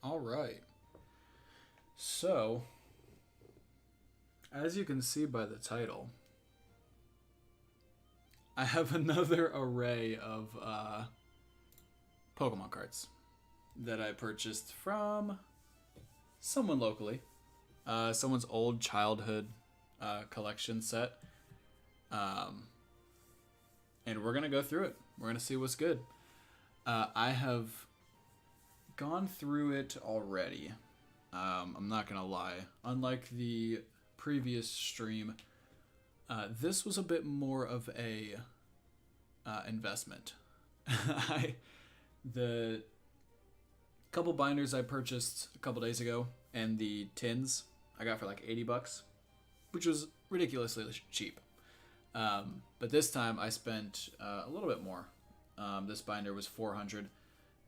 All right. So, as you can see by the title, I have another array of Pokemon cards that I purchased from someone locally. Someone's old childhood collection set. And we're going to go through it. We're going to see what's good. I have gone through it already. I'm not going to lie. Unlike the previous stream, this was a bit more of a investment. The couple binders I purchased a couple days ago and the tins I got for like $80, which was ridiculously cheap. But this time I spent a little bit more. This binder was $400,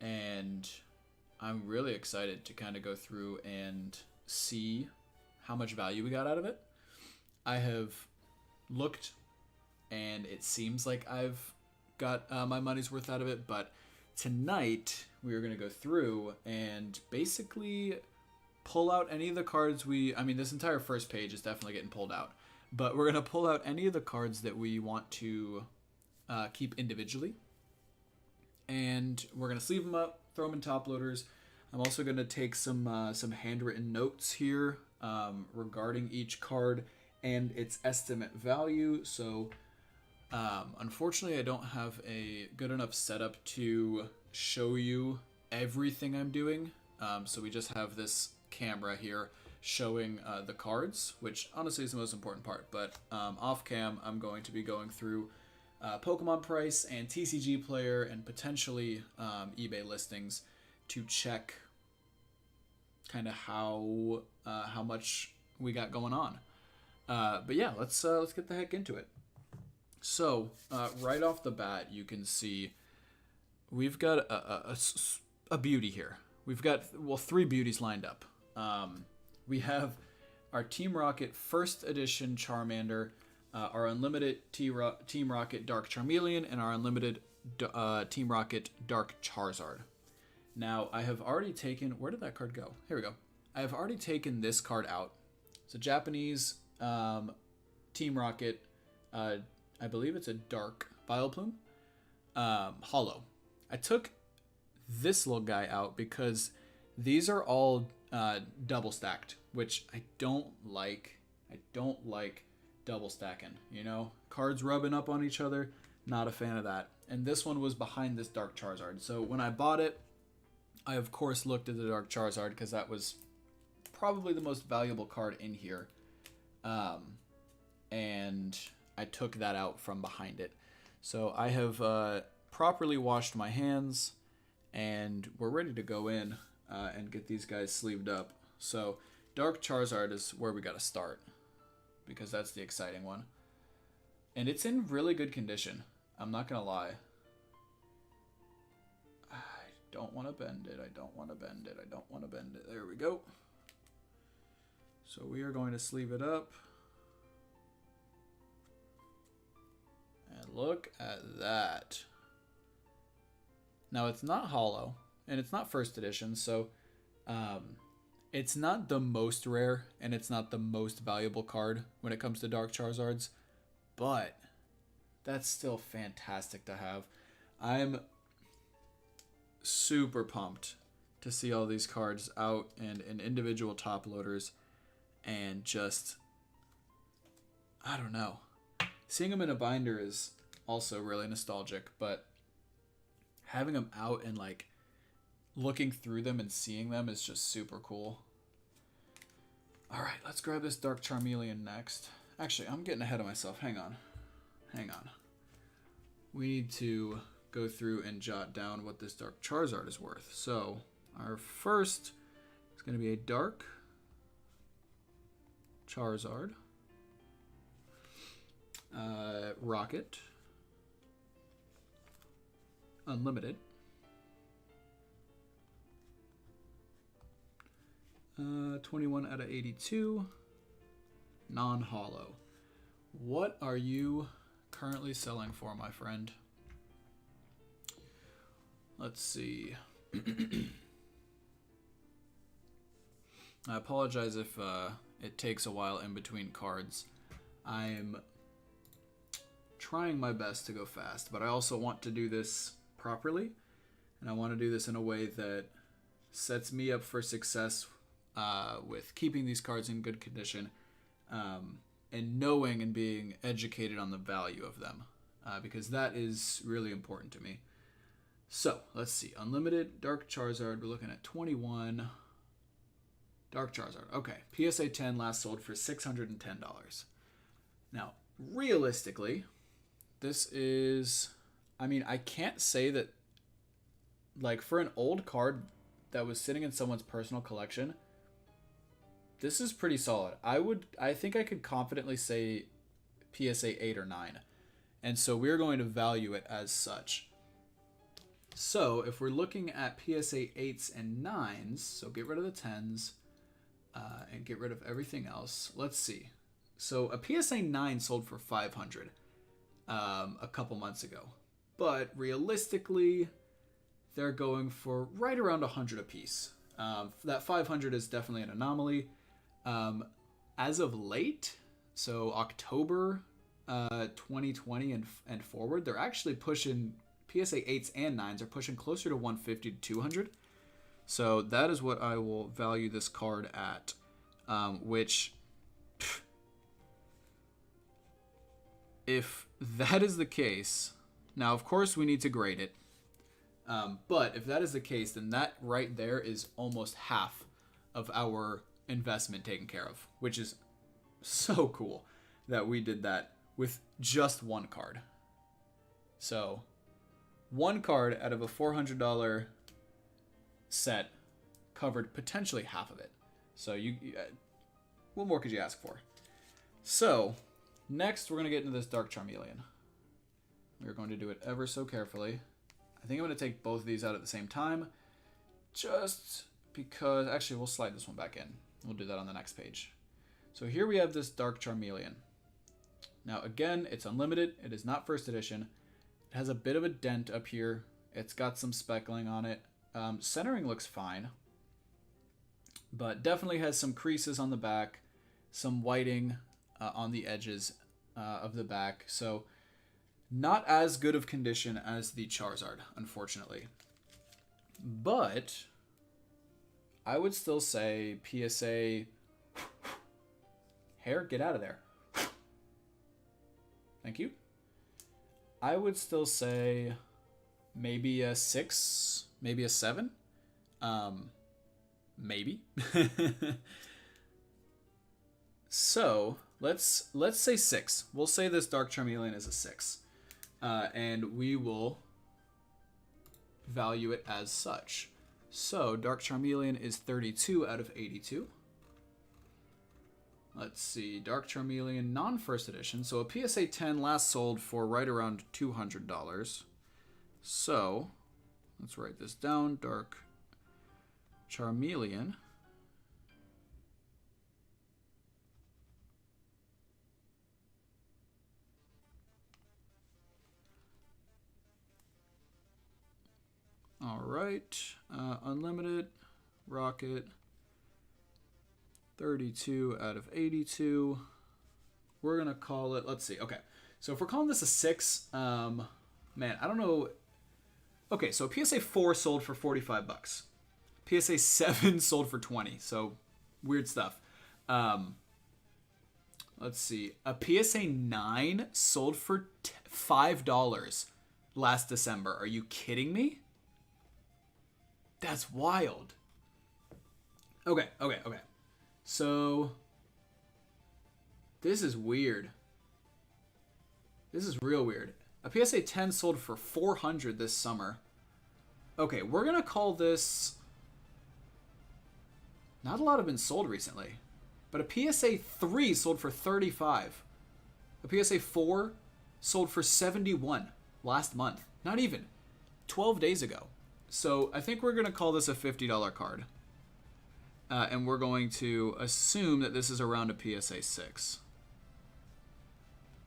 and I'm really excited to kind of go through and see how much value we got out of it. I have looked, and it seems like I've got my money's worth out of it, but tonight we are going to go through and basically pull out any of the cards this entire first page is definitely getting pulled out, but we're going to pull out any of the cards that we want to keep individually, and we're going to sleeve them up, throw them in top loaders. I'm also going to take some handwritten notes here regarding each card and its estimate value. So unfortunately, I don't have a good enough setup to show you everything I'm doing. So we just have this camera here showing the cards, which honestly is the most important part. But off cam, I'm going to be going through Pokemon price and TCG player and potentially eBay listings to check kind of how much we got going on. But yeah, let's get the heck into it. So right off the bat, you can see we've got a beauty here. We've got three beauties lined up. We have our Team Rocket First Edition Charmander, our Unlimited Team Rocket Dark Charmeleon, and our Unlimited Team Rocket Dark Charizard. Now, I have already taken... Where did that card go? Here we go. I have already taken this card out. It's a Japanese Team Rocket. I believe it's a Dark Vileplume. Hollow. I took this little guy out because these are all double stacked, which I don't like. I don't like double stacking, cards rubbing up on each other. Not a fan of that. And this one was behind this Dark Charizard. So when I bought it, I of course looked at the Dark Charizard because that was probably the most valuable card in here. And I took that out from behind it. So I have properly washed my hands, and we're ready to go in and get these guys sleeved up. So Dark Charizard is where we got to start, because that's the exciting one. And it's in really good condition. I'm not going to lie. I don't want to bend it. I don't want to bend it. I don't want to bend it. There we go. So we are going to sleeve it up. And look at that. Now, it's not hollow, and it's not first edition, so it's not the most rare, and it's not the most valuable card when it comes to Dark Charizards, but that's still fantastic to have. I'm super pumped to see all these cards out and in individual top loaders, and just, I don't know. Seeing them in a binder is also really nostalgic, but having them out and like looking through them and seeing them is just super cool. All right, let's grab this Dark Charmeleon next. Actually, I'm getting ahead of myself. Hang on. We need to go through and jot down what this Dark Charizard is worth. So our first is going to be a Dark Charizard. Rocket. Unlimited. 21 out of 82. Non-hollow. What are you currently selling for, my friend? Let's see. I apologize if it takes a while in between cards. I'm trying my best to go fast, but I also want to do this properly, and I want to do this in a way that sets me up for success with keeping these cards in good condition, and knowing and being educated on the value of them, because that is really important to me. So, let's see. Unlimited, Dark Charizard, we're looking at 21. Dark Charizard. Okay, PSA 10 last sold for $610. Now, realistically, this is... I mean, I can't say that... Like, for an old card that was sitting in someone's personal collection, this is pretty solid. I think I could confidently say PSA 8 or 9. And so we're going to value it as such. So if we're looking at PSA 8s and 9s, so get rid of the 10s and get rid of everything else. Let's see. So a PSA 9 sold for $500 a couple months ago. But realistically, they're going for right around $100 a piece. That $500 is definitely an anomaly. As of late, so October 2020 and forward, they're actually pushing... PSA 8s and 9s are pushing closer to $150 to $200. So that is what I will value this card at, which, if that is the case, now of course we need to grade it, but if that is the case, then that right there is almost half of our investment taken care of, which is so cool that we did that with just one card. So... one card out of a $400 set covered potentially half of it. So what more could you ask for? So next we're going to get into this Dark Charmeleon. We're going to do it ever so carefully. I think I'm going to take both of these out at the same time, just because... Actually, we'll slide this one back in. We'll do that on the next page. So here we have this Dark Charmeleon. Now again, it's unlimited. It is not first edition. It has a bit of a dent up here. It's got some speckling on it. Centering looks fine, but definitely has some creases on the back, some whiting on the edges of the back. So not as good of condition as the Charizard, unfortunately. But I would still say PSA... Hair, get out of there. Thank you. I would still say maybe a 6, maybe a 7. Maybe. So let's say 6. We'll say this Dark Charmeleon is a 6. And we will value it as such. So Dark Charmeleon is 32 out of 82. Let's see, Dark Charmeleon, non-first edition. So a PSA 10 last sold for right around $200. So, let's write this down. Dark Charmeleon. All right, unlimited, Rocket. 32 out of 82. We're going to call it, let's see. Okay. So if we're calling this a 6, man, I don't know. Okay. So a PSA 4 sold for $45. PSA 7 sold for 20. So weird stuff. Let's see. A PSA 9 sold for $5 last December. Are you kidding me? That's wild. Okay. So, this is weird. This is real weird. A PSA 10 sold for $400 this summer. Okay, we're going to call this... Not a lot have been sold recently. But a PSA 3 sold for $35. A PSA 4 sold for $71 last month. Not even. 12 days ago. So, I think we're going to call this a $50 card. And we're going to assume that this is around a PSA 6.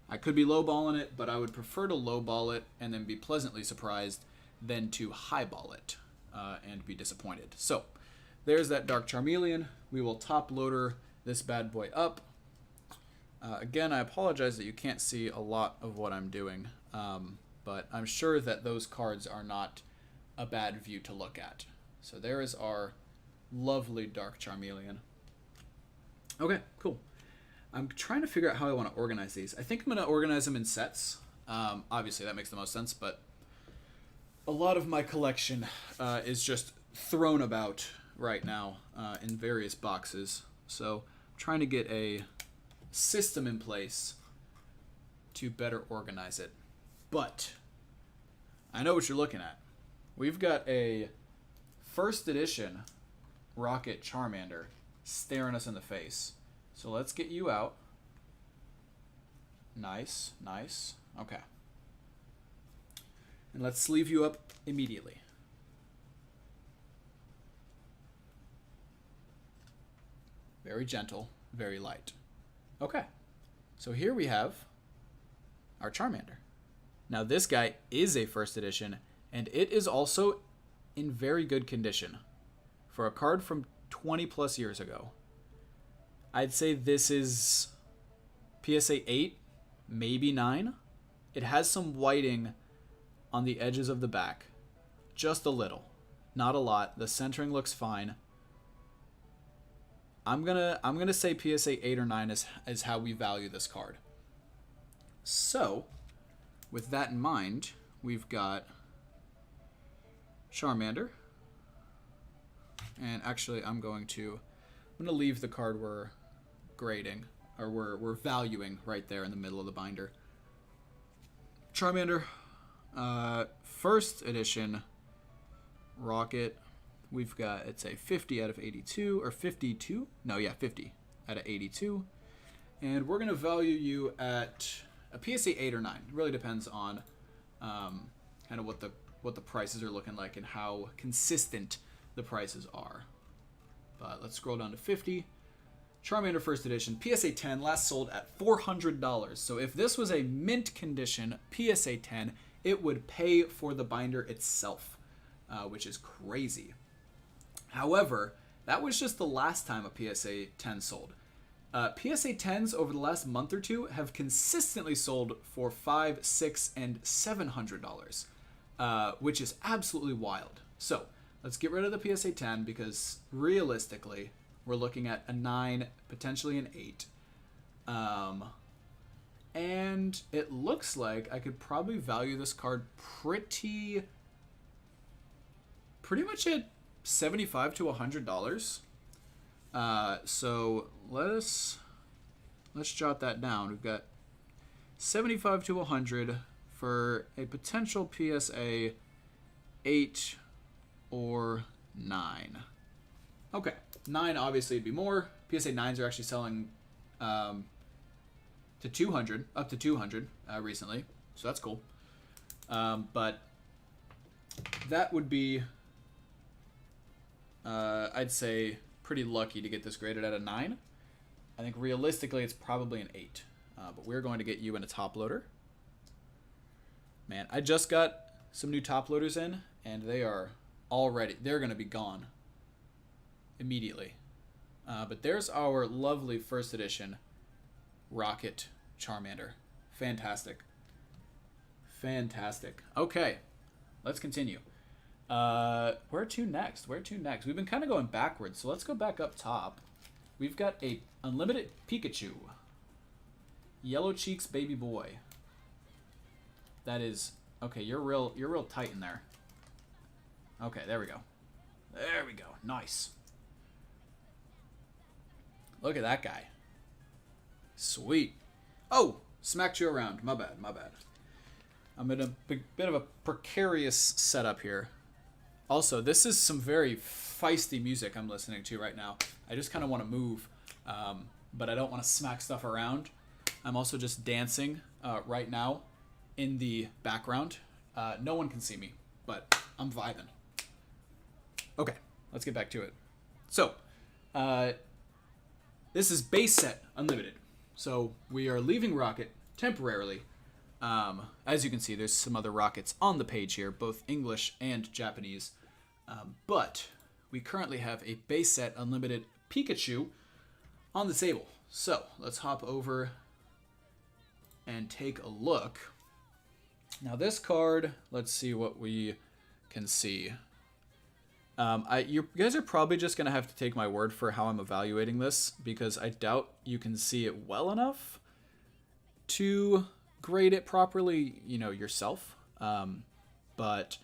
I could be lowballing it, but I would prefer to lowball it and then be pleasantly surprised than to highball it and be disappointed. So, there's that Dark Charmeleon. we will top loader this bad boy up. Again, I apologize that you can't see a lot of what I'm doing, but I'm sure that those cards are not a bad view to look at. So there is our lovely Dark Charmeleon. Okay, cool. I'm trying to figure out how I want to organize these. I think I'm going to organize them in sets. Obviously, that makes the most sense, but a lot of my collection is just thrown about right now in various boxes. So I'm trying to get a system in place to better organize it. But I know what you're looking at. We've got a first edition Rocket Charmander staring us in the face. So let's get you out. Nice, nice. Okay. And let's sleeve you up immediately. Very gentle, very light. Okay. So here we have our Charmander. Now this guy is a first edition, and it is also in very good condition. For a card from 20 plus years ago, I'd say this is PSA 8, maybe 9. It has some whiting on the edges of the back. Just a little. Not a lot. The centering looks fine. I'm gonna say PSA 8 or 9 is how we value this card. So, with that in mind, we've got Charmander. And actually, I'm going to leave the card we're grading, or we're valuing right there in the middle of the binder. Charmander, first edition Rocket. We've got, it's a 50 out of 82, or 52? No, yeah, 50 out of 82. And we're going to value you at a PSA 8 or 9. It really depends on kind of what the prices are looking like and how consistent the prices are. But let's scroll down to 50. Charmander first edition, PSA 10, last sold at $400. So if this was a mint condition PSA 10, it would pay for the binder itself, which is crazy. However, that was just the last time a PSA 10 sold. PSA 10s over the last month or two have consistently sold for $500, $600, and $700, which is absolutely wild. So let's get rid of the PSA 10 because realistically, we're looking at a 9, potentially an 8. And it looks like I could probably value this card pretty much at $75 to $100. So let's jot that down. We've got 75 to 100 for a potential PSA 8 or 9. Okay, 9 obviously would be more. PSA 9s are actually selling to 200, up to 200 recently, so that's cool. But that would be, I'd say, pretty lucky to get this graded at a 9. I think realistically it's probably an 8. But we're going to get you in a top loader. Man, I just got some new top loaders in, and they're going to be gone immediately. But there's our lovely first edition Rocket Charmander. Fantastic. Fantastic. Okay, let's continue. Where to next? We've been kind of going backwards, so let's go back up top. We've got a unlimited Pikachu. Yellow Cheeks baby boy. That is okay, you're real tight in there. Okay, there we go. There we go. Nice. Look at that guy. Sweet. Oh, smacked you around. My bad. I'm in a bit of a precarious setup here. Also, this is some very feisty music I'm listening to right now. I just kind of want to move, but I don't want to smack stuff around. I'm also just dancing right now in the background. No one can see me, but I'm vibing. Okay, let's get back to it. So, this is base set unlimited. So we are leaving Rocket temporarily. As you can see, there's some other Rockets on the page here, both English and Japanese. But we currently have a base set unlimited Pikachu on the table. So let's hop over and take a look. Now this card, let's see what we can see. You guys are probably just going to have to take my word for how I'm evaluating this, because I doubt you can see it well enough to grade it properly, you know, yourself. But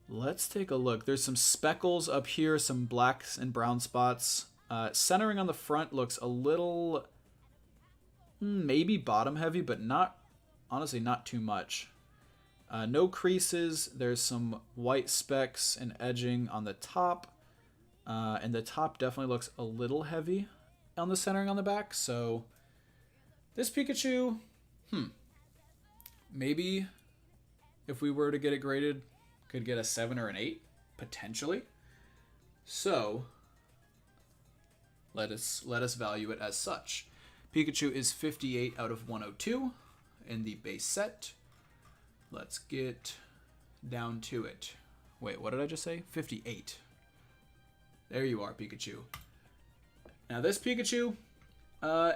let's take a look. There's some speckles up here, some blacks and brown spots. Centering on the front looks a little maybe bottom heavy, but not, honestly, not too much. No creases. There's some white specks and edging on the top. And the top definitely looks a little heavy on the centering on the back. So this Pikachu, maybe if we were to get it graded, could get a 7 or an 8, potentially. So let us value it as such. Pikachu is 58 out of 102 in the base set. Let's get down to it. Wait, what did I just say? 58. There you are, Pikachu. Now this Pikachu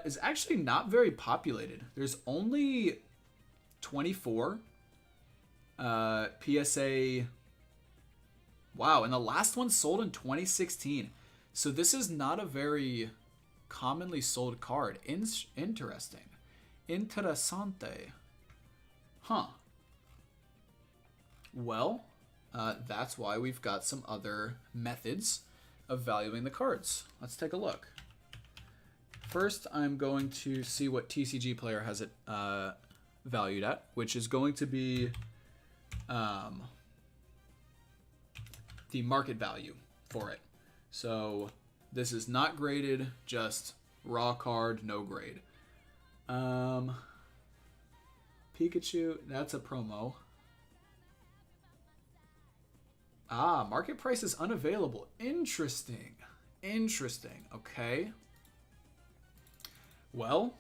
is actually not very populated. There's only 24 PSA. Wow, and the last one sold in 2016. So this is not a very commonly sold card. Interesting. Interessante. Huh. Well, that's why we've got some other methods of valuing the cards. Let's take a look. First, I'm going to see what TCG Player has it valued at, which is going to be the market value for it. So this is not graded, just raw card, no grade. Pikachu, that's a promo. Ah, market price is unavailable. Interesting. Interesting. Okay. Well,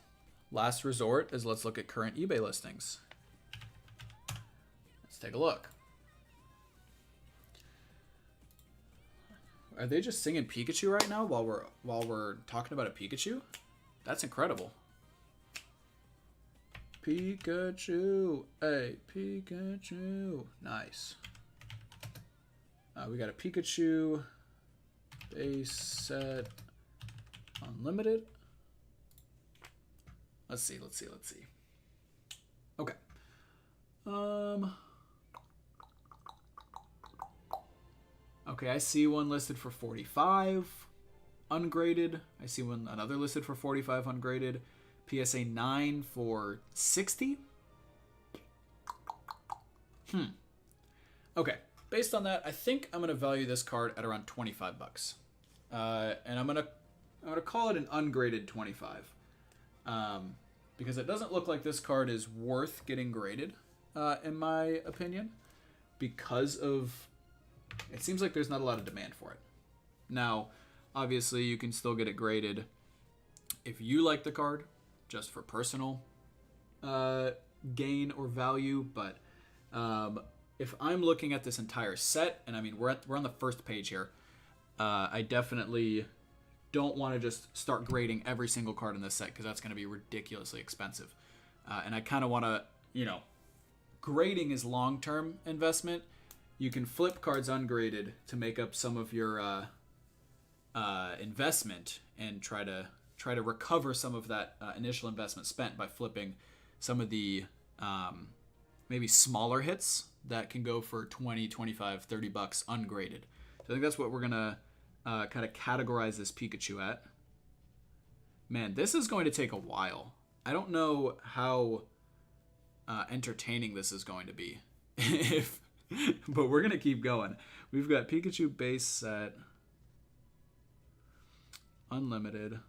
last resort is let's look at current eBay listings. Let's take a look. Are they just singing Pikachu right now while we're talking about a Pikachu? That's incredible. Pikachu. Hey, Pikachu. Nice. We got a Pikachu base set unlimited. Let's see. Okay. Okay, I see one listed for 45 ungraded. I see another listed for 45 ungraded. PSA 9 for 60. Okay. Based on that, I think I'm gonna value this card at around 25 bucks, and I'm gonna call it an ungraded 25, because it doesn't look like this card is worth getting graded, in my opinion, because of it seems like there's not a lot of demand for it. Now, obviously, you can still get it graded if you like the card, just for personal gain or value, but if I'm looking at this entire set, and I mean we're on the first page here, I definitely don't want to just start grading every single card in this set, because that's going to be ridiculously expensive. And I kind of want to, you know, grading is long-term investment. You can flip cards ungraded to make up some of your investment and try to recover some of that initial investment spent by flipping some of the maybe smaller hits that can go for 20, 25, 30 bucks ungraded. So I think that's what we're going to kind of categorize this Pikachu at. Man, this is going to take a while. I don't know how entertaining this is going to be, but we're going to keep going. We've got Pikachu base set, unlimited,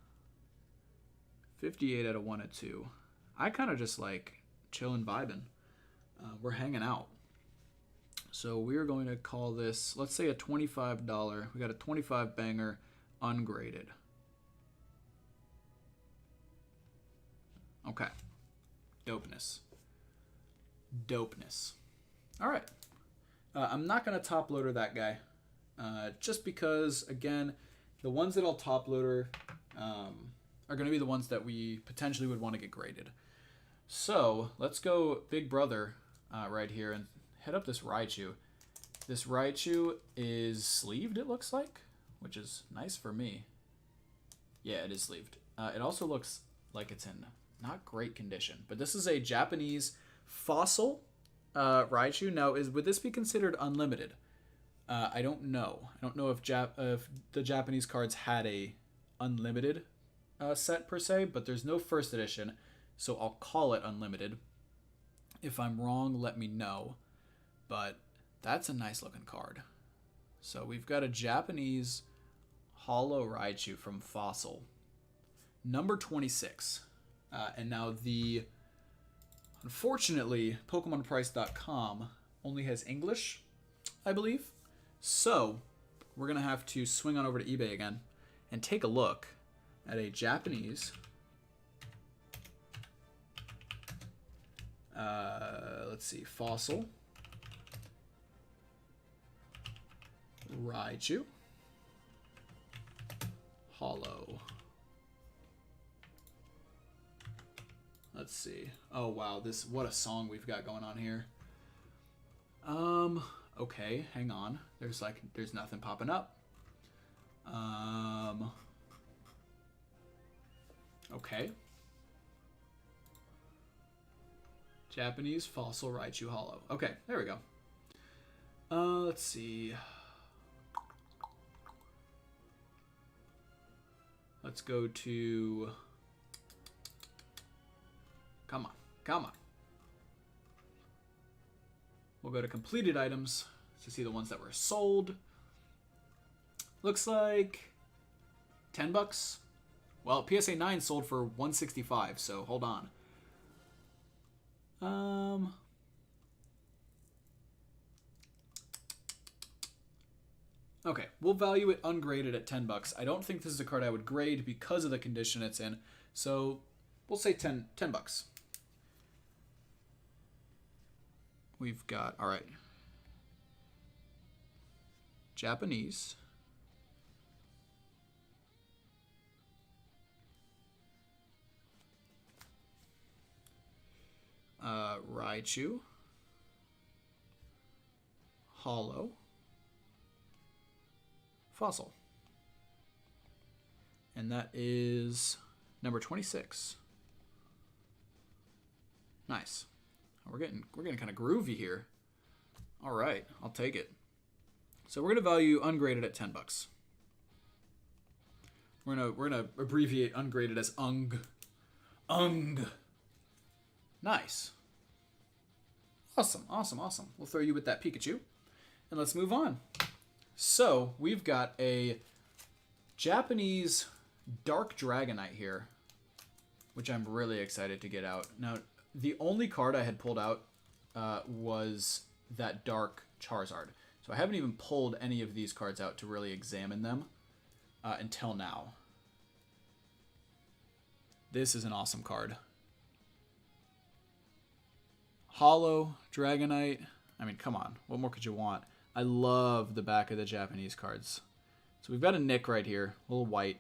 58 out of 102. I kind of just like chilling, vibing. We're hanging out. So we're going to call this, let's say, a $25. We got a 25 banger ungraded. Okay. Dopeness. All right. I'm not going to top loader that guy. Just because, again, The ones that I'll top loader are going to be the ones that we potentially would want to get graded. So let's go Big Brother right here and head up this Raichu. This Raichu is sleeved, it looks like, which is nice for me. Yeah, it is sleeved. It also looks like it's in not great condition, but this is a Japanese fossil Raichu. Now, would this be considered unlimited? I don't know. I don't know if the Japanese cards had a unlimited set per se, but there's no first edition, so I'll call it unlimited. If I'm wrong, let me know. But that's a nice looking card. So we've got a Japanese Holo Raichu from Fossil, number 26. And now unfortunately, PokemonPrice.com only has English, I believe. So we're going to have to swing on over to eBay again and take a look at a Japanese let's see, Fossil Raichu Holo. Let's see. Oh wow, what a song we've got going on here. Okay, hang on. There's nothing popping up. Okay. Japanese Fossil Raichu Holo. Okay, there we go. Let's see. Let's go to... Come on. We'll go to completed items to see the ones that were sold. Looks like $10. Well, PSA 9 sold for $165, so hold on. Okay, we'll value it ungraded at $10. I don't think this is a card I would grade because of the condition it's in, so we'll say $10. We've got, all right, Japanese. Raichu. Holo. Fossil. And that is number 26. Nice. We're getting kind of groovy here. All right, I'll take it. So we're gonna value ungraded at $10. We're gonna abbreviate ungraded as ung. Nice. Awesome. We'll throw you with that Pikachu, and let's move on. So we've got a Japanese Dark Dragonite here, which I'm really excited to get out. Now, the only card I had pulled out was that Dark Charizard. So I haven't even pulled any of these cards out to really examine them until now. This is an awesome card. Holo Dragonite. I mean, come on. What more could you want? I love the back of the Japanese cards. So we've got a Nick right here. A little white.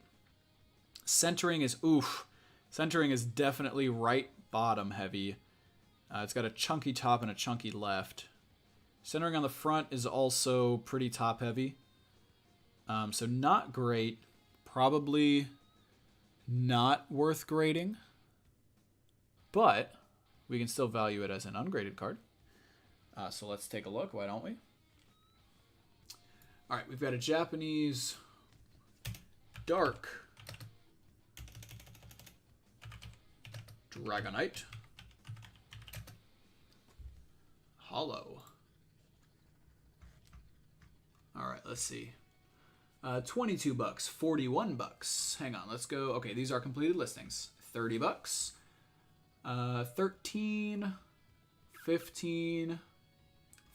Centering is oof. Centering is definitely right bottom heavy. It's got a chunky top and a chunky left. Centering on the front is also pretty top heavy. So not great. Probably not worth grading. But we can still value it as an ungraded card. So let's take a look. Why don't we? All right, we've got a Japanese Dark Dragonite. Holo. All right, let's see. $22, $41. Hang on, let's go. Okay, these are completed listings. $30. 13, 15,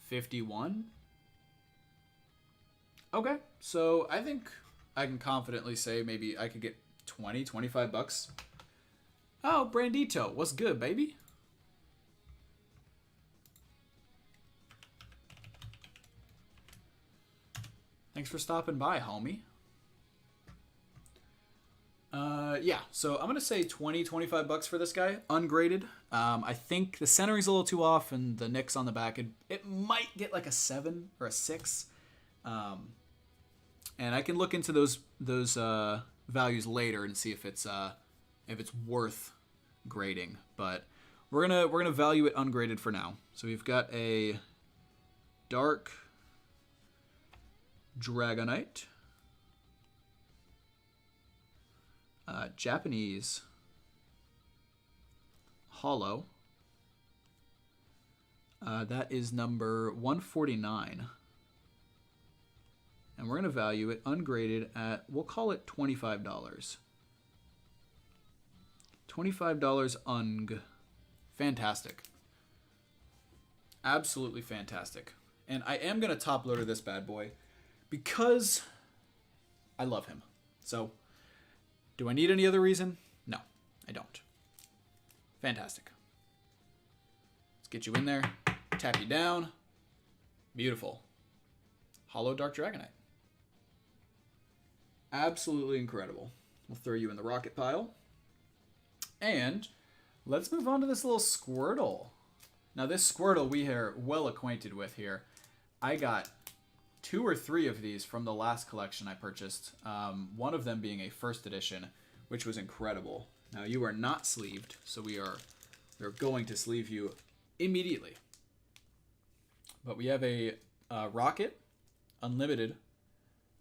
51. Okay, so I think I can confidently say maybe I could get 20, 25 bucks. Oh, Brandito, what's good, baby? Thanks for stopping by, homie. Yeah, so I'm going to say 20, 25 bucks for this guy, ungraded. I think the centering's a little too off, and the nicks on the back, it might get like a 7 or a 6. And I can look into those values later and see if it's worth grading. But we're gonna value it ungraded for now. So we've got a dark Dragonite, Japanese Hollow. That is number 149. And we're going to value it ungraded at, we'll call it $25. $25 ung. Fantastic. Absolutely fantastic. And I am going to top loader this bad boy because I love him. So, do I need any other reason? No, I don't. Fantastic. Let's get you in there. Tap you down. Beautiful. Hollow Dark Dragonite. Absolutely incredible. We'll throw you in the rocket pile. And let's move on to this little Squirtle. Now this Squirtle we are well acquainted with here. I got 2 or 3 of these from the last collection I purchased. One of them being a first edition, which was incredible. Now you are not sleeved, so we are going to sleeve you immediately. But we have a Rocket Unlimited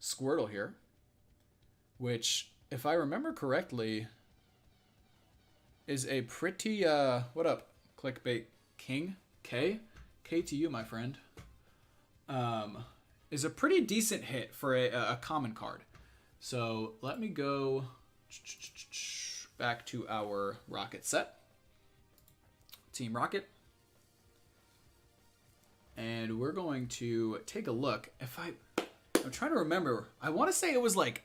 Squirtle here, which, if I remember correctly, is a pretty, what up, Clickbait King? K to you, my friend. Is a pretty decent hit for a common card. So let me go back to our Rocket set. Team Rocket. And we're going to take a look. I'm trying to remember. I want to say it was like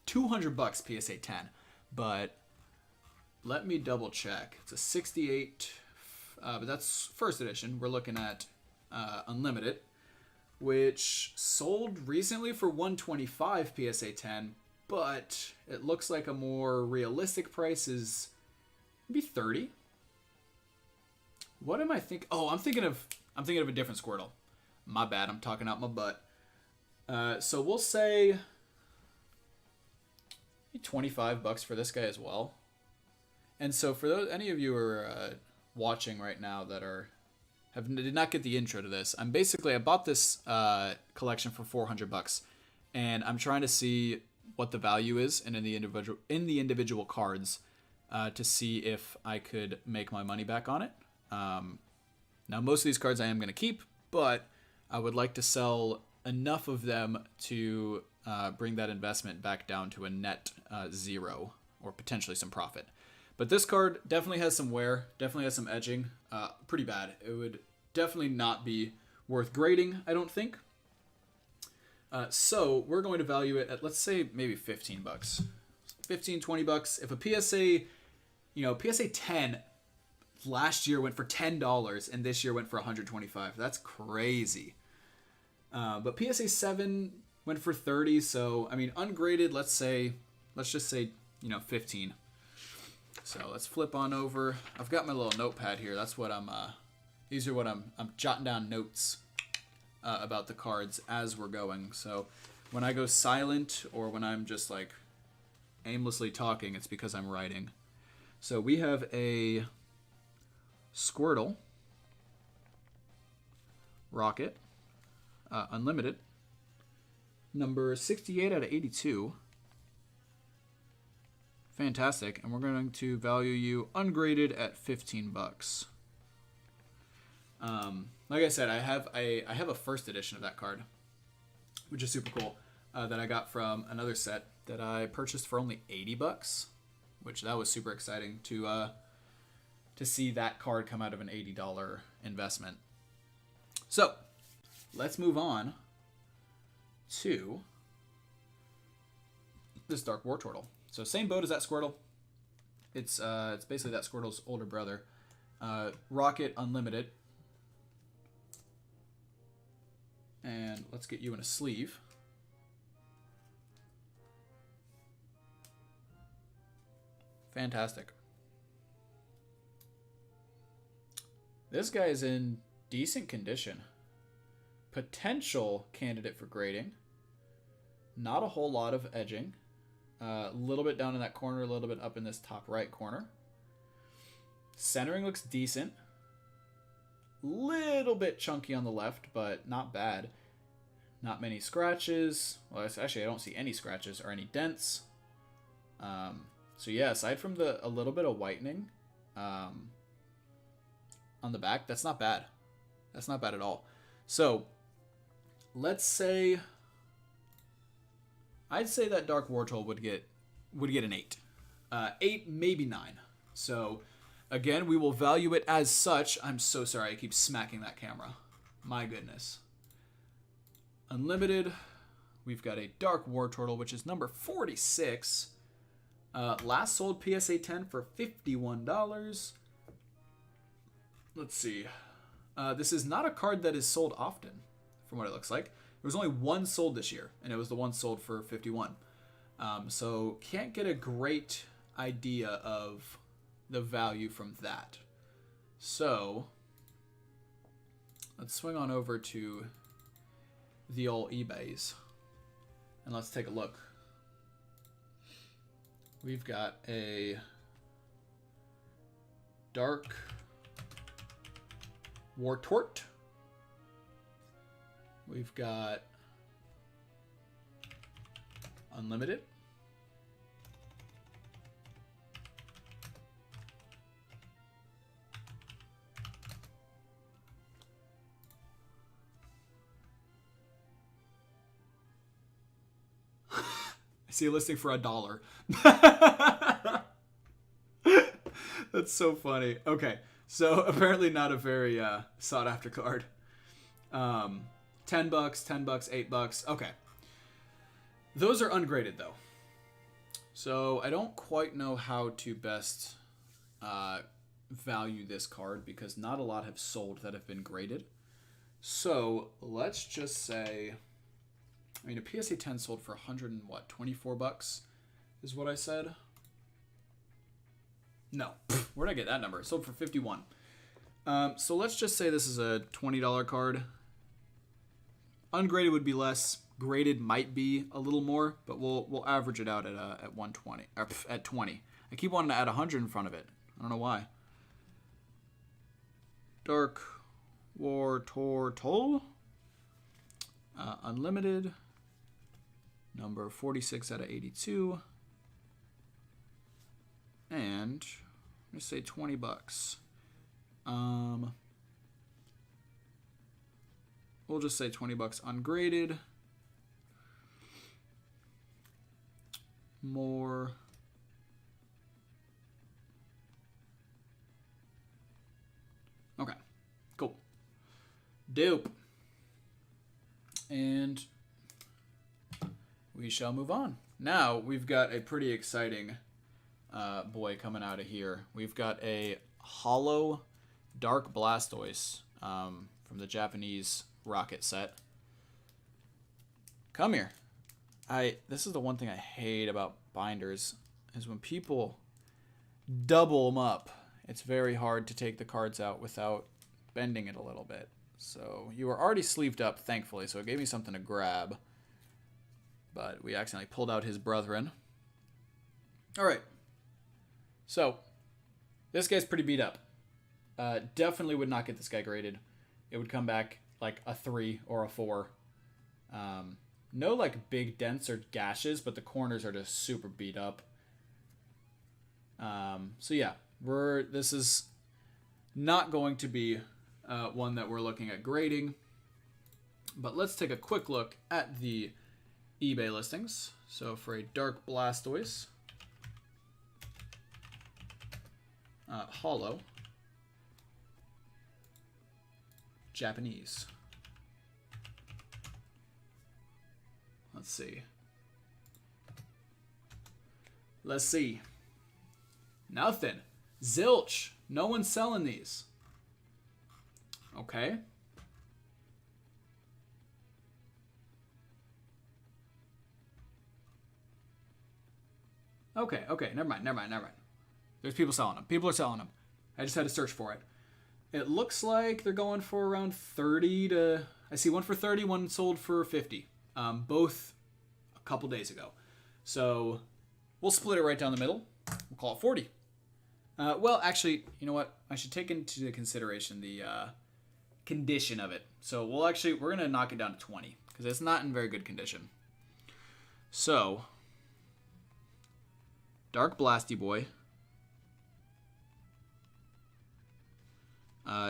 $200 PSA 10, but let me double check. It's a 68, but that's first edition. We're looking at Unlimited, which sold recently for $125 PSA 10, but it looks like a more realistic price is maybe $30. What am I thinking? Oh, I'm thinking of a different Squirtle. My bad. I'm talking out my butt. So we'll say $25 for this guy as well. And so for any of you who are watching right now that did not get the intro to this, I bought this collection for $400, and I'm trying to see what the value is and in the individual cards to see if I could make my money back on it. Now most of these cards I am going to keep, but I would like to sell enough of them to bring that investment back down to a net 0 or potentially some profit. But this card definitely has some wear, definitely has some edging, pretty bad. It would definitely not be worth grading, I don't think. So we're going to value it at, let's say, maybe $15. $15, $20. If a PSA 10 last year went for $10 and this year went for $125, that's crazy. But PSA 7 went for $30, so I mean ungraded, let's just say 15. So let's flip on over. I've got my little notepad here. That's what I'm jotting down notes about the cards as we're going. So when I go silent or when I'm just like aimlessly talking, it's because I'm writing. So we have a Squirtle, Rocket, Unlimited, number 68 out of 82. Fantastic, and we're going to value you ungraded at $15. Like I said, I have a first edition of that card, which is super cool. That I got from another set that I purchased for only $80, which that was super exciting to see that card come out of an $80 investment. So let's move on to this Dark Wartortle. So same boat as that Squirtle. It's basically that Squirtle's older brother. Rocket Unlimited. And let's get you in a sleeve. Fantastic. This guy is in decent condition. Potential candidate for grading. Not a whole lot of edging. A little bit down in that corner, a little bit up in this top right corner. Centering looks decent. Little bit chunky on the left, but not bad. Not many scratches. Well, actually, I don't see any scratches or any dents. So yeah, aside from a little bit of whitening on the back, that's not bad. That's not bad at all. So let's say I'd say that Dark Wartortle would get an 8. 8, maybe 9. So again, we will value it as such. I'm so sorry, I keep smacking that camera. My goodness. Unlimited. We've got a Dark Wartortle, which is number 46. Last sold PSA 10 for $51. Let's see. This is not a card that is sold often, from what it looks like. There was only one sold this year, and it was the one sold for $51. So can't get a great idea of the value from that. So let's swing on over to the old eBays, and let's take a look. We've got a Dark Wartortle. We've got Unlimited. I see a listing for $1. That's so funny. Okay, so apparently not a very sought after card. $10, $10, $8. Okay. Those are ungraded though. So I don't quite know how to best value this card because not a lot have sold that have been graded. So let's just say, I mean, a PSA 10 sold for $124 is what I said. No, where'd I get that number? It sold for $51. So let's just say this is a $20 card. Ungraded would be less. Graded might be a little more, but we'll average it out at 120 or at 20. I keep wanting to add 100 in front of it. I don't know why. Dark Wartortle. Unlimited. Number 46 out of 82. And I'm gonna say $20. We'll just say $20 ungraded. More. Okay, cool. Dope. And we shall move on. Now we've got a pretty exciting boy coming out of here. We've got a hollow Dark Blastoise from the Japanese Rocket set. Come here. This is the one thing I hate about binders is when people double them up. It's very hard to take the cards out without bending it a little bit. So you were already sleeved up, thankfully, so it gave me something to grab. But we accidentally pulled out his brethren. All right. So this guy's pretty beat up. Definitely would not get this guy graded. It would come back like a 3 or a 4. No like big dents or gashes, but the corners are just super beat up. So yeah, this is not going to be one that we're looking at grading. But let's take a quick look at the eBay listings. So for a Dark Blastoise, hollow, Japanese. Let's see. Let's see. Nothing. Zilch. No one's selling these. Okay. Okay. Never mind. There's people selling them. People are selling them. I just had to search for it. It looks like they're going for around 30 to... I see one for 30, one sold for 50. Both a couple days ago. So we'll split it right down the middle. We'll call it 40. Well, actually, you know what? I should take into consideration the condition of it. So we're going to knock it down to 20 because it's not in very good condition. So, Dark Blasty Boy.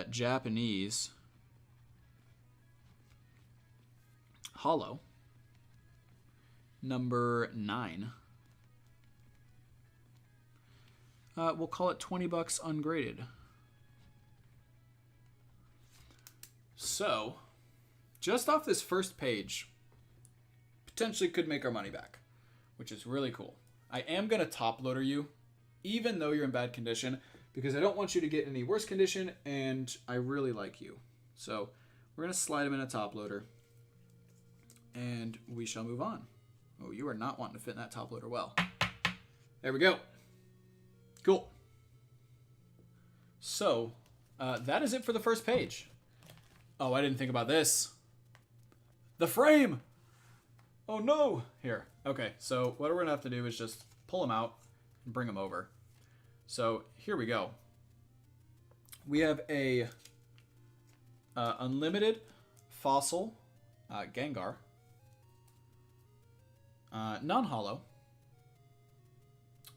Japanese. Hollow. Number 9. We'll call it $20 ungraded. So, just off this first page, potentially could make our money back, which is really cool. I am going to top loader you, even though you're in bad condition, because I don't want you to get any worse condition, and I really like you. So, we're going to slide him in a top loader, and we shall move on. Oh, you are not wanting to fit in that top loader well. There we go. Cool. So, that is it for the first page. Oh, I didn't think about this. The frame! Oh no! Here. Okay, so what we're going to have to do is just pull them out and bring them over. So, here we go. We have a Unlimited Fossil Gengar. Non-hollow.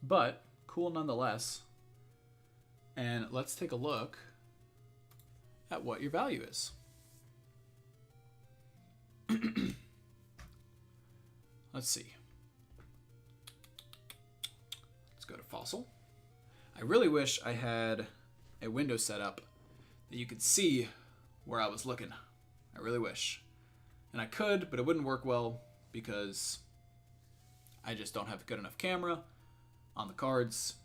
But cool nonetheless. And let's take a look at what your value is. Let's see. Let's go to Fossil. I really wish I had a window set up that you could see where I was looking. I really wish. And I could, but it wouldn't work well because I just don't have a good enough camera on the cards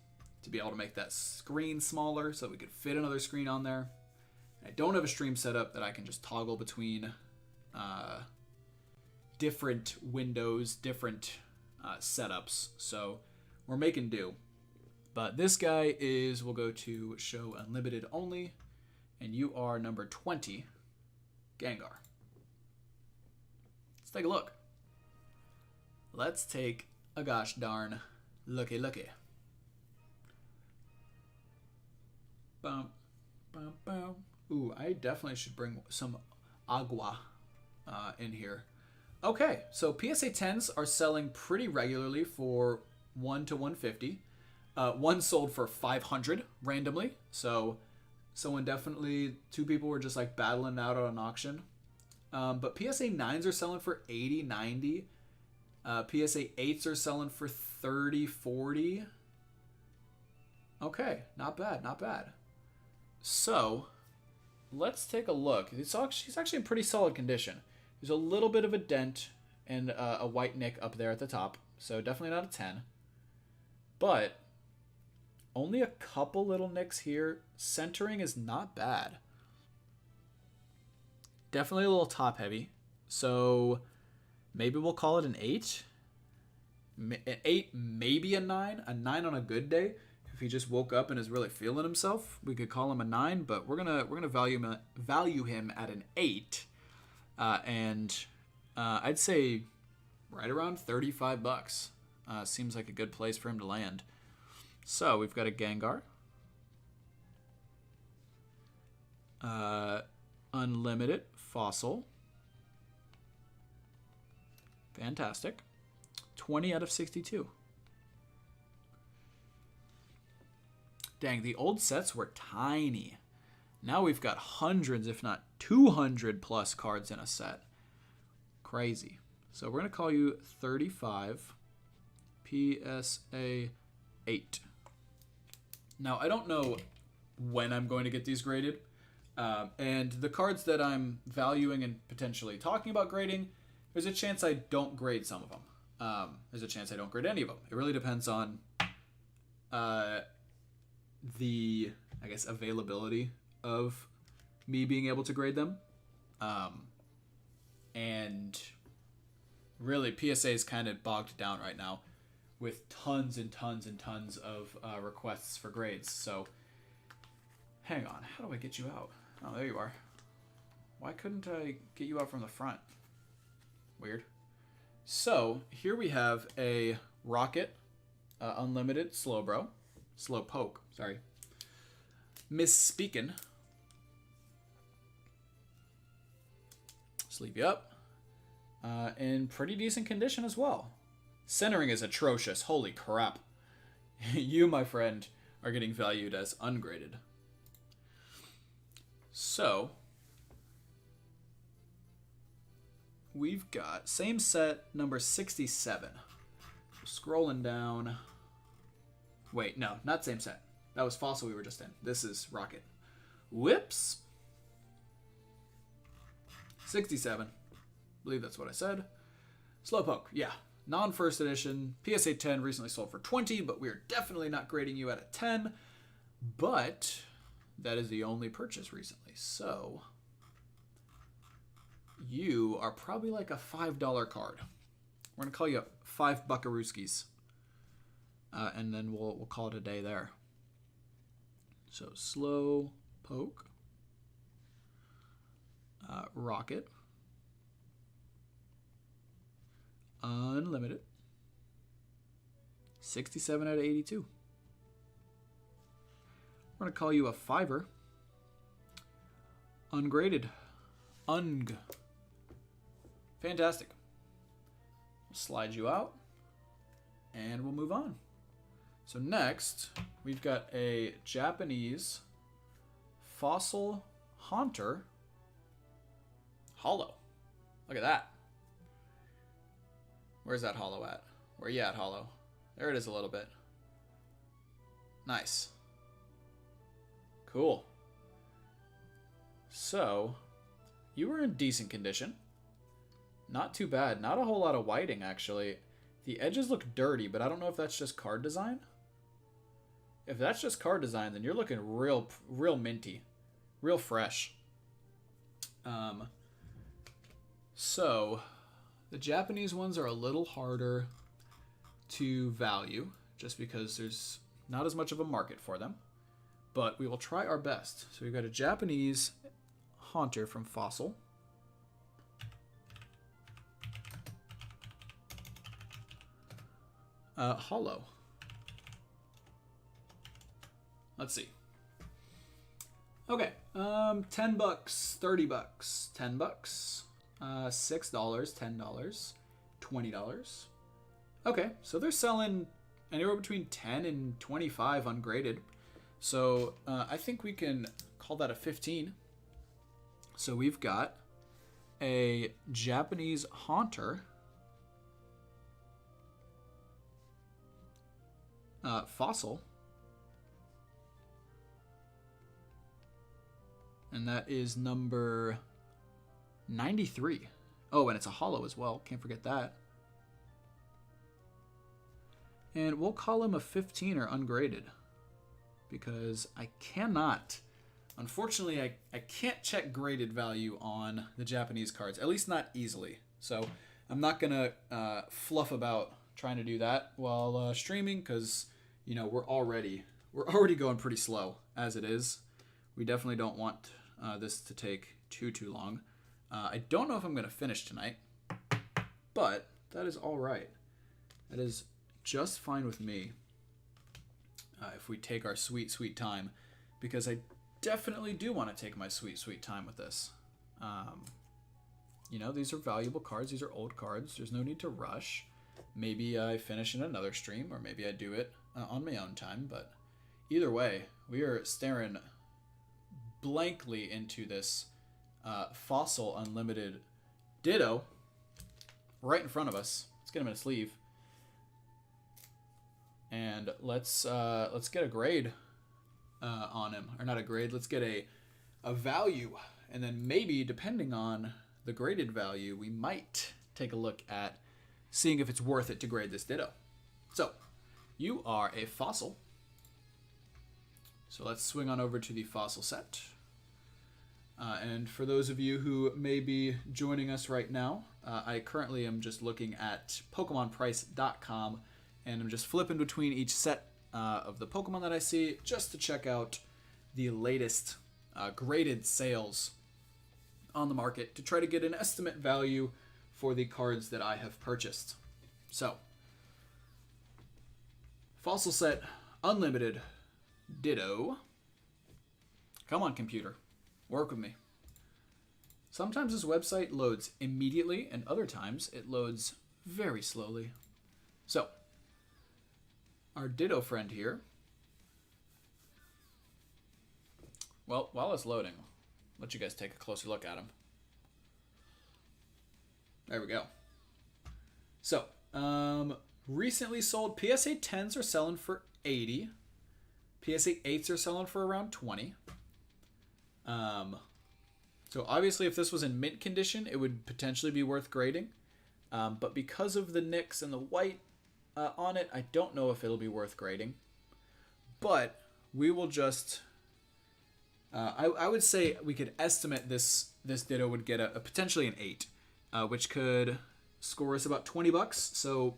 to be able to make that screen smaller so that we could fit another screen on there. I don't have a stream setup that I can just toggle between different windows, different setups. So we're making do. But this guy is, we'll go to show unlimited only, and you are number 20, Gengar. Let's take a look. Let's take a gosh darn looky. Bum, bum, bum. Ooh, I definitely should bring some agua in here. Okay, so PSA 10s are selling pretty regularly for 1 to 150. One sold for 500 randomly. So someone definitely, 2 people were just like battling out on an auction. But PSA 9s are selling for 80, 90. PSA 8s are selling for 30, 40. Okay, not bad, not bad. So let's take a look. She's actually in pretty solid condition. There's a little bit of a dent and a white nick up there at the top. So definitely not a 10. But only a couple little nicks here. Centering is not bad. Definitely a little top heavy. So maybe we'll call it an 8. An 8, maybe a 9. A 9 on a good day. If he just woke up and is really feeling himself, we could call him a 9. But we're gonna value him at an 8. And I'd say right around $35. Seems like a good place for him to land. So we've got a Gengar. Unlimited Fossil. Fantastic. 20 out of 62. Dang, the old sets were tiny. Now we've got hundreds, if not 200 plus cards in a set. Crazy. So we're going to call you 35 PSA 8. Now, I don't know when I'm going to get these graded. And the cards that I'm valuing and potentially talking about grading, there's a chance I don't grade some of them. There's a chance I don't grade any of them. It really depends on the, I guess, availability of me being able to grade them. And really, PSA is kind of bogged down right now. with tons and tons and tons of requests for grades. So hang on, how do I get you out? Oh, there you are. Why couldn't I get you out from the front? Weird. So here we have a Rocket, Unlimited Slowpoke, sorry. Misspeakin'. Sleeve you up. In pretty decent condition as well. Centering is atrocious. Holy crap. You, my friend, are getting valued as ungraded. So, we've got same set number 67. Scrolling down. Wait, no, not same set. That was Fossil we were just in. This is Rocket. Whoops. 67. I believe that's what I said. Slowpoke, yeah. Non-first edition. PSA 10 recently sold for 20, but we're definitely not grading you at a 10. But that is the only purchase recently. So you are probably like a $5 card. We're going to call you 5 buckarooskies. And then we'll call it a day there. So Slowpoke. Rocket. Unlimited. 67 out of 82. We're going to call you a 5er. Ungraded. Fantastic. We'll slide you out. And we'll move on. So next, we've got a Japanese Fossil Haunter Hollow. Look at that. Where's that hollow at? Where you at, hollow? There it is a little bit. Nice. Cool. So, you were in decent condition. Not too bad. Not a whole lot of whiting, actually. The edges look dirty, but I don't know if that's just card design. If that's just card design, then you're looking real minty. Real fresh. So, the Japanese ones are a little harder to value, just because there's not as much of a market for them. But we will try our best. So we've got a Japanese Haunter from Fossil. Hollow. Let's see. Okay, 10 bucks, 30 bucks, 10 bucks, $6, $10, $20. Okay, so they're selling anywhere between 10 and 25 ungraded. So I think we can call that a 15. So we've got a Japanese Haunter. Fossil. And that is number 93. Oh, and it's a hollow as well. Can't forget that. And we'll call him a 15er ungraded. Because I cannot... Unfortunately, I can't check graded value on the Japanese cards. At least not easily. So I'm not going to fluff about trying to do that while streaming. Because, you know, we're already going pretty slow as it is. We definitely don't want this to take too long. I don't know if I'm going to finish tonight, but that is all right. That is just fine with me if we take our sweet time, because I definitely do want to take my sweet time with this. You know, these are valuable cards. These are old cards. There's no need to rush. Maybe I finish in another stream, or maybe I do it on my own time, but either way, we are staring blankly into this Fossil Unlimited Ditto right in front of us. Let's get him in a sleeve, and let's get a grade on him, or not a grade. Let's get a value, and then maybe depending on the graded value, we might take a look at seeing if it's worth it to grade this Ditto. So you are a Fossil. So let's swing on over to the Fossil set. And for those of you who may be joining us right now, I currently am just looking at PokemonPrice.com and I'm just flipping between each set of the Pokemon that I see just to check out the latest graded sales on the market to try to get an estimate value for the cards that I have purchased. So, Fossil Set Unlimited Ditto. Come on, computer. Work with me. Sometimes this website loads immediately, and other times it loads very slowly. So, our Ditto friend here. Well, while it's loading, I'll let you guys take a closer look at him. There we go. So, recently sold PSA 10s are selling for 80. PSA 8s are selling for around 20. So obviously if this was in mint condition, it would potentially be worth grading. But because of the nicks and the white on it, I don't know if it'll be worth grading. But we will just... I would say we could estimate this Ditto would get a potentially an 8, which could score us about $20. So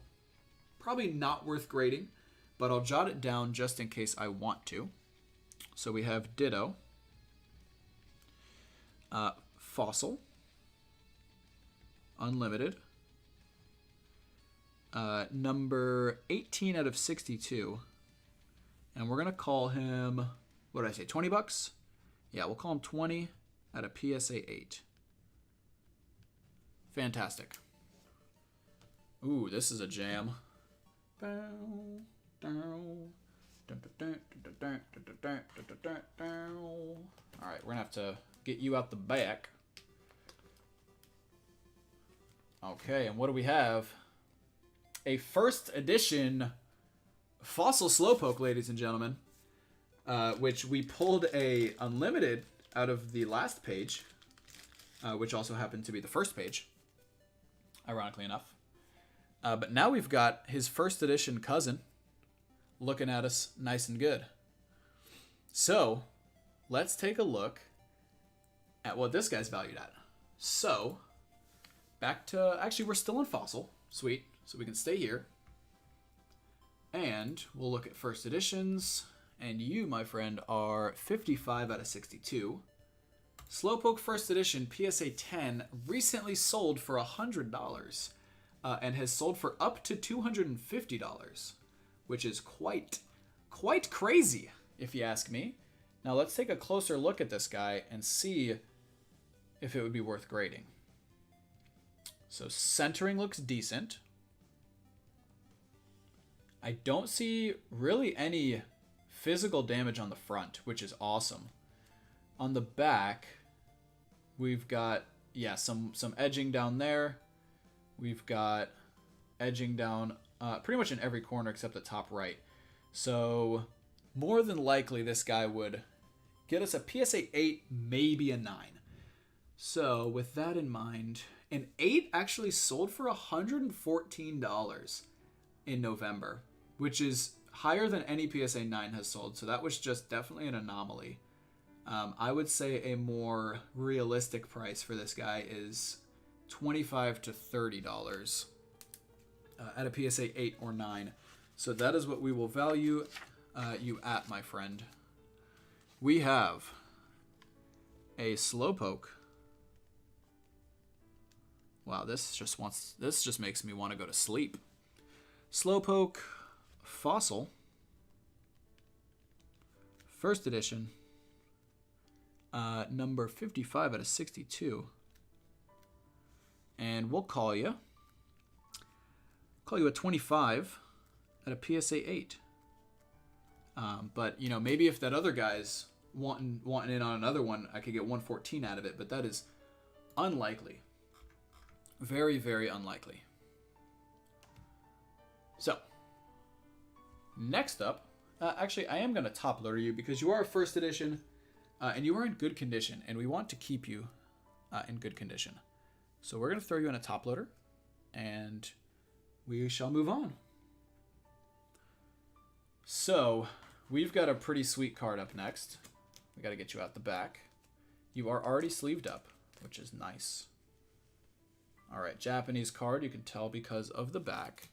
probably not worth grading, but I'll jot it down just in case I want to. So we have Ditto, Fossil, Unlimited, number 18 out of 62, and we're gonna call him, what did I say, $20? Yeah, we'll call him 20 out of PSA 8. Fantastic. Ooh, this is a jam. Alright, we're gonna have to get you out the back. Okay, and what do we have? A first edition Fossil Slowpoke, ladies and gentlemen. Which we pulled a Unlimited out of the last page, which also happened to be the first page, ironically enough. But now we've got his first edition cousin looking at us nice and good. So, let's take a look at what this guy's valued at. So, back to... Actually, we're still in Fossil. Sweet. So we can stay here. And we'll look at first editions. And you, my friend, are 55 out of 62. Slowpoke First Edition PSA 10 recently sold for $100 and has sold for up to $250, which is quite crazy, if you ask me. Now let's take a closer look at this guy and see if it would be worth grading. So centering looks decent. I don't see really any physical damage on the front, which is awesome. On the back, we've got, yeah, some edging down there. We've got edging down pretty much in every corner except the top right. So more than likely this guy would get us a PSA 8, maybe a 9. So with that in mind, an 8 actually sold for $114 in November, which is higher than any PSA 9 has sold, so that was just definitely an anomaly. I would say a more realistic price for this guy is $25 to $30 at a PSA 8 or 9. So that is what we will value you at, my friend. We have a Slowpoke. Wow, this just makes me want to go to sleep. Slowpoke Fossil, First Edition, number 55 out of 62, and we'll call you a 25 at a PSA 8. But you know, maybe if that other guy's wanting in on another one, I could get 114 out of it, but that is unlikely. Very, very unlikely. So, next up, actually, I am going to top loader you because you are a first edition and you are in good condition, and we want to keep you in good condition. So we're going to throw you in a top loader, and we shall move on. So, we've got a pretty sweet card up next. We got to get you out the back. You are already sleeved up, which is nice. All right, Japanese card, you can tell because of the back.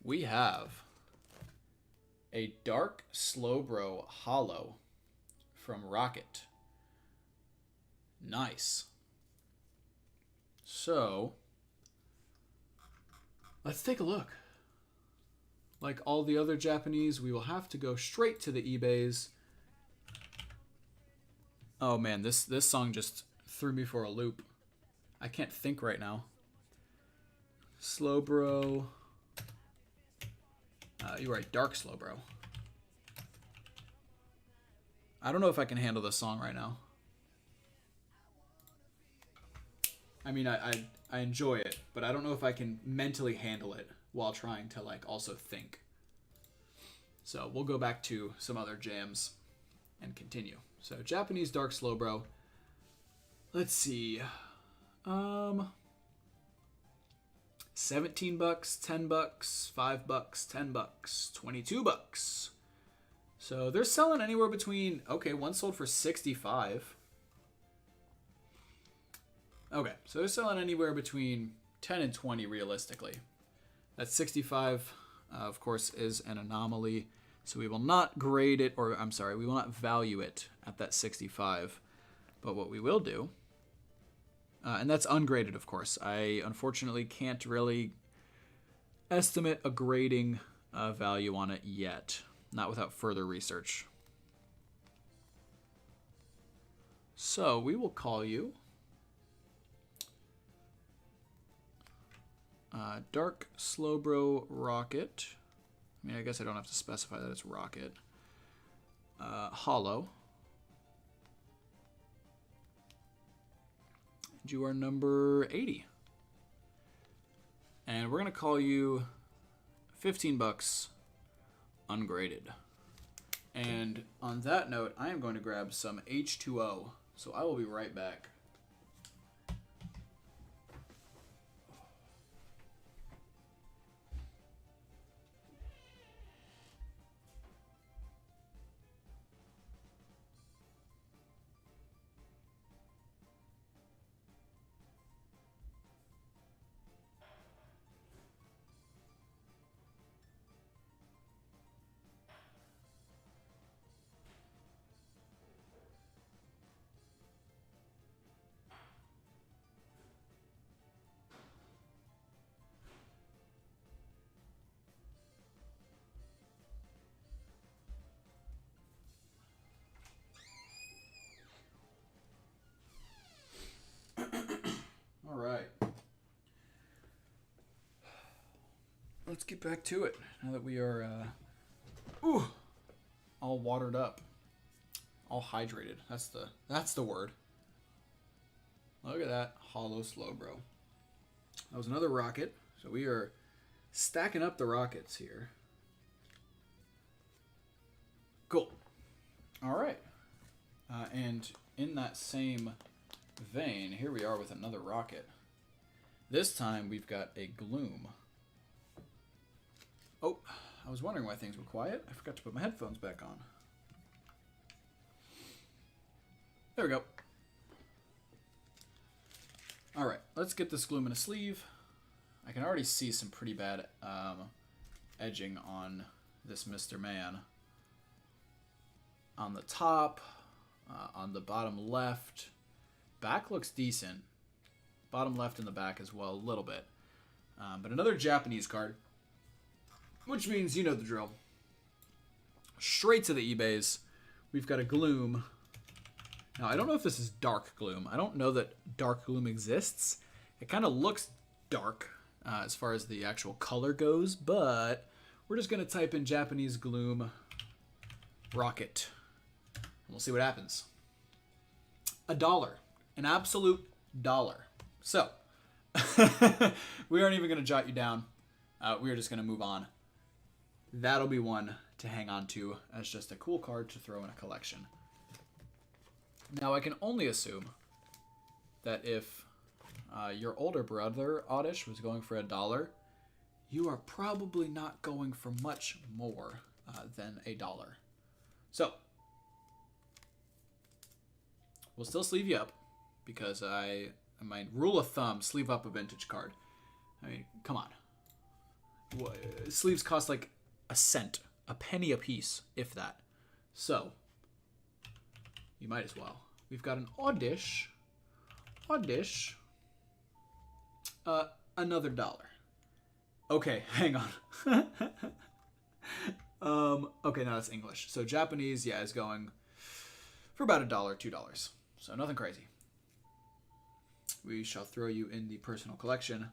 We have A Dark Slowbro Hollow from Rocket. Nice. So, let's take a look. Like all the other Japanese, we will have to go straight to the eBays. Oh man, this song just threw me for a loop. I can't think right now. Slowbro. You're right, Dark Slowbro. I don't know if I can handle this song right now. I mean, I enjoy it, but I don't know if I can mentally handle it while trying to like also think. So we'll go back to some other jams and continue. So Japanese Dark Slowbro. Let's see. 17 bucks, 10 bucks, 5 bucks, 10 bucks, 22 bucks. So they're selling anywhere between, okay, one sold for 65. Okay, so they're selling anywhere between 10 and 20 realistically. That 65, of course, is an anomaly. So we will not grade it, or I'm sorry, we will not value it at that 65. But what we will do, and that's ungraded, of course. I unfortunately can't really estimate a grading value on it yet. Not without further research. So we will call you Dark Slowbro Rocket. I mean, I guess I don't have to specify that it's Rocket. Hollow. And you are number 80. And we're going to call you 15 bucks ungraded. And on that note, I am going to grab some H2O. So I will be right back. All right. Let's get back to it now that we are all watered up, all hydrated. That's the word. Look at that hollow Slowbro. That was another rocket. So we are stacking up the rockets here. Cool. All right. And in that same vein, here we are with another rocket. This time we've got a Gloom. Oh, I was wondering why things were quiet. I forgot to put my headphones back on. There we go. All right, let's get this Gloom in a sleeve. I can already see some pretty bad edging on this Mr. Man. On the top, on the bottom left. Back looks decent. Bottom left and the back as well, a little bit. But another Japanese card. Which means you know the drill. Straight to the eBays. We've got a Gloom. Now, I don't know if this is Dark Gloom. I don't know that Dark Gloom exists. It kind of looks dark as far as the actual color goes, but we're just going to type in Japanese Gloom Rocket. And we'll see what happens. $1. An absolute dollar. So, we aren't even going to jot you down. We are just going to move on. That'll be one to hang on to as just a cool card to throw in a collection. Now, I can only assume that if your older brother, Oddish, was going for $1, you are probably not going for much more than $1. So, we'll still sleeve you up because my rule of thumb, sleeve up a vintage card. I mean, come on. Sleeves cost like a cent a penny a piece, if that. So, you might as well. We've got an Oddish. Another $1. Okay, hang on. Okay, now that's English. So Japanese, yeah, is going for about $1, $2. So nothing crazy. We shall throw you in the personal collection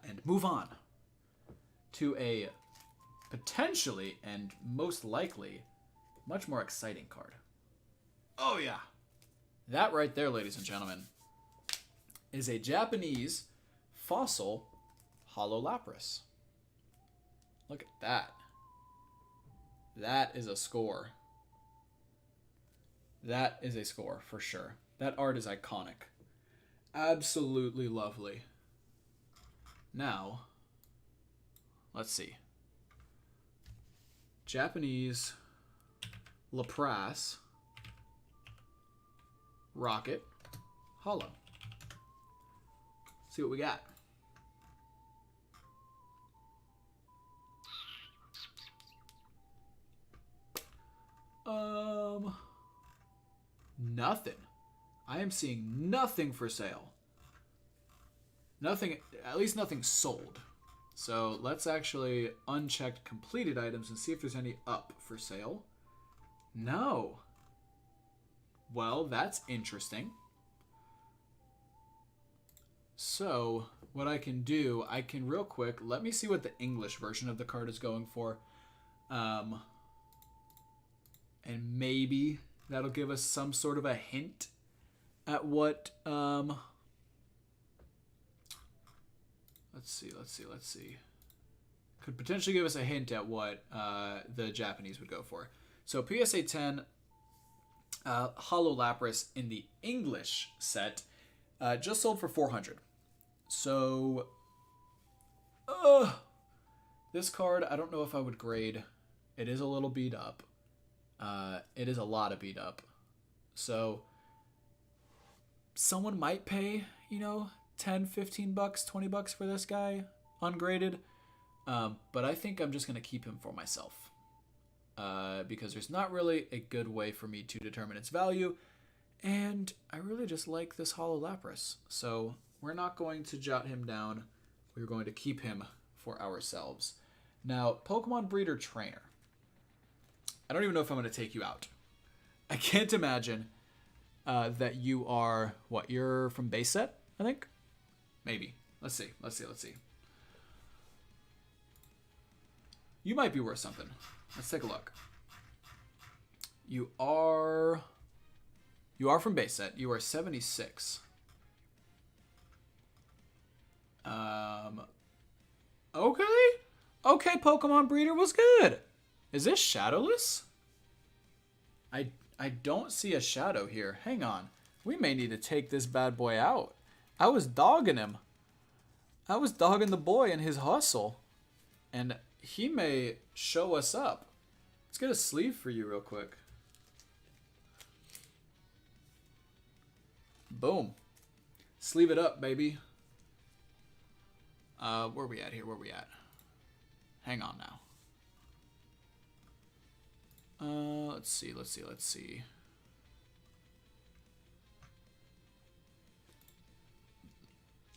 and move on to a potentially and most likely much more exciting card. Oh yeah. That right there, ladies and gentlemen, is a Japanese fossil Hollow Lapras. Look at that. That is a score. That is a score for sure. That art is iconic. Absolutely lovely. Now, let's see. Japanese Lapras Rocket Hollow. See what we got. Nothing. I am seeing nothing for sale. Nothing, at least nothing sold. So let's actually uncheck completed items and see if there's any up for sale. No. Well, that's interesting. So what I can do, I can real quick, let me see what the English version of the card is going for. And maybe that'll give us some sort of a hint at what, let's see. Could potentially give us a hint at what the Japanese would go for. So PSA 10 Hollow Lapras in the English set just sold for $400. So this card, I don't know if I would grade. It is a little beat up. It is a lot of beat up. So someone might pay, 10, 15 bucks, 20 bucks for this guy ungraded. But I think I'm just going to keep him for myself. Because there's not really a good way for me to determine its value. And I really just like this Hollow Lapras. So we're not going to jot him down. We're going to keep him for ourselves. Now, Pokemon Breeder Trainer. I don't even know if I'm going to take you out. I can't imagine that you are, you're from base set, I think? Maybe. Let's see. You might be worth something. Let's take a look. You are from base set. You are 76. Okay, Pokemon Breeder was good. Is this shadowless? I don't see a shadow here. Hang on. We may need to take this bad boy out. I was dogging him. I was dogging the boy in his hustle. And he may show us up. Let's get a sleeve for you real quick. Boom. Sleeve it up, baby. Where we at here? Where we at? Hang on now. Let's see.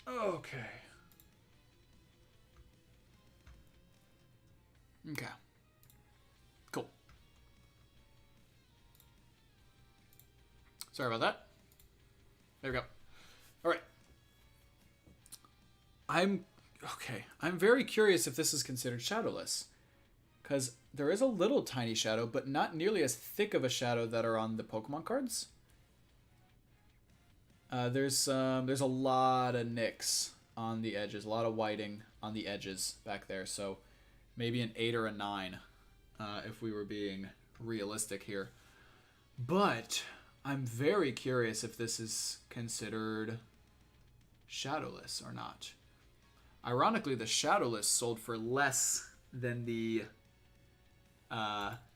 Okay. Cool. Sorry about that. There we go. All right. I'm very curious if this is considered shadowless. Because there is a little tiny shadow, but not nearly as thick of a shadow that are on the Pokemon cards. There's a lot of nicks on the edges, a lot of whiting on the edges back there. So maybe an 8 or a 9, if we were being realistic here. But I'm very curious if this is considered shadowless or not. Ironically, the shadowless sold for less than the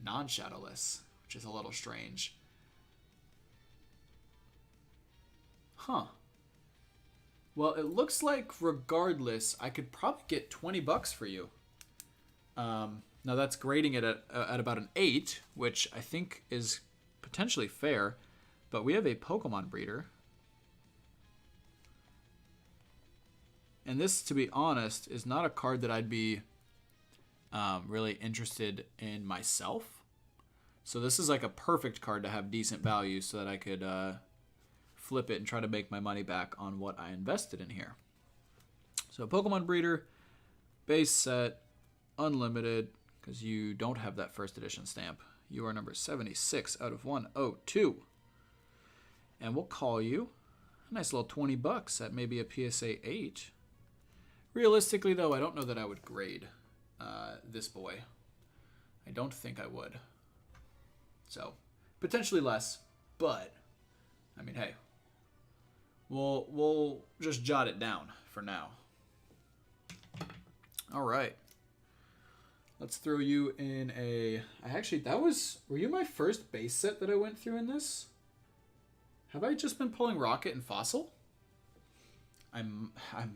non-shadowless, which is a little strange. Huh. Well, it looks like regardless, I could probably get 20 bucks for you. Now that's grading it at about an 8, which I think is potentially fair. But we have a Pokemon breeder. And this, to be honest, is not a card that I'd be really interested in myself. So this is like a perfect card to have decent value so that I could flip it and try to make my money back on what I invested in here. So Pokemon breeder, base set, unlimited, because you don't have that first edition stamp. You are number 76 out of 102. And we'll call you a nice little 20 bucks at maybe a PSA 8. Realistically, though, I don't know that I would grade this boy. I don't think I would. So, potentially less, but, I mean, hey. We'll just jot it down for now. All right. Let's throw you in a... Were you my first base set that I went through in this? Have I just been pulling Rocket and Fossil? I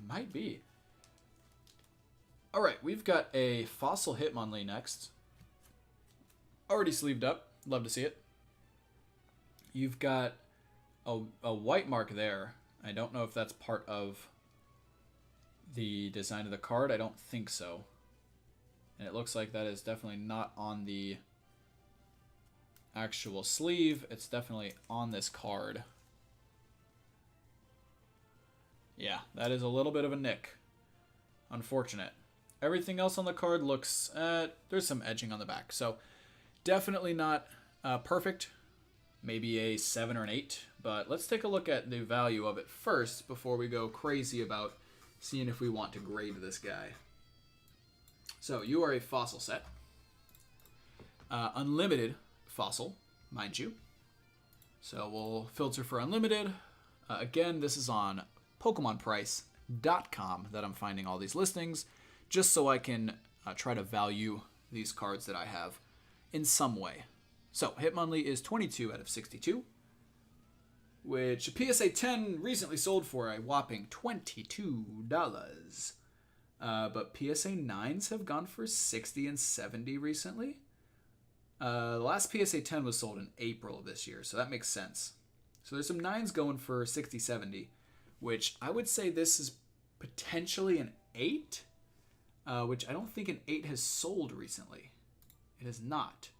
might be. All right, we've got a Fossil Hitmonlee next. Already sleeved up. Love to see it. You've got a white mark there. I don't know if that's part of the design of the card. I don't think so. And it looks like that is definitely not on the actual sleeve. It's definitely on this card. Yeah, that is a little bit of a nick. Unfortunate. Everything else on the card looks... there's some edging on the back. So definitely not perfect. Maybe a 7 or an 8. But let's take a look at the value of it first before we go crazy about seeing if we want to grade this guy. So you are a Fossil set. Unlimited Fossil, mind you. So we'll filter for unlimited. Again, this is on PokemonPrice.com that I'm finding all these listings, just so I can try to value these cards that I have in some way. So Hitmonlee is 22 out of 62, which a PSA 10 recently sold for a whopping $22. But PSA 9s have gone for 60 and 70 recently. The last PSA 10 was sold in April of this year, so that makes sense. So there's some 9s going for 60, 70, which I would say this is potentially an 8, which I don't think an 8 has sold recently. It has not.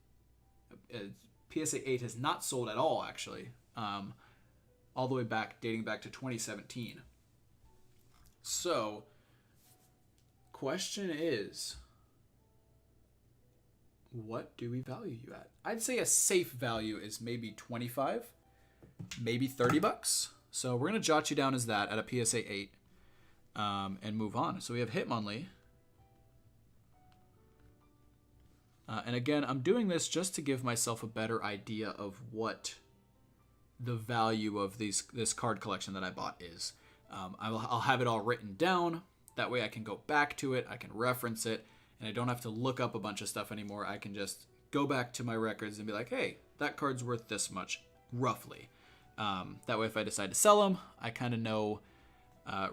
PSA 8 has not sold at all, actually, all the way back, dating back to 2017. So, question is, what do we value you at? I'd say a safe value is maybe 25, maybe 30 bucks. So we're going to jot you down as that at a PSA 8 and move on. So we have Hitmonlee. And again, I'm doing this just to give myself a better idea of what the value of this card collection that I bought is. I'll have it all written down. That way I can go back to it, I can reference it, and I don't have to look up a bunch of stuff anymore. I can just go back to my records and be like, hey, that card's worth this much, roughly. That way if I decide to sell them, I kind of know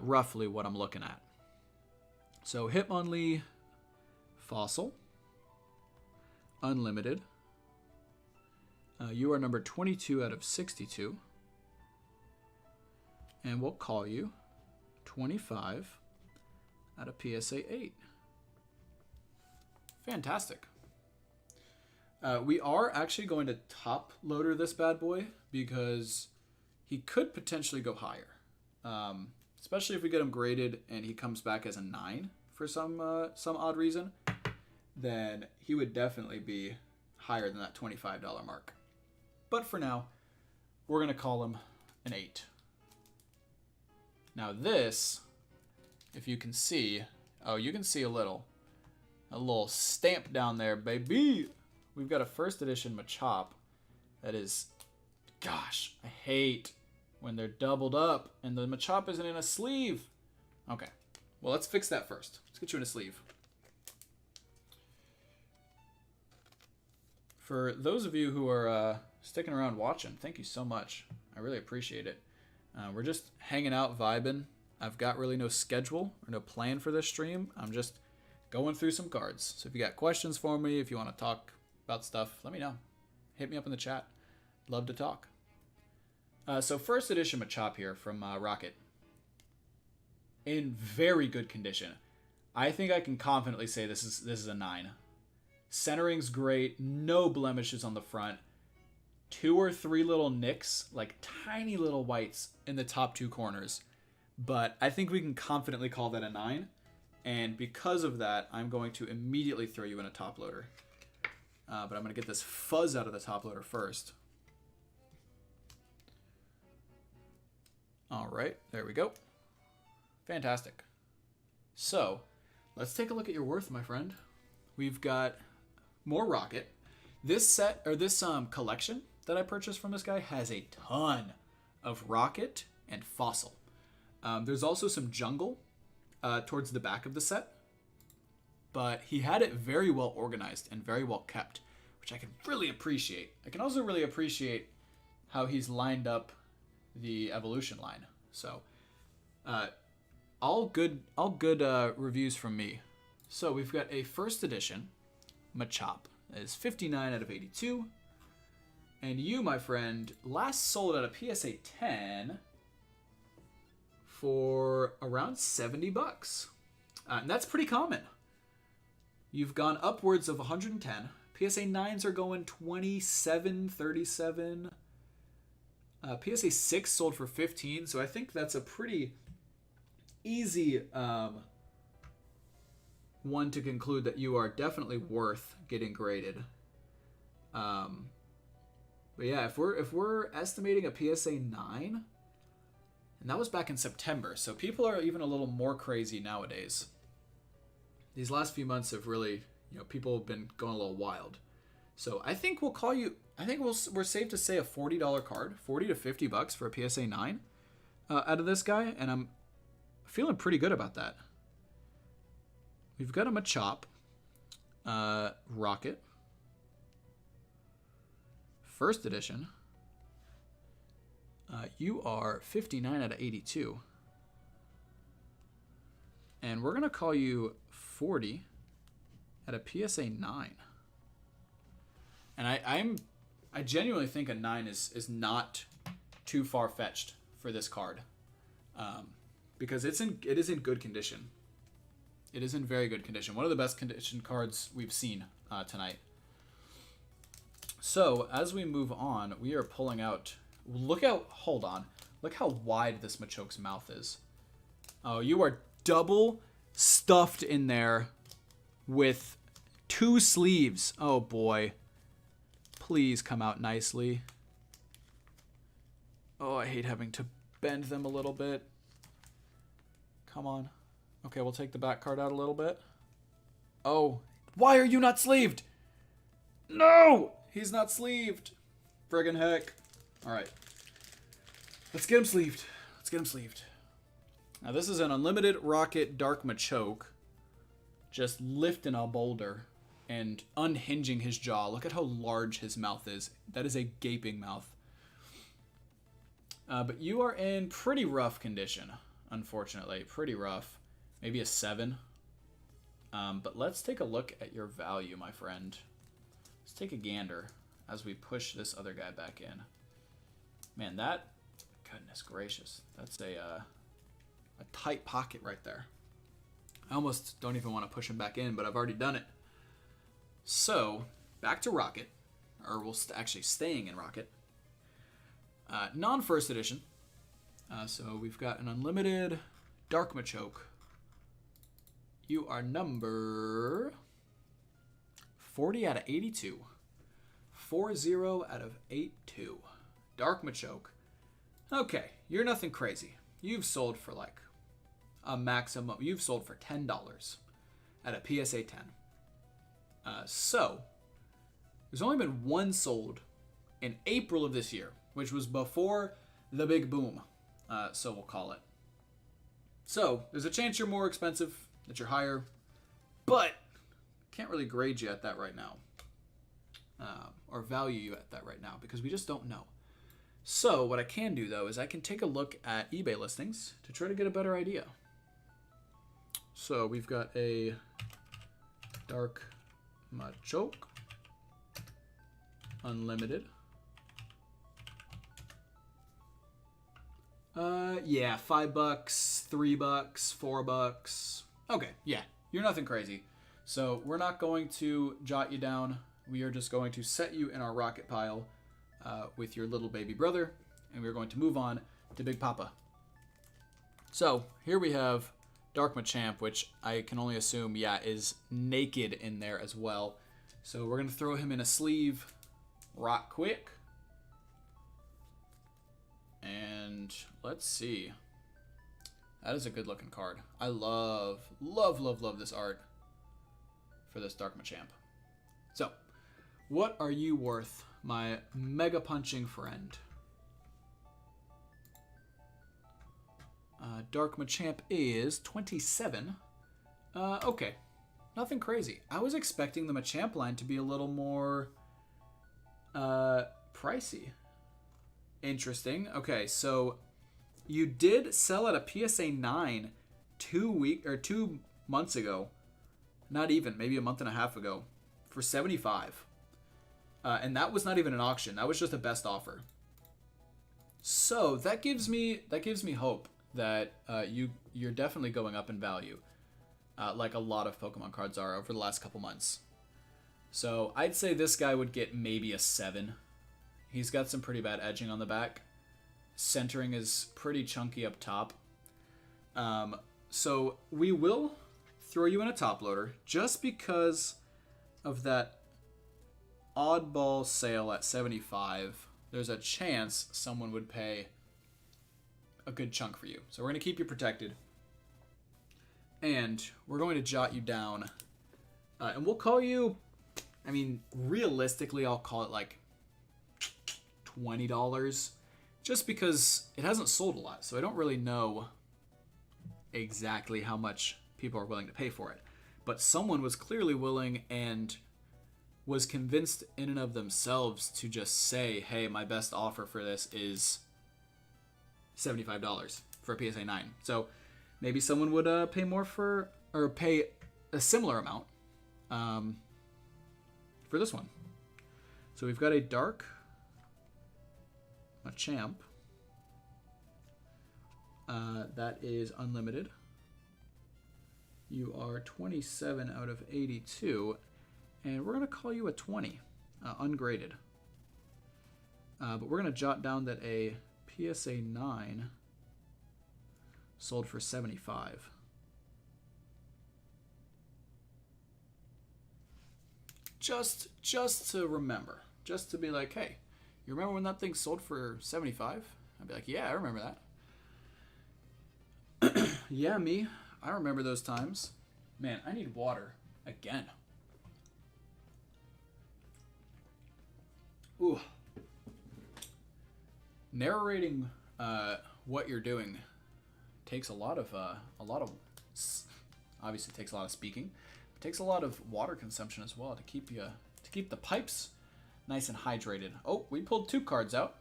roughly what I'm looking at. So Hitmonlee, Fossil, Unlimited. You are number 22 out of 62. And we'll call you 25 out of PSA 8. Fantastic. We are actually going to top loader this bad boy because he could potentially go higher. Especially if we get him graded and he comes back as a 9 for some odd reason. Then he would definitely be higher than that $25 mark. But for now, we're going to call him an 8. Now this, if you can see, you can see a little stamp down there, baby. We've got a first edition Machop that is, gosh, I hate when they're doubled up and the Machop isn't in a sleeve. Okay, well, let's fix that first. Let's get you in a sleeve. For those of you who are sticking around watching, thank you so much. I really appreciate it. We're just hanging out, vibing. I've got really no schedule or no plan for this stream. I'm just going through some cards. So if you got questions for me, if you want to talk about stuff, let me know. Hit me up in the chat. Love to talk. So first edition Machop here from Rocket. In very good condition. I think I can confidently say this is a 9. Centering's great. No blemishes on the front. 2 or 3 little nicks, like tiny little whites in the top 2 corners. But I think we can confidently call that a 9. And because of that, I'm going to immediately throw you in a top loader. But I'm going to get this fuzz out of the top loader first. All right, there we go. Fantastic. So, let's take a look at your worth, my friend. We've got more Rocket. This set, or this collection that I purchased from this guy has a ton of Rocket and Fossil. There's also some Jungle towards the back of the set. But he had it very well organized and very well kept, which I can really appreciate. I can also really appreciate how he's lined up the evolution line. So, all good reviews from me. So we've got a first edition Machop. That is 59 out of 82. And you, my friend, last sold at a PSA 10 for around $70. And that's pretty common. You've gone upwards of 110. PSA 9s are going 27, 37. PSA 6 sold for 15, so I think that's a pretty easy one to conclude that you are definitely worth getting graded. But yeah, if we're estimating a PSA 9, and that was back in September, so people are even a little more crazy nowadays. These last few months have really, people have been going a little wild. So I think we'll call you. I think we're safe to say a $40 card, $40 to $50 for a PSA 9 out of this guy, and I'm feeling pretty good about that. We've got a Machop, Rocket, first edition. You are 59 out of 82, and we're gonna call you 40 at a PSA 9. And I genuinely think a 9 is not too far-fetched for this card. Because it is in good condition. It is in very good condition. One of the best condition cards we've seen tonight. So, as we move on, we are pulling out... Hold on. Look how wide this Machoke's mouth is. Oh, you are double stuffed in there with 2 sleeves. Oh, boy. Please come out nicely. Oh, I hate having to bend them a little bit. Come on. Okay, we'll take the back card out a little bit. Oh, why are you not sleeved? No! He's not sleeved. Friggin' heck. Alright. Let's get him sleeved. Let's get him sleeved. Now, this is an Unlimited Rocket Dark Machoke. Just lifting a boulder and unhinging his jaw. Look at how large his mouth is. That is a gaping mouth. But you are in pretty rough condition, unfortunately. Pretty rough. Maybe a 7. But let's take a look at your value, my friend. Let's take a gander as we push this other guy back in. Man, that... Goodness gracious. That's a tight pocket right there. I almost don't even want to push him back in, but I've already done it. So, back to Rocket. Or we'll actually staying in Rocket. Non-first edition. So we've got an Unlimited Dark Machoke. You are number 40 out of 82. 40 out of 82. Dark Machoke. Okay, you're nothing crazy. You've sold for like a maximum. You've sold for $10 at a PSA 10. So, there's only been one sold in April of this year, which was before the big boom. So we'll call it. So, there's a chance you're more expensive, that you're higher, but can't really grade you at that right now. Or value you at that right now, because we just don't know. So, what I can do, though, is I can take a look at eBay listings to try to get a better idea. So, we've got a Dark Machoke. Unlimited. Yeah, $5, $3, $4. Okay, yeah, you're nothing crazy. So we're not going to jot you down. We are just going to set you in our rocket pile with your little baby brother, and we're going to move on to Big Papa. So here we have Dark Machamp, which I can only assume, yeah, is naked in there as well. So we're going to throw him in a sleeve right quick. And let's see. That is a good looking card. I love this art for this Dark Machamp. So, what are you worth, my mega punching friend? Dark Machamp is 27. Okay. Nothing crazy. I was expecting the Machamp line to be a little more pricey. Interesting. Okay, so you did sell at a PSA 9 2 months ago. Not even, maybe a month and a half ago, for 75. And that was not even an auction. That was just a best offer. So that gives me hope that you're definitely going up in value, like a lot of Pokemon cards are over the last couple months. So I'd say this guy would get maybe a 7. He's got some pretty bad edging on the back. Centering is pretty chunky up top. So we will throw you in a top loader just because of that oddball sale at 75. There's a chance someone would pay a good chunk for you. So we're going to keep you protected. And we're going to jot you down. And we'll call you, I mean, realistically, I'll call it like $20. Just because it hasn't sold a lot. So I don't really know exactly how much people are willing to pay for it. But someone was clearly willing and was convinced in and of themselves to just say, hey, my best offer for this is $75 for a PSA 9. So maybe someone would pay more for, or pay a similar amount for this one. So we've got a Dark Machamp. That is unlimited. You are 27 out of 82, and we're going to call you a 20, ungraded. But we're going to jot down that a PSA 9 sold for 75. Just to remember, just to be like, hey, you remember when that thing sold for 75? I'd be like, yeah, I remember that. Yeah, me. I remember those times. Man, I need water again. Ooh. Narrating what you're doing takes a lot of obviously takes a lot of speaking. It takes a lot of water consumption as well to keep the pipes nice and hydrated. Oh, we pulled 2 cards out.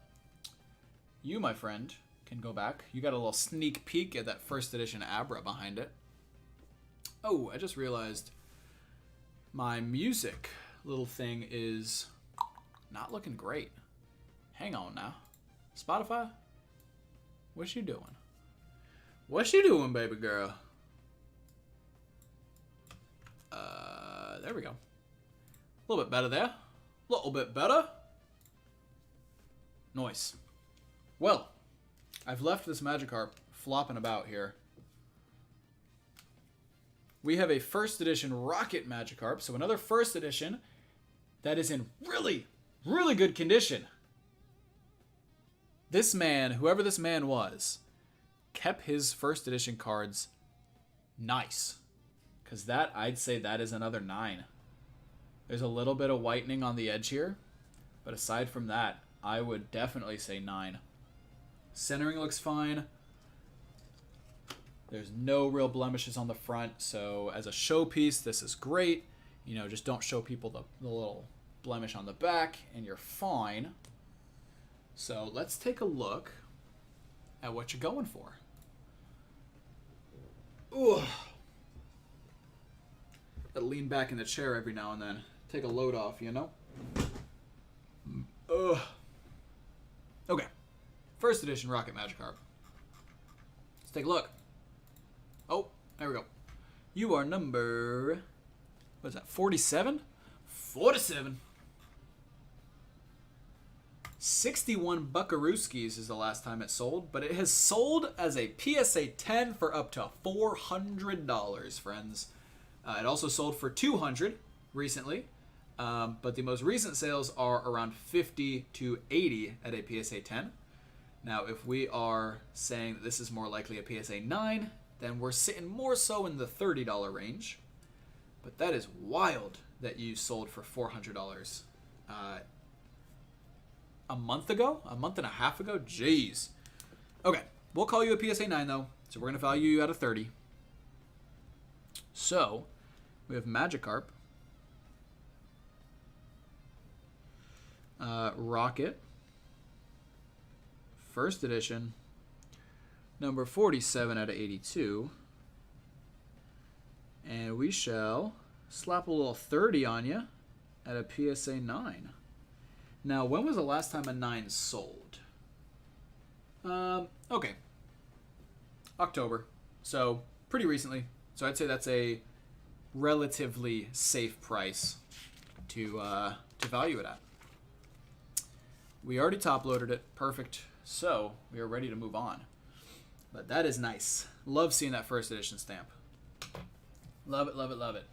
You, my friend, can go back. You got a little sneak peek at that first edition Abra behind it. Oh, I just realized my music little thing is not looking great. Hang on now. Spotify? What you doing? What you doing, baby girl? There we go. A little bit better there. A little bit better. Nice. Well, I've left this Magikarp flopping about here. We have a first edition Rocket Magikarp, so another first edition that is in really, really good condition. This man, whoever this man was, kept his first edition cards nice. Because that, I'd say that is another 9. There's a little bit of whitening on the edge here, but aside from that, I would definitely say 9. Centering looks fine. There's no real blemishes on the front, so as a showpiece, this is great. You know, just don't show people the little blemish on the back, and you're fine. So let's take a look at what you're going for. Ooh. lean back in the chair every now and then. Take a load off, you know? Ugh. Okay. First edition Rocket Magikarp. Let's take a look. Oh, there we go. You are number... What is that, 47? 47. 61 Buckarooskies is the last time it sold, but it has sold as a PSA 10 for up to $400, friends. It also sold for $200 recently, but the most recent sales are around $50 to $80 at a PSA 10. Now, if we are saying that this is more likely a PSA 9, then we're sitting more so in the $30 range. But that is wild that you sold for $400. A month ago? A month and a half ago? Jeez. Okay, we'll call you a PSA 9 though, so we're going to value you at a 30. So, we have Magikarp, Rocket, first edition, number 47 out of 82, and we shall slap a little 30 on you at a PSA 9. Now, when was the last time a 9 sold? Okay. October. So, pretty recently. So, I'd say that's a relatively safe price to value it at. We already top-loaded it. Perfect. So, we are ready to move on. But that is nice. Love seeing that first edition stamp. Love it, love it, love it.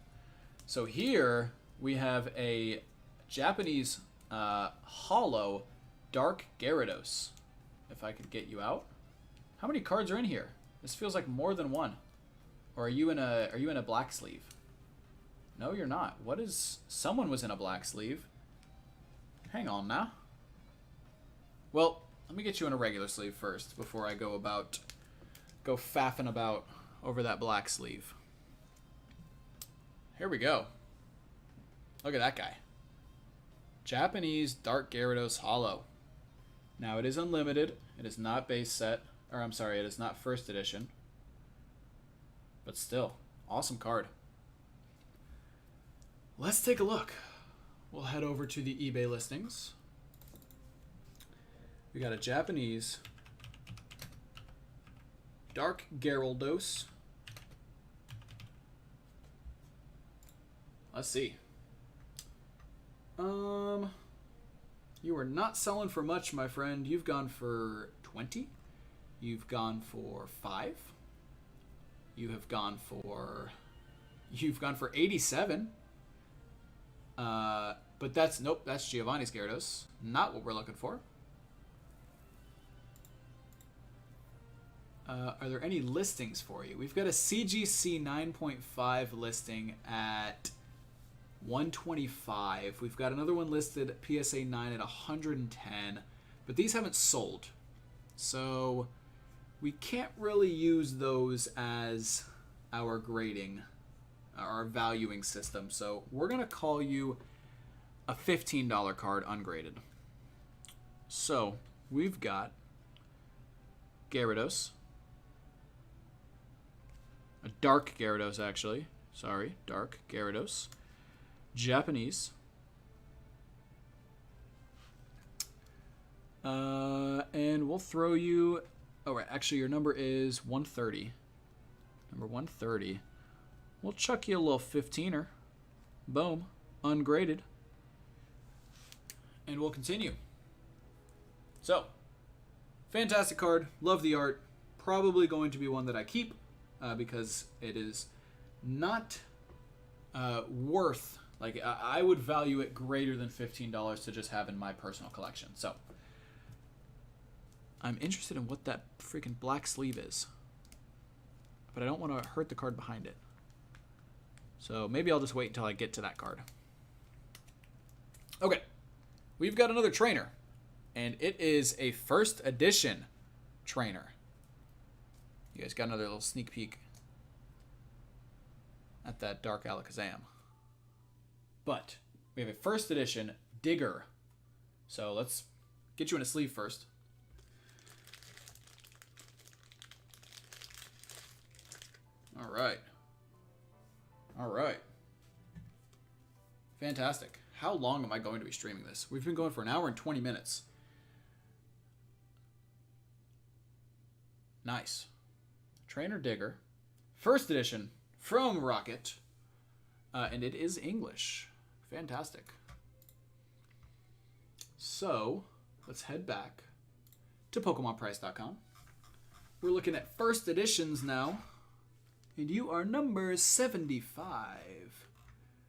So, here we have a Japanese... Hollow Dark Gyarados. If I could get you out. How many cards are in here? This feels like more than one. Or are you in a black sleeve? No, you're not. What is... Someone was in a black sleeve. Hang on now. Well, let me get you in a regular sleeve first before I go faffing about over that black sleeve. Here we go. Look at that guy. Japanese Dark Gyarados Hollow. Now, it is unlimited. It is not base set. Or, I'm sorry, it is not first edition. But still, awesome card. Let's take a look. We'll head over to the eBay listings. We got a Japanese Dark Gyarados. Let's see. You are not selling for much, my friend. You've gone for 20. You've gone for 5. You've gone for 87. But that's Giovanni's Gyarados. Not what we're looking for. Are there any listings for you? We've got a CGC 9.5 listing at 125. We've got another one listed PSA 9 at 110, but these haven't sold, so we can't really use those as our grading, our valuing system. So we're gonna call you a $15 card ungraded. So we've got Gyarados, a Dark Gyarados actually. Sorry, Dark Gyarados. Japanese. And we'll throw you... Oh, right. Actually, your number is 130. Number 130. We'll chuck you a little 15er. Boom. Ungraded. And we'll continue. So, fantastic card. Love the art. Probably going to be one that I keep because it is not worth... Like, I would value it greater than $15 to just have in my personal collection. So, I'm interested in what that freaking black sleeve is. But I don't want to hurt the card behind it. So, maybe I'll just wait until I get to that card. Okay. We've got another trainer. And it is a first edition trainer. You guys got another little sneak peek at that Dark Alakazam. But we have a first edition Digger. So let's get you in a sleeve first. All right. All right. Fantastic. How long am I going to be streaming this? We've been going for an hour and 20 minutes. Nice. Trainer Digger. First edition from Rocket. And it is English. Fantastic. So, let's head back to PokemonPrice.com. We're looking at first editions now. And you are number 75.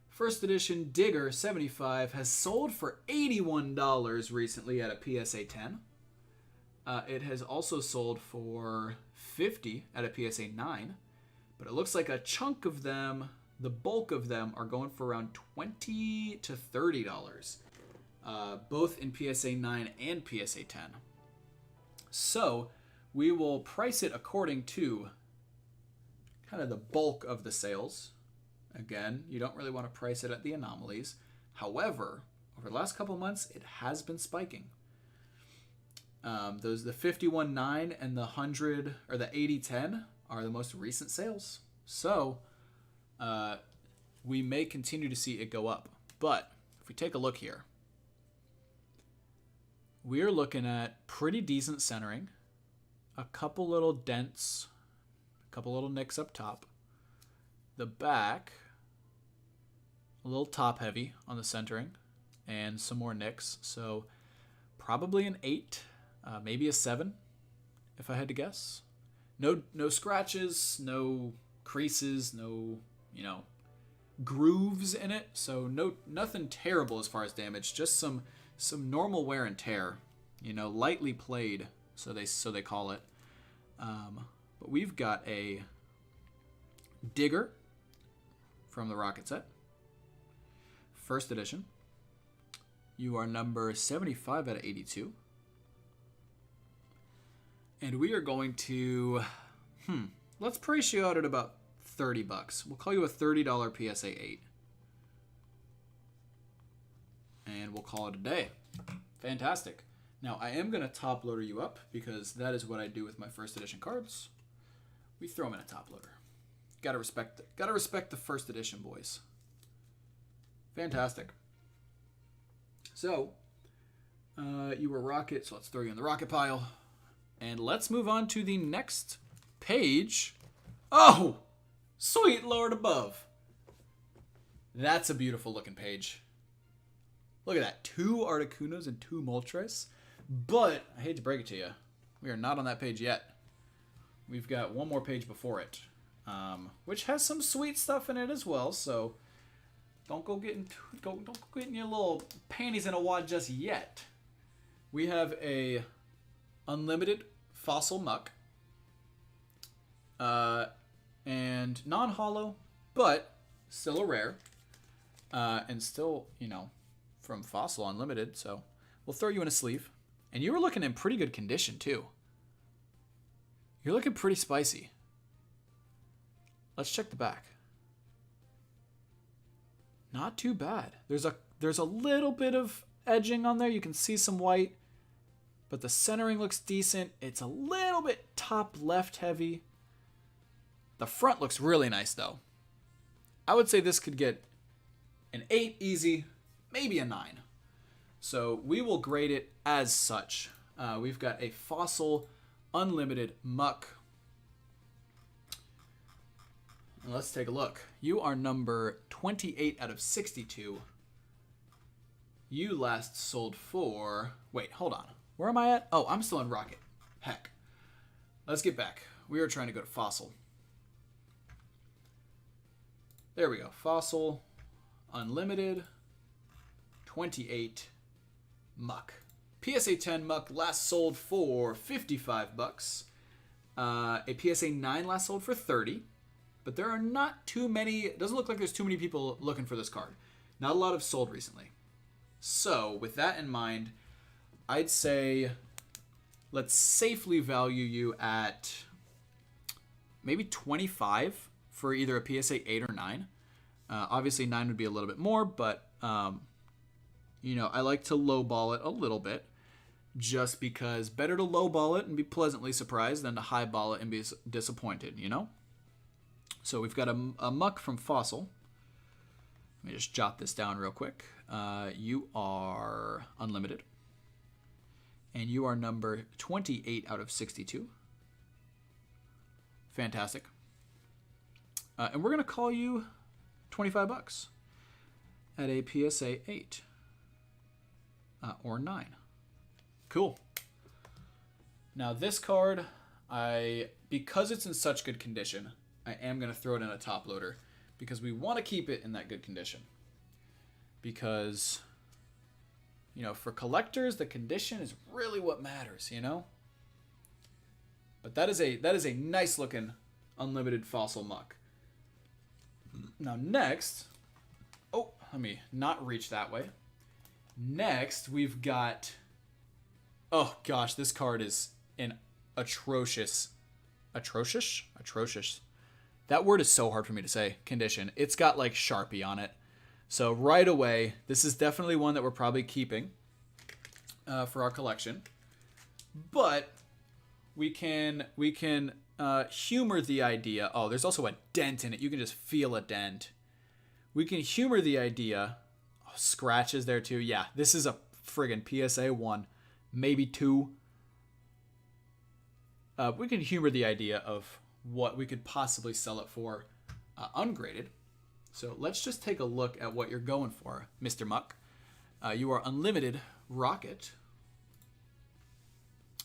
First edition Digger 75 has sold for $81 recently at a PSA 10. It has also sold for $50 at a PSA 9. But it looks like a chunk of them, the bulk of them, are going for around $20 to $30. Both in PSA 9 and PSA 10. So, we will price it according to kind of the bulk of the sales. Again, you don't really want to price it at the anomalies. However, over the last couple months, it has been spiking. The 51.9 and the 100 or the 80.10 are the most recent sales. So, we may continue to see it go up. But if we take a look here, we're looking at pretty decent centering, a couple little dents, a couple little nicks up top. The back, a little top heavy on the centering, and some more nicks. So probably an 8, maybe a 7, if I had to guess. No scratches, no creases, no grooves in it. So nothing terrible as far as damage. Just some normal wear and tear. Lightly played, so they call it. But we've got a Digger from the Rocket set. First edition. You are number 75 out of 82. And we are going to, let's price you out at about $30. We'll call you a $30 PSA 8. And we'll call it a day. Fantastic. Now, I am going to top loader you up because that is what I do with my first edition cards. We throw them in a top loader. Gotta respect the first edition, boys. Fantastic. So, you were Rocket, so let's throw you in the Rocket pile. And let's move on to the next page. Oh! Sweet Lord above. That's a beautiful looking page. Look at that. 2 Articunos and 2 Moltres. But, I hate to break it to you, we are not on that page yet. We've got one more page before it. Which has some sweet stuff in it as well, so don't go getting your little panties in a wad just yet. We have a unlimited fossil muck, and non-hollow, but still a rare, and still from Fossil Unlimited. So we'll throw you in a sleeve, and you were looking in pretty good condition too. You're looking pretty spicy. Let's check the back. Not too bad. There's a little bit of edging on there. You can see some white, but the centering looks decent. It's a little bit top left heavy. The front looks really nice though. I would say this could get an 8 easy, maybe a 9. So we will grade it as such. We've got a Fossil Unlimited Muck. Let's take a look. You are number 28 out of 62. You last sold for... Wait, hold on. Where am I at? Oh, I'm still in Rocket. Heck. Let's get back. We are trying to go to Fossil. There we go. Fossil Unlimited 28 Muck. PSA 10 Muck last sold for $55. A PSA 9 last sold for $30. But there are not too many... It doesn't look like there's too many people looking for this card. Not a lot have sold recently. So, with that in mind, I'd say let's safely value you at maybe 25 for either a PSA 8 or 9. Obviously, 9 would be a little bit more, but, I like to lowball it a little bit. Just because better to lowball it and be pleasantly surprised than to highball it and be disappointed, So we've got a Muck from Fossil. Let me just jot this down real quick. You are unlimited. And you are number 28 out of 62. Fantastic. And we're going to call you $25 at a PSA 8 or 9. Cool. Now this card, because it's in such good condition, I am going to throw it in a top loader because we want to keep it in that good condition. Because, you know, for collectors, the condition is really what matters, you know? But that is a nice looking unlimited fossil muck. Now next, oh, let me not reach that way. Next, we've got, oh gosh, this card is an atrocious. That word is so hard for me to say, condition. It's got like Sharpie on it. So right away, this is definitely one that we're probably keeping for our collection. But we can humor the idea. Oh, there's also a dent in it. You can just feel a dent. We can humor the idea. Oh, scratches there too. Yeah, this is a friggin' PSA 1, maybe 2. We can humor the idea of what we could possibly sell it for ungraded. So let's just take a look at what you're going for, Mr. Muck. You are unlimited Rocket.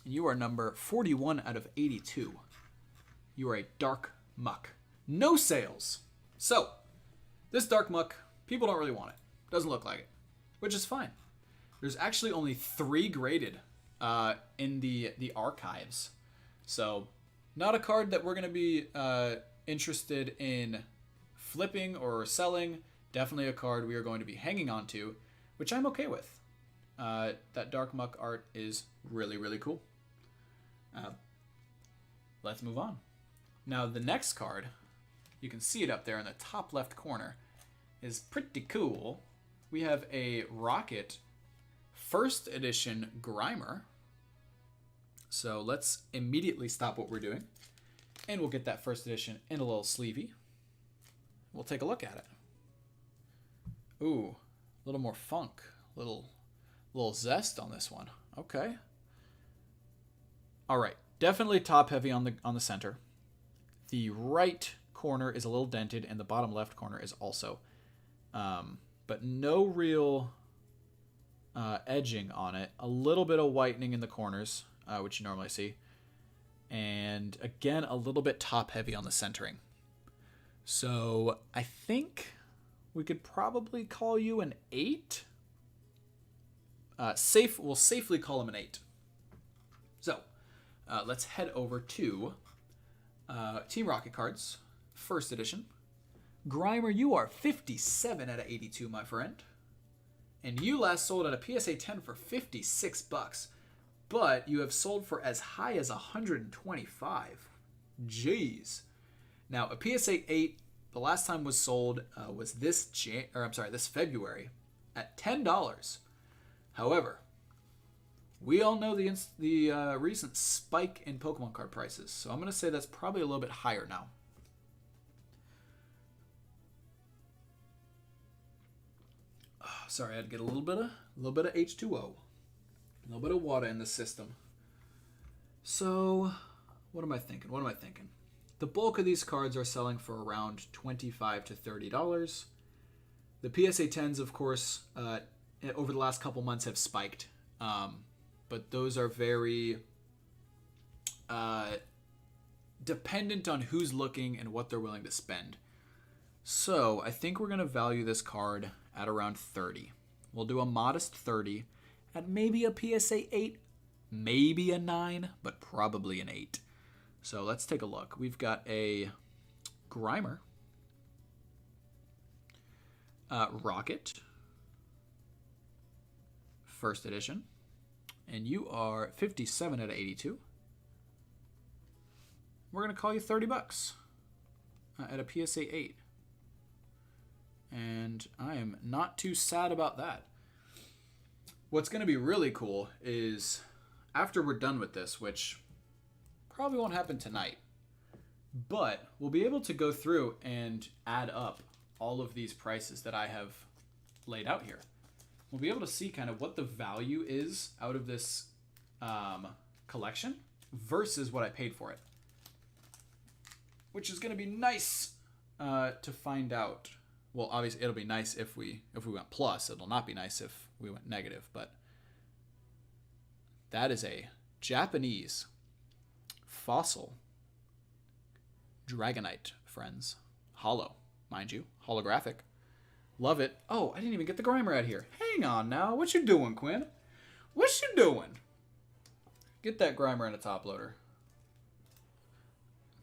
You are number 41 out of 82. You are a Dark Muck. No sales. So, this Dark Muck, people don't really want it. Doesn't look like it, which is fine. There's actually only 3 graded in the archives. So, not a card that we're going to be interested in flipping or selling. Definitely a card we are going to be hanging on to, which I'm okay with. That Dark Muck art is really, really cool. Let's move on. Now, the next card, you can see it up there in the top left corner, is pretty cool. We have a Rocket first edition Grimer. So let's immediately stop what we're doing, and we'll get that first edition in a little sleevey. We'll take a look at it. Ooh, a little more funk, little zest on this one. Okay. All right, definitely top heavy on the center. The right corner is a little dented, and the bottom left corner is also. But no real edging on it. A little bit of whitening in the corners, which you normally see. And again, a little bit top heavy on the centering. So I think we could probably call you an 8. We'll safely call him an 8. So let's head over to Team Rocket cards, first edition. Grimer, you are 57 out of 82, my friend. And you last sold at a PSA 10 for $56. But you have sold for as high as 125. Jeez. Now, a PSA 8, the last time was sold was this February at $10. However, we all know the recent spike in Pokemon card prices, so I'm going to say that's probably a little bit higher now. Oh, sorry, I had to get a little bit of H2O, a little bit of water in the system. So, what am I thinking? The bulk of these cards are selling for around $25 to $30. The PSA 10s, of course, over the last couple months have spiked. But those are very dependent on who's looking and what they're willing to spend. So I think we're going to value this card at around 30. We'll do a modest 30 at maybe a PSA 8, maybe a 9, but probably an 8. So let's take a look. We've got a Grimer, Rocket, first edition, and you are 57 out of 82. We're going to call you $30 at a PSA 8. And I am not too sad about that. What's going to be really cool is after we're done with this, which probably won't happen tonight, but we'll be able to go through and add up all of these prices that I have laid out here. We'll be able to see kind of what the value is out of this collection versus what I paid for it, which is going to be nice to find out. Well, obviously it'll be nice if we went plus. It'll not be nice if we went negative, but that is a Japanese fossil Dragonite, friends. Holo, mind you, holographic. Love it. Oh, I didn't even get the Grimer out here. Hang on now. What you doing, Quinn? What you doing? Get that Grimer in a top loader.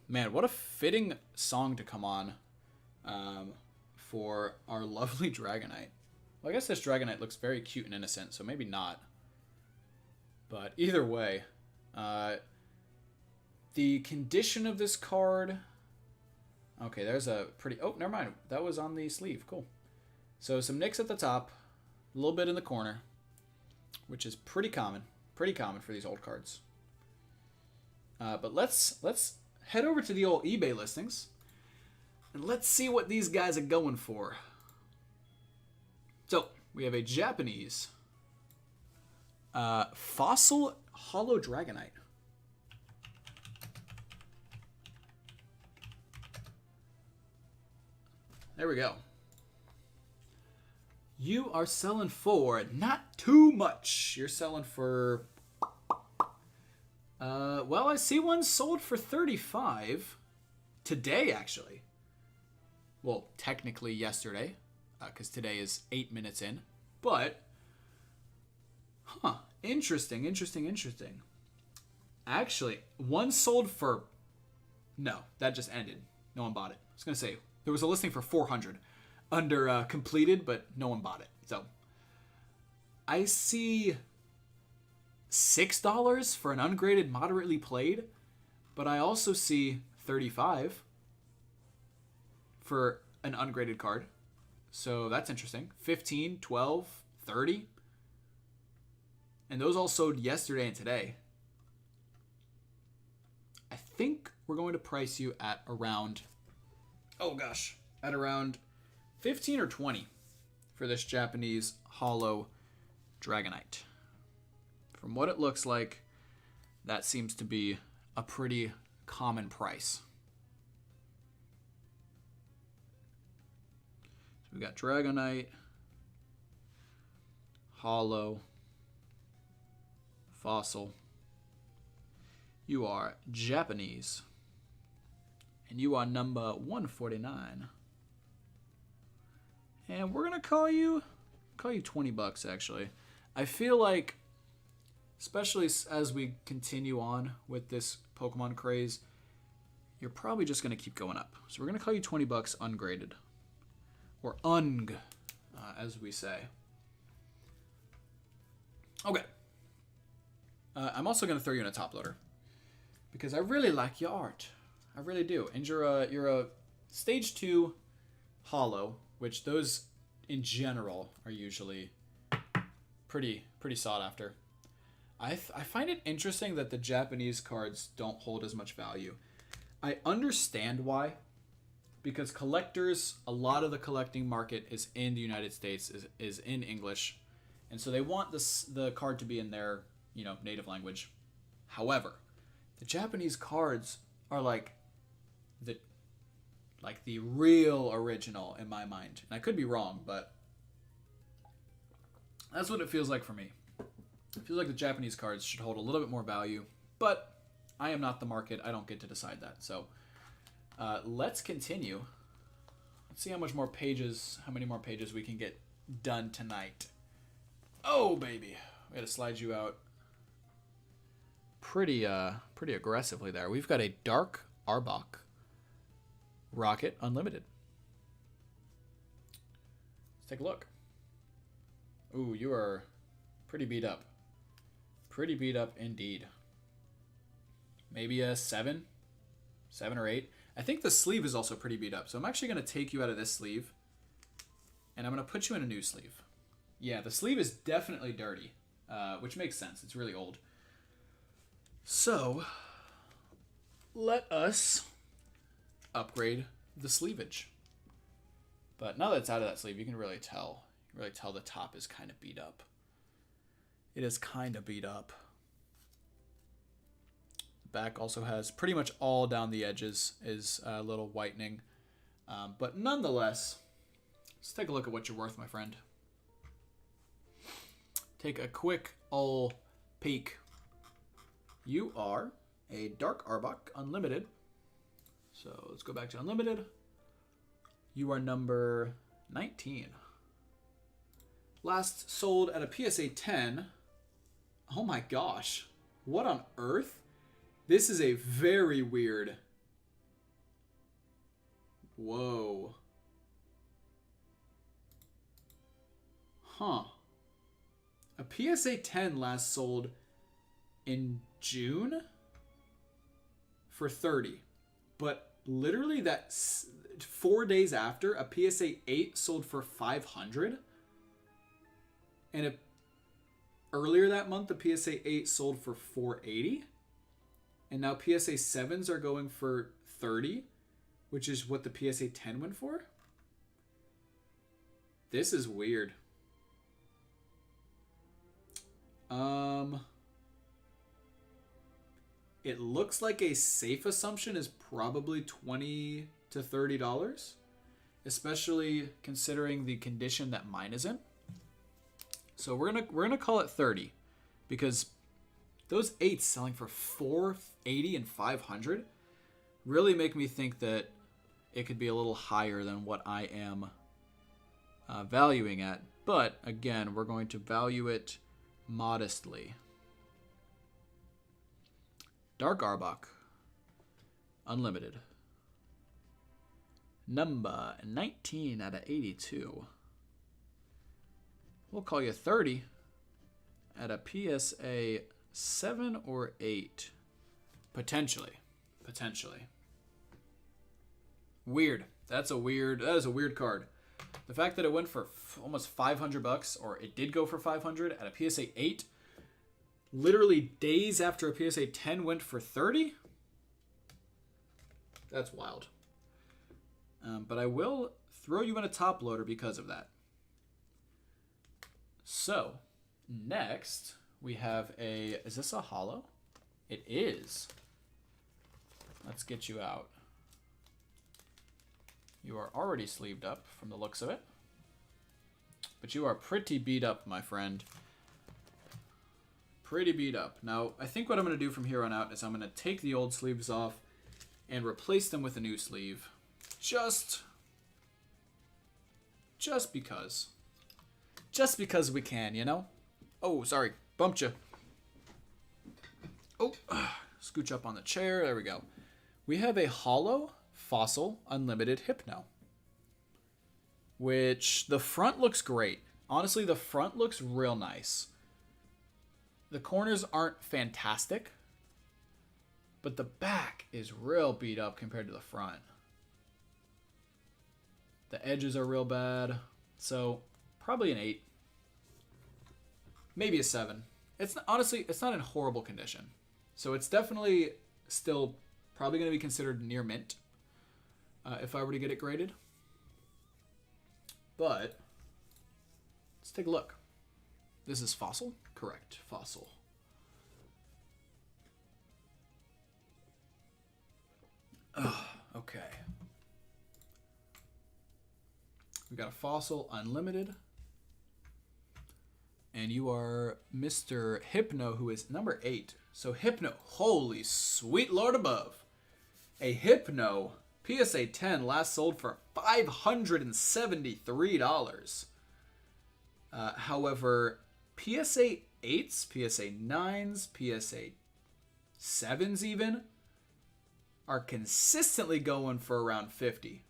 Man, what a fitting song to come on for our lovely Dragonite. Well, I guess this Dragonite looks very cute and innocent, so maybe not. But either way, the condition of this card... Okay, there's a pretty... Oh, never mind. That was on the sleeve. Cool. So some nicks at the top, a little bit in the corner, which is pretty common. Pretty common for these old cards. But let's head over to the old eBay listings, and let's see what these guys are going for. So, we have a Japanese fossil holo Dragonite. There we go. You are selling for not too much. You're selling for... well, I see one sold for 35 today, actually. Well, technically yesterday, because today is 8 minutes in. But, interesting. Actually, one sold for... No, that just ended. No one bought it. I was going to say, there was a listing for 400 under completed, but no one bought it. So, I see $6 for an ungraded moderately played, but I also see 35 for an ungraded card. So that's interesting. 15, 12, 30. And those all sold yesterday and today. I think we're going to price you at around, at around 15 or 20 for this Japanese holo Dragonite. From what it looks like, that seems to be a pretty common price. So we got Dragonite, holo, fossil. You are Japanese, and you are number 149. And we're gonna call you $20 actually. I feel like, especially as we continue on with this Pokemon craze, you're probably just gonna keep going up. So we're gonna call you $20 ungraded, or ung, as we say. Okay. I'm also gonna throw you in a top loader because I really like your art. I really do. And you're a stage 2 holo, which those in general are usually pretty sought after. I find it interesting that the Japanese cards don't hold as much value. I understand why, because collectors, a lot of the collecting market is in the United States, is in English, and so they want the card to be in their native language. However, the Japanese cards are like the real original in my mind. And I could be wrong, but that's what it feels like for me. It feels like the Japanese cards should hold a little bit more value, but I am not the market. I don't get to decide that. So let's continue. Let's see how many more pages we can get done tonight. Oh, baby. We got to slide you out pretty aggressively there. We've got a Dark Arbok Rocket Unlimited. Let's take a look. Ooh, you are pretty beat up. Pretty beat up indeed. Maybe a 7 or 8. I think the sleeve is also pretty beat up. So I'm actually going to take you out of this sleeve, and I'm going to put you in a new sleeve. Yeah, the sleeve is definitely dirty, which makes sense. It's really old. So let us upgrade the sleevage. But now that it's out of that sleeve, you can really tell. You can really tell the top is kind of beat up. It is kind of beat up. The back also has pretty much all down the edges is a little whitening. But nonetheless, let's take a look at what you're worth, my friend. Take a quick ol' peek. You are a Dark Arbok Unlimited. So let's go back to Unlimited. You are number 19. Last sold at a PSA 10. Oh my gosh. What on earth? This is a very weird. Whoa. Huh. A PSA 10 last sold in June for 30. But literally that 4 days after, a PSA 8 sold for 500. And earlier that month, the PSA 8 sold for 480. And now PSA 7s are going for 30, which is what the PSA 10 went for. This is weird. It looks like a safe assumption is probably $20 to $30, especially considering the condition that mine is in. So we're gonna call it 30, because those 8s selling for 480 and 500 really make me think that it could be a little higher than what I am valuing at. But again, we're going to value it modestly. Dark Arbok Unlimited. Number 19 out of 82. We'll call you 30 at a PSA 7 or 8. Potentially. Weird. That is a weird card. The fact that it went for almost $500, or it did go for 500 at a PSA 8, literally days after a PSA 10 went for 30. That's wild. But I will throw you in a top loader because of that. So, next we have a... Is this a holo? It is. Let's get you out. You are already sleeved up from the looks of it. But you are pretty beat up, my friend. Pretty beat up. Now, I think what I'm going to do from here on out is I'm going to take the old sleeves off and replace them with a new sleeve. Just because. Just because we can, you know? Oh, sorry. Bumped you. Oh, scooch up on the chair. There we go. We have a Holo Fossil Unlimited Hypno, which the front looks great. Honestly, the front looks real nice. The corners aren't fantastic, but the back is real beat up compared to the front. The edges are real bad, so probably an 8. Maybe a 7. Honestly, it's not in horrible condition. So it's definitely still probably going to be considered near mint if I were to get it graded. But let's take a look. This is Fossil? Correct, Fossil. Okay. We got a Fossil Unlimited. And you are Mr. Hypno, who is number 8. So Hypno, holy sweet Lord above. A Hypno PSA 10 last sold for $573. However, PSA 8s, PSA 9s, PSA 7s even are consistently going for around 50.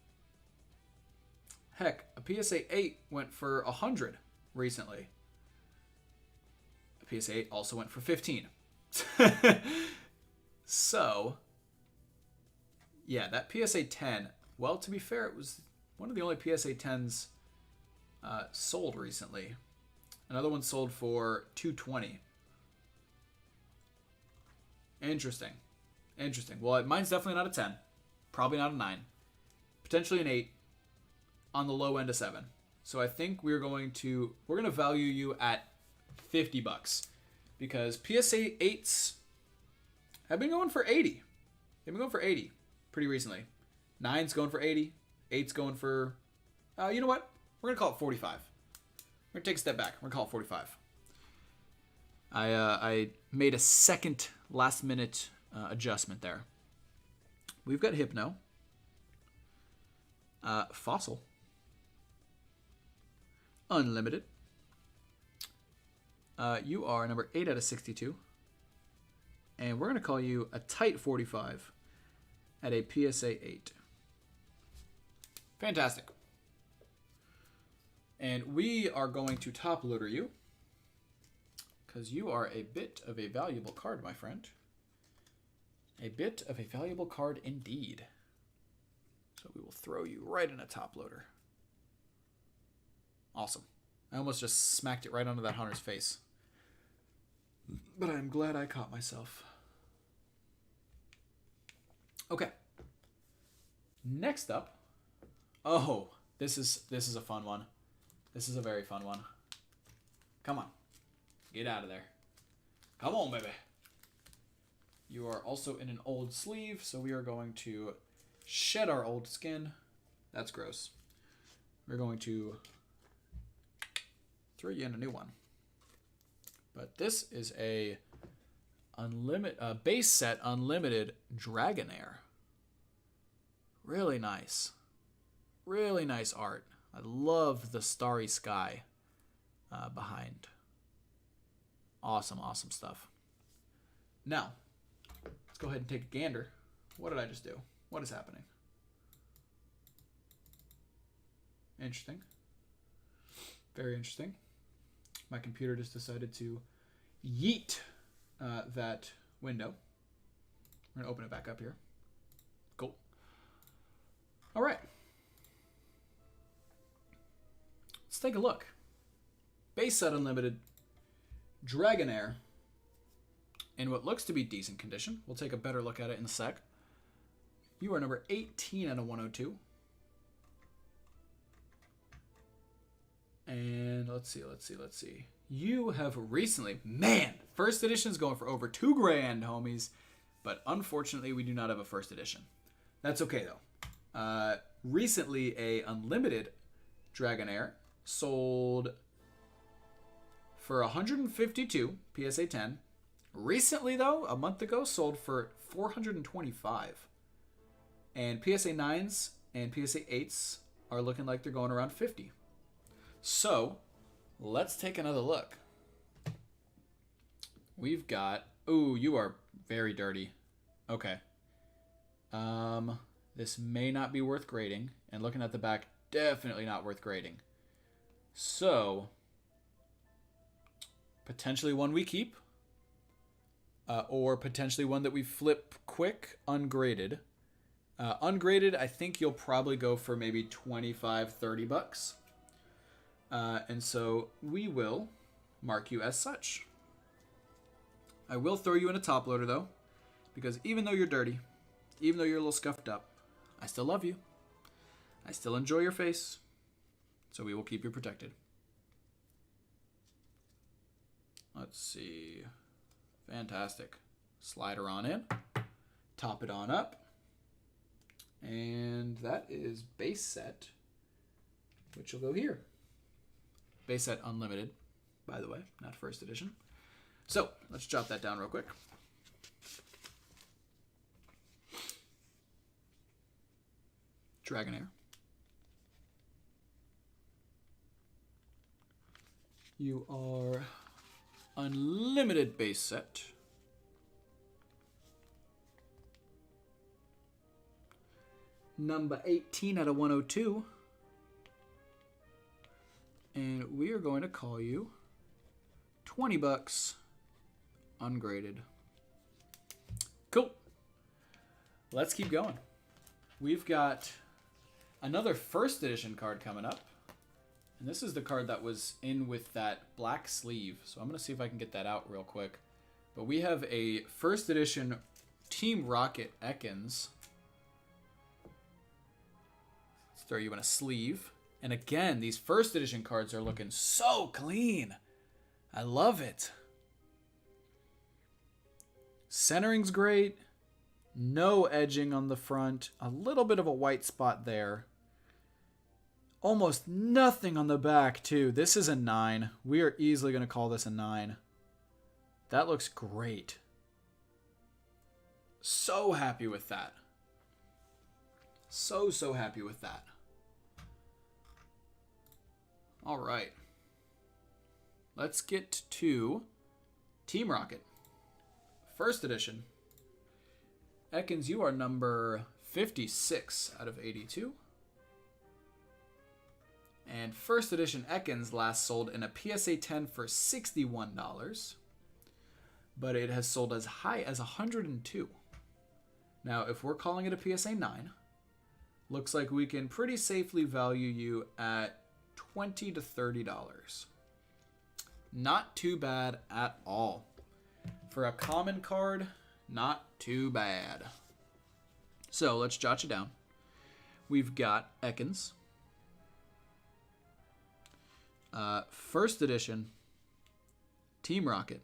Heck, a PSA 8 went for 100 recently. A PSA 8 also went for 15. So, yeah, that PSA 10, well, to be fair, it was one of the only PSA 10s sold recently. Another one sold for $220. Interesting. Well, mine's definitely not a 10. Probably not a 9. Potentially an 8. on the low end of 7. So I think we're going to value you at $50 because PSA 8s have been going for 80. They've been going for 80 pretty recently. 9's going for 80. 8's going for, you know what? We're gonna call it 45. We're gonna take a step back. We're gonna call it 45. I made a second last minute adjustment there. We've got Hypno, Fossil, Unlimited. You are number 8 out of 62. And we're going to call you a tight 45 at a PSA 8. Fantastic. And we are going to top loader you because you are a bit of a valuable card, my friend. A bit of a valuable card indeed. So we will throw you right in a top loader. Awesome. I almost just smacked it right onto that hunter's face. But I'm glad I caught myself. Okay. Next up. Oh, this is a fun one. This is a very fun one. Come on. Get out of there. Come on, baby. You are also in an old sleeve, so we are going to shed our old skin. That's gross. We're going to throw you in a new one. But this is a base set unlimited Dragonair. Really nice. Really nice art. I love the starry sky behind. Awesome, awesome stuff. Now, let's go ahead and take a gander. What did I just do? What is happening? Interesting. Very interesting. My computer just decided to yeet that window. We're going to open it back up here. Cool. All right. Let's take a look. Base set unlimited. Dragonair. In what looks to be decent condition. We'll take a better look at it in a sec. You are number 18 out of 102. And let's see. You have recently, man, first edition's going for over $2,000, homies. But unfortunately, we do not have a first edition. That's okay though. Recently, a unlimited Dragonair sold for 152 PSA 10. Recently though, a month ago, sold for 425. And PSA 9s and PSA 8s are looking like they're going around 50. So, let's take another look. We've got... Ooh, you are very dirty. Okay. This may not be worth grading. And looking at the back, definitely not worth grading. So, potentially one we keep. Or potentially one that we flip quick, ungraded. Ungraded, I think you'll probably go for maybe $25-30. And so we will mark you as such. I will throw you in a top loader though, because even though you're dirty, even though you're a little scuffed up, I still love you. I still enjoy your face. So we will keep you protected. Let's see. Fantastic. Slide her on in. Top it on up. And that is base set, which will go here. Base set unlimited, by the way, not first edition. So let's jot that down real quick. Dragonair. You are unlimited base set. Number 18 out of 102. And we are going to call you $20 ungraded. Cool. Let's keep going. We've got another first edition card coming up. And this is the card that was in with that black sleeve. So I'm going to see if I can get that out real quick. But we have a first edition Team Rocket Ekans. Let's throw you in a sleeve. And again, these first edition cards are looking so clean. I love it. Centering's great. No edging on the front. A little bit of a white spot there. Almost nothing on the back, too. This is a 9. We are easily going to call this a 9. That looks great. So happy with that. So happy with that. All right. Let's get to Team Rocket. First edition. Ekans, you are number 56 out of 82. And first edition Ekans last sold in a PSA 10 for $61. But it has sold as high as 102. Now, if we're calling it a PSA 9, looks like we can pretty safely value you at $20 to $30. Not too bad at all. For a common card, not too bad. So let's jot you down. We've got Ekans. First edition, Team Rocket.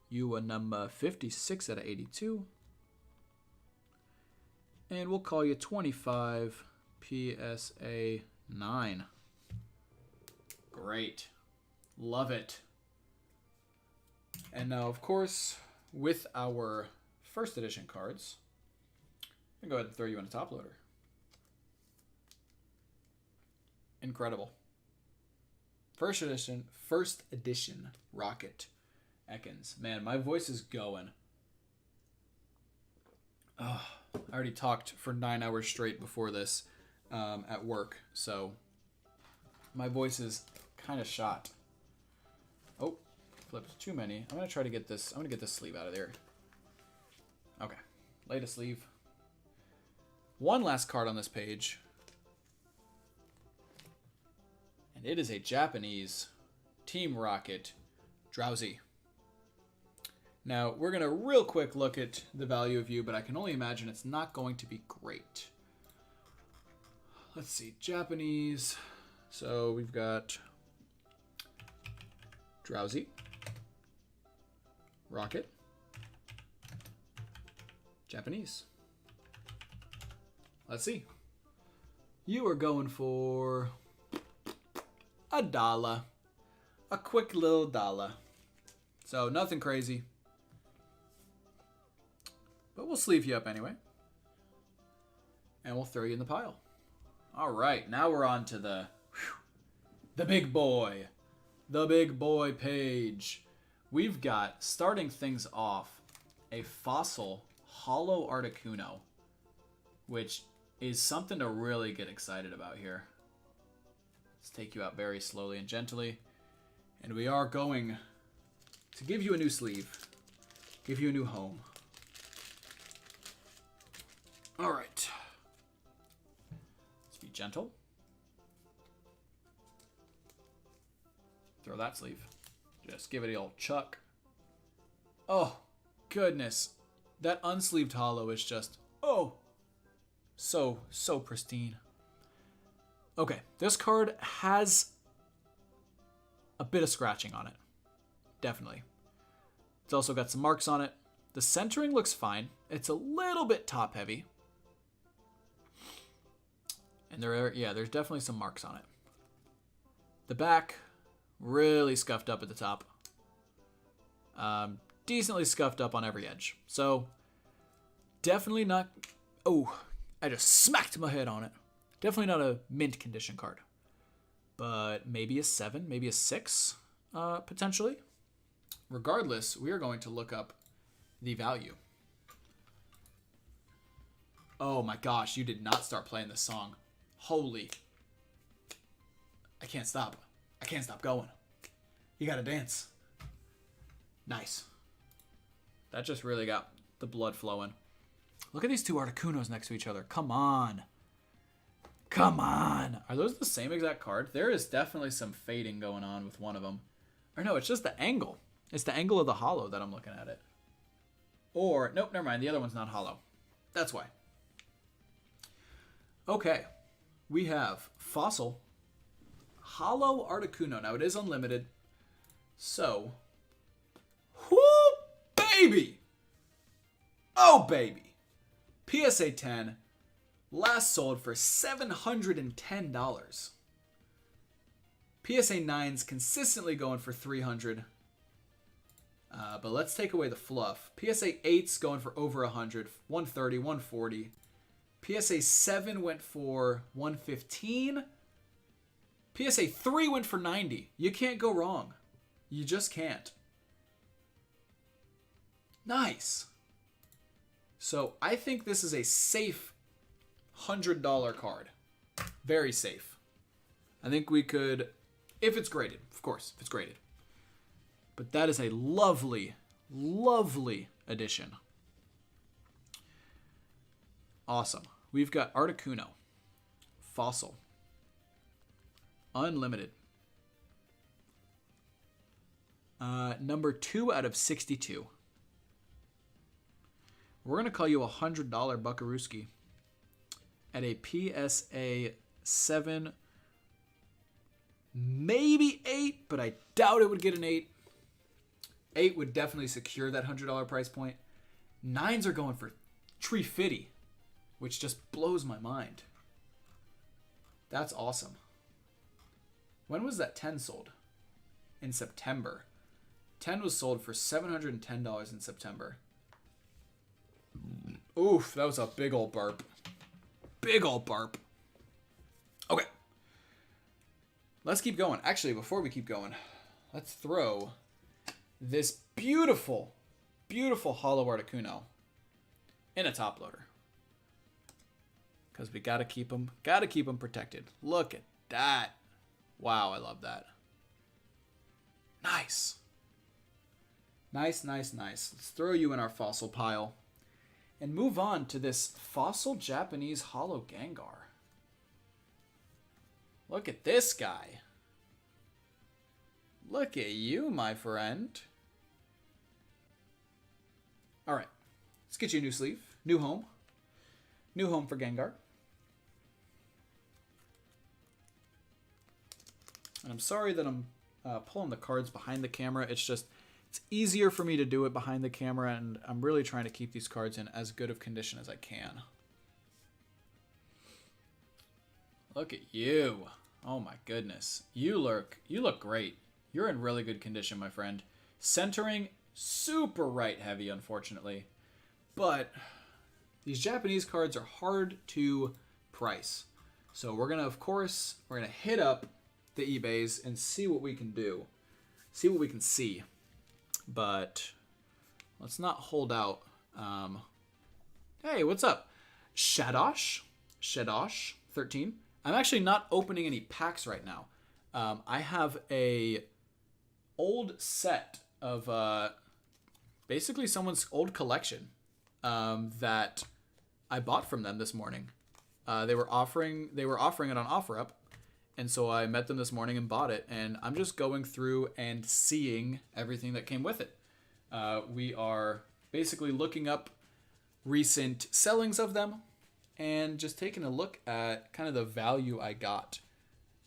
You are number 56 out of 82. And we'll call you 25 PSA 9. Great. Love it. And now, of course, with our first edition cards, I'm going to go ahead and throw you in a top loader. Incredible. First edition Rocket Ekans. Man, my voice is going. Oh, I already talked for 9 hours straight before this at work, so my voice is kind of shot. Oh, flipped too many. I'm going to try to get this. I'm going to get this sleeve out of there. Okay, latest sleeve. One last card on this page. And it is a Japanese Team Rocket Drowsy. Now, we're going to real quick look at the value of you, but I can only imagine it's not going to be great. Let's see, Japanese. So we've got Drowsy, Rocket, Japanese. Let's see. You are going for $1. A quick little dollar. So nothing crazy. But we'll sleeve you up anyway. And we'll throw you in the pile. All right, now we're on to the big boy. The big boy page. We've got, starting things off, a Fossil Hollow Articuno, which is something to really get excited about here. Let's take you out very slowly and gently. And we are going to give you a new sleeve. Give you a new home. All right. Let's be gentle. Throw that sleeve. Just give it a old chuck. Oh, goodness. That unsleeved hollow is just, oh, so pristine. Okay, this card has a bit of scratching on it. Definitely. It's also got some marks on it. The centering looks fine. It's a little bit top heavy. And there's definitely some marks on it. The back, really scuffed up at the top. Decently scuffed up on every edge. So, definitely not... Oh, I just smacked my head on it. Definitely not a mint condition card. But maybe a 7, maybe a 6, potentially. Regardless, we are going to look up the value. Oh my gosh, you did not start playing this song. Holy. I can't stop. I can't stop going. You gotta dance. Nice. That just really got the blood flowing. Look at these two Articunos next to each other. Come on. Come on. Are those the same exact card? There is definitely some fading going on with one of them. Or no, it's just the angle. It's the angle of the hollow that I'm looking at it. Or, nope, never mind. The other one's not hollow. That's why. Okay. we have Fossil, Hollow Articuno. Now, it is unlimited. So, whoo, baby! Oh, baby! PSA 10, last sold for $710. PSA 9's consistently going for $300. But let's take away the fluff. PSA 8's going for over $100, $130, $140. PSA 7 went for $115. PSA 3 went for $90. You can't go wrong. You just can't. Nice. So I think this is a safe $100 card. Very safe. I think we could, if it's graded, of course, if it's graded. But that is a lovely, lovely addition. Awesome. We've got Articuno, Fossil, Unlimited. Number 2 out of 62. We're going to call you $100 Buckarooski at a PSA 7, maybe 8, but I doubt it would get an 8. 8 would definitely secure that $100 price point. 9s are going for $350, which just blows my mind. That's awesome. When was that 10 sold? In September. 10 was sold for $710 in September. Oof, that was a big old burp. Big old burp. Okay. Let's keep going. Actually, before we keep going, let's throw this beautiful, beautiful Hollow Articuno in a top loader. Because we gotta keep them protected. Look at that. Wow, I love that. Nice. Nice, nice, nice. Let's throw you in our fossil pile. And move on to this Fossil Japanese Hollow Gengar. Look at this guy. Look at you, my friend. Alright. Let's get you a new sleeve. New home. New home for Gengar. And I'm sorry that I'm pulling the cards behind the camera. It's easier for me to do it behind the camera, and I'm really trying to keep these cards in as good of condition as I can. Look at you. Oh my goodness. You look great. You're in really good condition, my friend. Centering, super right heavy, unfortunately. But these Japanese cards are hard to price. So we're going to hit up the eBays and see what we can do. See what we can see. But let's not hold out. Hey, what's up? Shadosh 13. I'm actually not opening any packs right now. I have a old set of basically someone's old collection that I bought from them this morning. They were offering it on OfferUp. And so I met them this morning and bought it, and I'm just going through and seeing everything that came with it. We are basically looking up recent sellings of them and just taking a look at kind of the value I got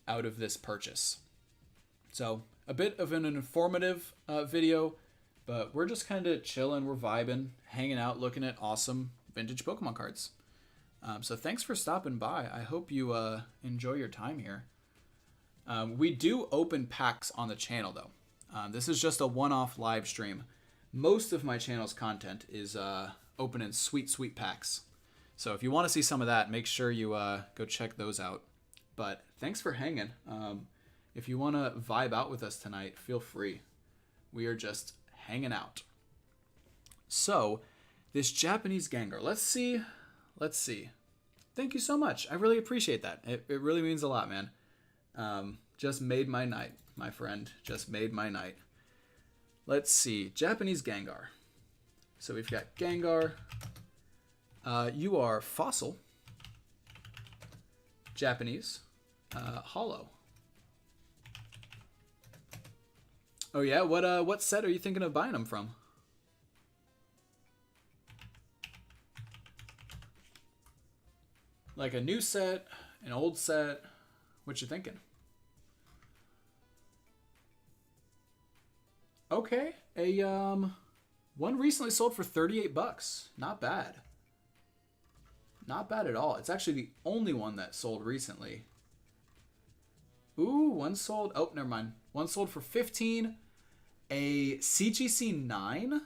out of this purchase. So a bit of an informative video, but we're just kind of chilling, we're vibing, hanging out, looking at awesome vintage Pokemon cards. So thanks for stopping by. I hope you enjoy your time here. We do open packs on the channel, though. This is just a one-off live stream. Most of my channel's content is opening sweet, sweet packs. So if you want to see some of that, make sure you go check those out. But thanks for hanging. If you want to vibe out with us tonight, feel free. We are just hanging out. So, this Japanese Gengar. Let's see. Thank you so much. I really appreciate that. It really means a lot, man. Just made my night, my friend. Just made my night. Let's see. Japanese Gengar. So we've got Gengar. You are Fossil. Japanese. Hollow. Oh yeah? What set are you thinking of buying them from? Like a new set, An old set. What you thinking? Okay, one recently sold for $38. Not bad. Not bad at all. It's actually the only one that sold recently. Ooh, one sold. Oh, never mind. One sold for 15. A CGC 9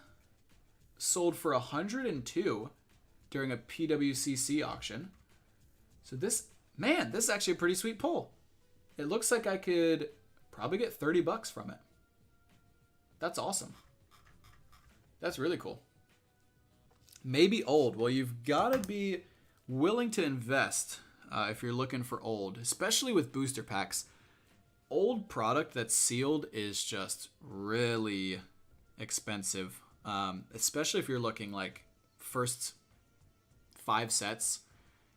sold for 102 during a PWCC auction. So this is actually a pretty sweet pull. It looks like I could probably get $30 from it. That's awesome. That's really cool. Maybe old. Well, you've got to be willing to invest if you're looking for old, especially with booster packs. Old product that's sealed is just really expensive, especially if you're looking like first 5 sets.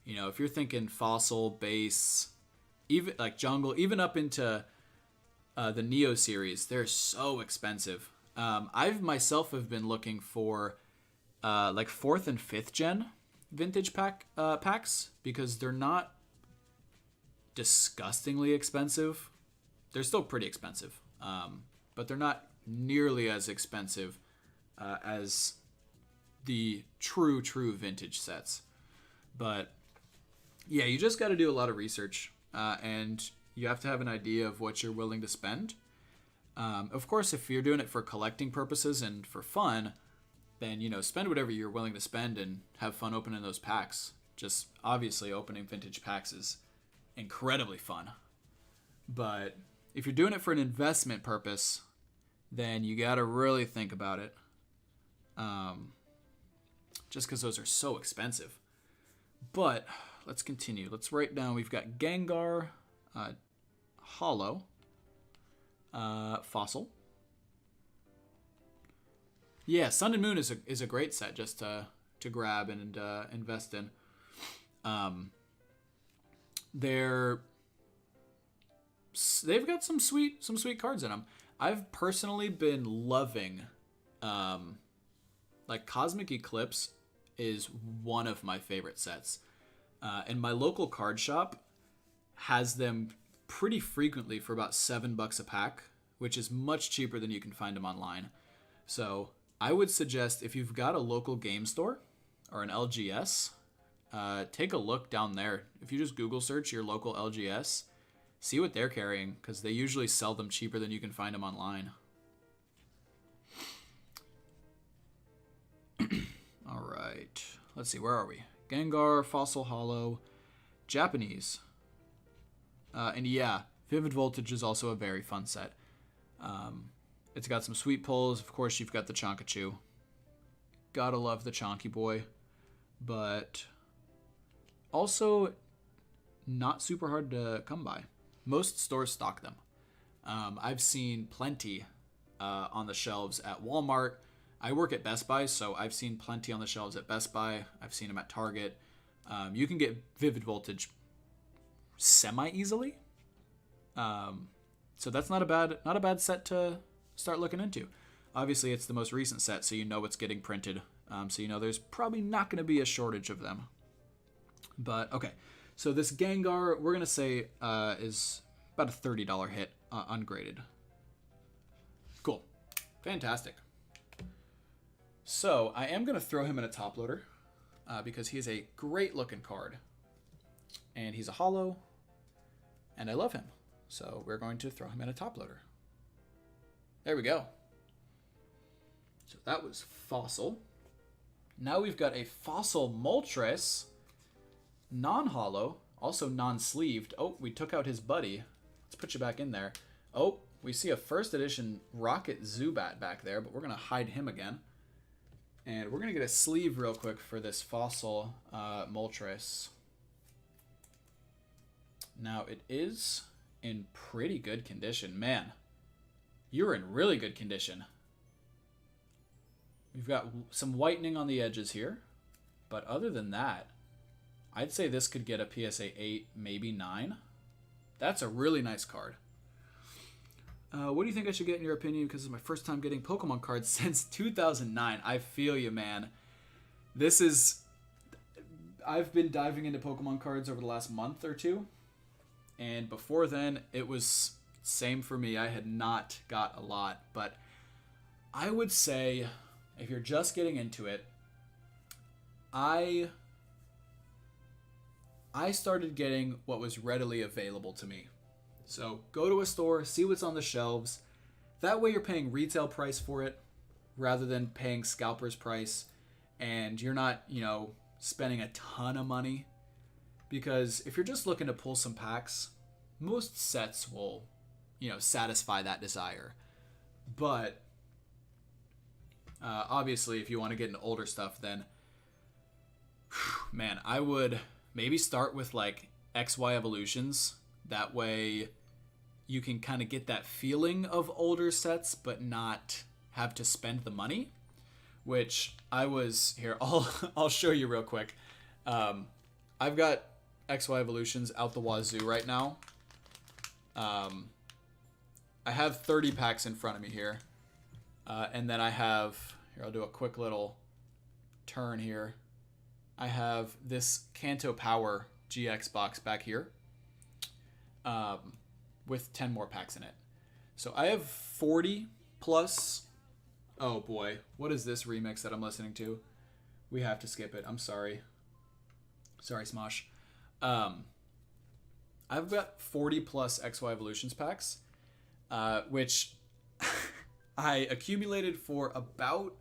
You know, if you're thinking fossil, base, even like jungle, even up into the Neo series, they're so expensive. I've myself have been looking for like 4th and 5th gen vintage packs because they're not disgustingly expensive. They're still pretty expensive, but they're not nearly as expensive as the true vintage sets. But yeah, you just got to do a lot of research, and you have to have an idea of what you're willing to spend. Of course, if you're doing it for collecting purposes and for fun, then, you know, spend whatever you're willing to spend and have fun opening those packs. Just obviously opening vintage packs is incredibly fun. But if you're doing it for an investment purpose, then you got to really think about it. Just because those are so expensive. But let's continue. Let's write down. We've got Gengar, Hollow, Fossil. Yeah, Sun and Moon is a great set just to grab and invest in. They've got some sweet cards in them. I've personally been loving, like Cosmic Eclipse is one of my favorite sets, and my local card shop has them pretty frequently for about $7 a pack, which is much cheaper than you can find them online. So I would suggest if you've got a local game store or an LGS, take a look down there. If you just Google search your local LGS, see what they're carrying, because they usually sell them cheaper than you can find them online. All right. Let's see. Where are we? Gengar, Fossil, Hollow, Japanese. And yeah, Vivid Voltage is also a very fun set. It's got some sweet pulls. Of course, you've got the Chonkachu. Gotta love the Chonky boy. But also not super hard to come by. Most stores stock them. I've seen plenty on the shelves at Walmart. I work at Best Buy, so I've seen plenty on the shelves at Best Buy. I've seen them at Target. You can get Vivid Voltage semi-easily. So that's not a bad set to start looking into. Obviously, it's the most recent set, so you know it's getting printed. So you know there's probably not going to be a shortage of them. But, okay. So this Gengar, we're going to say, is about a $30 hit, ungraded. Cool. Fantastic. So I am going to throw him in a top loader because he is a great looking card. And he's a hollow, and I love him. So we're going to throw him in a top loader. There we go. So that was Fossil. Now we've got a Fossil Moltres, non-hollow, also non-sleeved. Oh, we took out his buddy. Let's put you back in there. Oh, we see a first edition Rocket Zubat back there, but we're going to hide him again. And we're going to get a sleeve real quick for this Fossil Moltres. Now, it is in pretty good condition. Man, you're in really good condition. We've got some whitening on the edges here. But other than that, I'd say this could get a PSA 8, maybe 9. That's a really nice card. What do you think I should get in your opinion? Because it's my first time getting Pokemon cards since 2009. I feel you, man. I've been diving into Pokemon cards over the last month or two. And before then, it was same for me. I had not got a lot. But I would say, if you're just getting into it, I started getting what was readily available to me. So go to a store, see what's on the shelves. That way you're paying retail price for it rather than paying scalper's price. And you're not, spending a ton of money. Because if you're just looking to pull some packs, most sets will, satisfy that desire. But obviously, if you want to get into older stuff, then, man, I would maybe start with like XY evolutions. That way you can kind of get that feeling of older sets, but not have to spend the money. Which I was here. I'll show you real quick. I've got XY evolutions out the wazoo right now. I have 30 packs in front of me here. And then I have, here, I'll do a quick little turn here. I have this Kanto Power GX box back here with 10 more packs in it. So I have 40 plus. Oh boy, what is this remix that I'm listening to? We have to skip it. I'm sorry. Sorry, Smosh. I've got 40 plus XY Evolutions packs, which I accumulated for about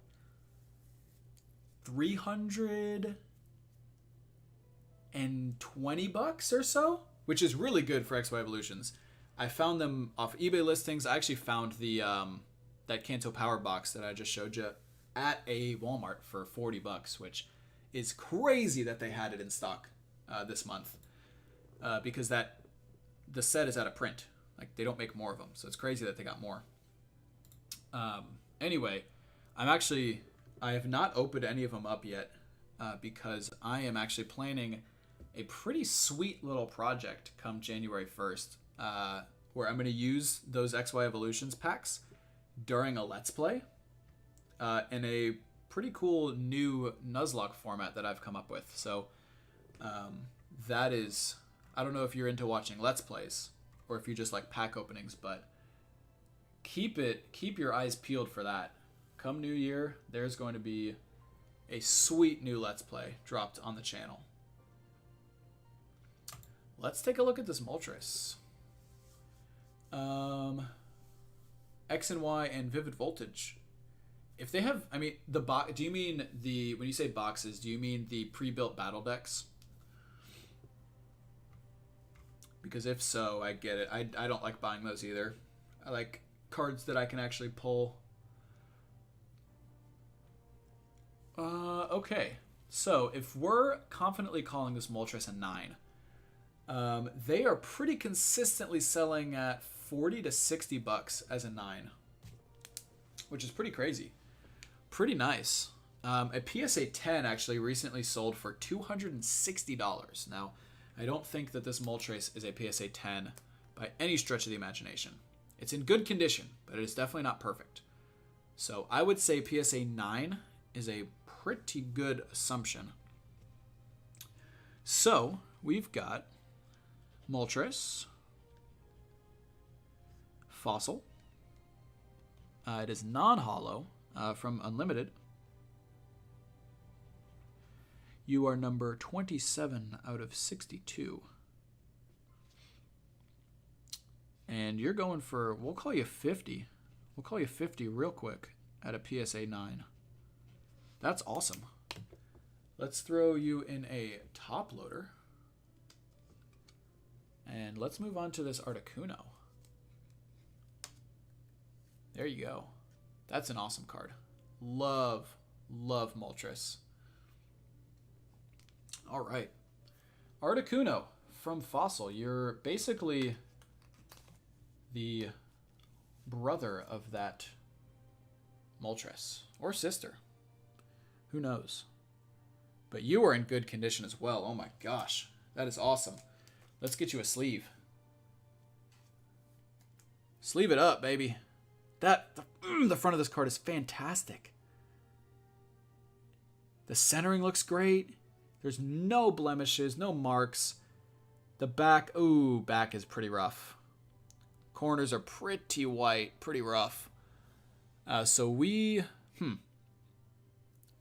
320 bucks or so, which is really good for XY Evolutions. I found them off eBay listings. I actually found the that Kanto Power box that I just showed you at a Walmart for 40 bucks, which is crazy that they had it in stock this month because the set is out of print. Like, they don't make more of them, so it's crazy that they got more. Anyway, I have not opened any of them up yet because I am actually planning a pretty sweet little project come January 1st where I'm going to use those XY Evolutions packs during a Let's Play in a pretty cool new Nuzlocke format that I've come up with. So that is, I don't know if you're into watching Let's Plays or if you just like pack openings, but keep your eyes peeled for that. Come New Year, there's going to be a sweet new Let's Play dropped on the channel. Let's take a look at this Moltres. X and Y and Vivid Voltage. If they have, the box. Do you mean when you say boxes? Do you mean the pre-built battle decks? Because if so, I get it. I don't like buying those either. I like cards that I can actually pull. Okay. So if we're confidently calling this Moltres a 9, they are pretty consistently selling at 40 to 60 bucks as a 9, which is pretty crazy. Pretty nice. A PSA 10 actually recently sold for $260. Now, I don't think that this Moltres is a PSA 10 by any stretch of the imagination. It's in good condition, but it is definitely not perfect. So I would say PSA 9 is a pretty good assumption. So we've got Moltres, Fossil. It is non-holo from Unlimited. You are number 27 out of 62. And you're going for, we'll call you 50. We'll call you 50 real quick at a PSA 9. That's awesome. Let's throw you in a top loader. And let's move on to this Articuno. There you go. That's an awesome card. Love Moltres. All right. Articuno from Fossil. You're basically the brother of that Moltres. Or sister. Who knows? But you are in good condition as well. Oh my gosh. That is awesome. Let's get you a sleeve. Sleeve it up, baby. The front of this card is fantastic. The centering looks great. There's no blemishes, no marks. The back, ooh, back is pretty rough. Corners are pretty white, pretty rough. So we,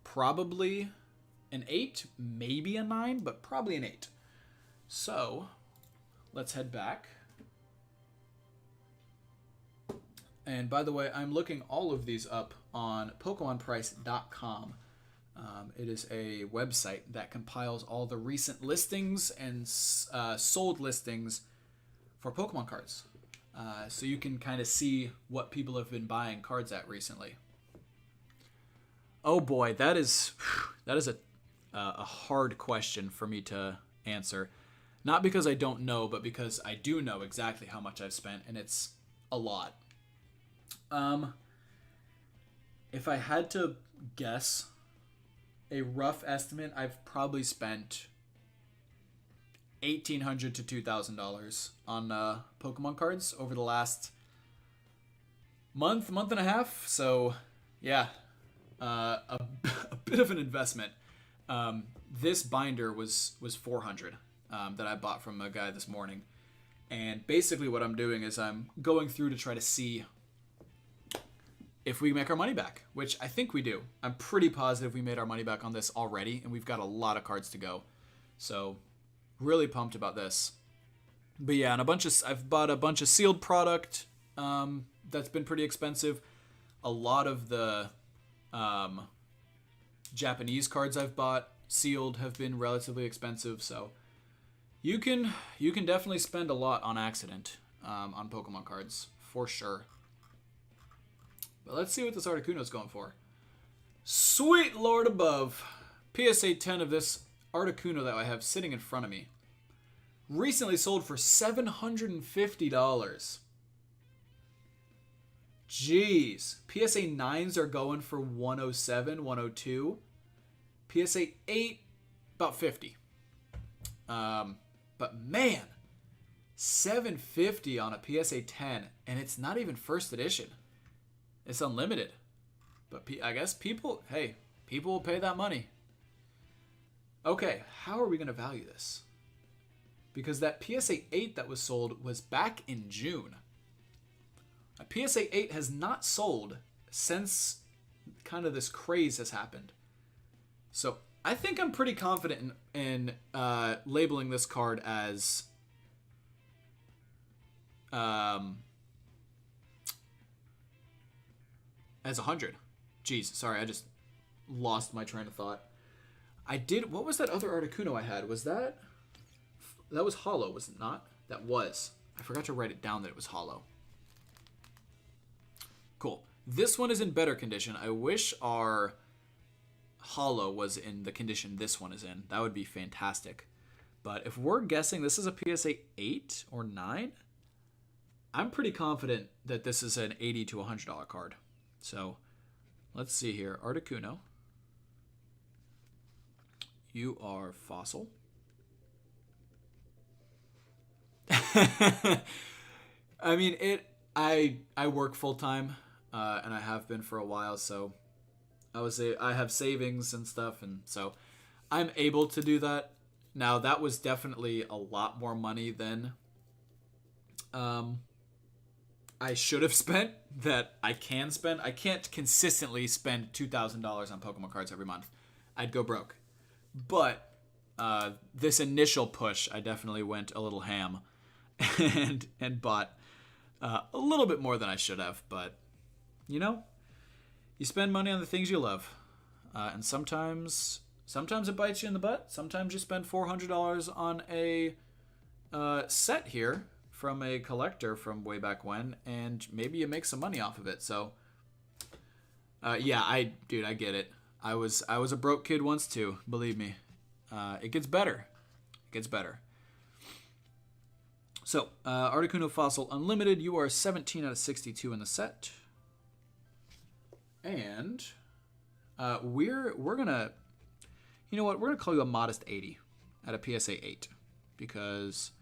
probably an 8, maybe a 9, but probably an 8. So let's head back. And by the way, I'm looking all of these up on PokemonPrice.com. It is a website that compiles all the recent listings and sold listings for Pokemon cards. So you can kind of see what people have been buying cards at recently. Oh boy, that is a hard question for me to answer. Not because I don't know, but because I do know exactly how much I've spent, and it's a lot. If I had to guess a rough estimate, I've probably spent $1,800 to $2,000 on Pokemon cards over the last month and a half. So, yeah, a bit of an investment. This binder was $400 that I bought from a guy this morning, and basically what I'm doing is I'm going through to try to see if we make our money back, which I think we do. I'm pretty positive we made our money back on this already, and we've got a lot of cards to go. So, really pumped about this. But yeah, and I've bought a bunch of sealed product that's been pretty expensive. A lot of the Japanese cards I've bought sealed have been relatively expensive, so you can definitely spend a lot on accident on Pokemon cards for sure. But let's see what this Articuno's going for. Sweet Lord above. PSA 10 of this Articuno that I have sitting in front of me. Recently sold for $750. Jeez. PSA 9s are going for 107, 102. PSA 8, about 50. But man, $750 on a PSA 10, and it's not even first edition. It's unlimited. But I guess people will pay that money. Okay, how are we going to value this? Because that PSA 8 that was sold was back in June. A PSA 8 has not sold since kind of this craze has happened. So I think I'm pretty confident in labeling this card as as 100. Jeez, sorry, I just lost my train of thought. What was that other Articuno I had? That was hollow, was it not? That was. I forgot to write it down that it was hollow. Cool. This one is in better condition. I wish our hollow was in the condition this one is in. That would be fantastic. But if we're guessing this is a PSA 8 or 9, I'm pretty confident that this is an $80 to $100 card. So, let's see here. Articuno. You are Fossil. I mean, I work full time, and I have been for a while, so I have savings and stuff, and so I'm able to do that. Now, that was definitely a lot more money than I should have spent, that I can spend. I can't consistently spend $2,000 on Pokemon cards every month. I'd go broke. But this initial push, I definitely went a little ham and bought a little bit more than I should have. But, you spend money on the things you love. And sometimes it bites you in the butt. Sometimes you spend $400 on a set here from a collector from way back when, and maybe you make some money off of it. So, yeah, I get it. I was a broke kid once too. Believe me, it gets better. It gets better. So, Articuno Fossil Unlimited. You are 17 out of 62 in the set, and we're gonna, we're gonna call you a modest 80 at a PSA 8 because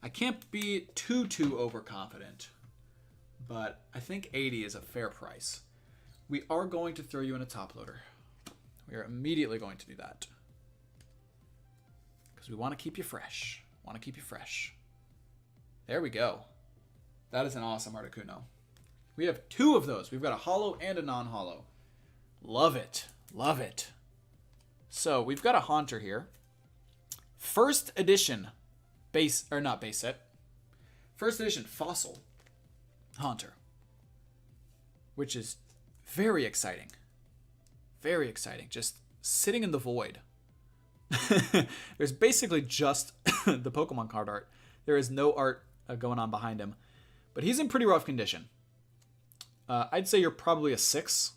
I can't be too overconfident, but I think 80 is a fair price. We are going to throw you in a top loader. We are immediately going to do that. because we want to keep you fresh. Want to keep you fresh. There we go. That is an awesome Articuno. We have 2 of those. We've got a holo and a non-holo. Love it. Love it. So we've got a Haunter here. First edition base, or not base set. First edition Fossil Haunter. Which is very exciting. Very exciting. Just sitting in the void. There's basically just the Pokemon card art. There is no art going on behind him. But he's in pretty rough condition. I'd say you're probably a 6.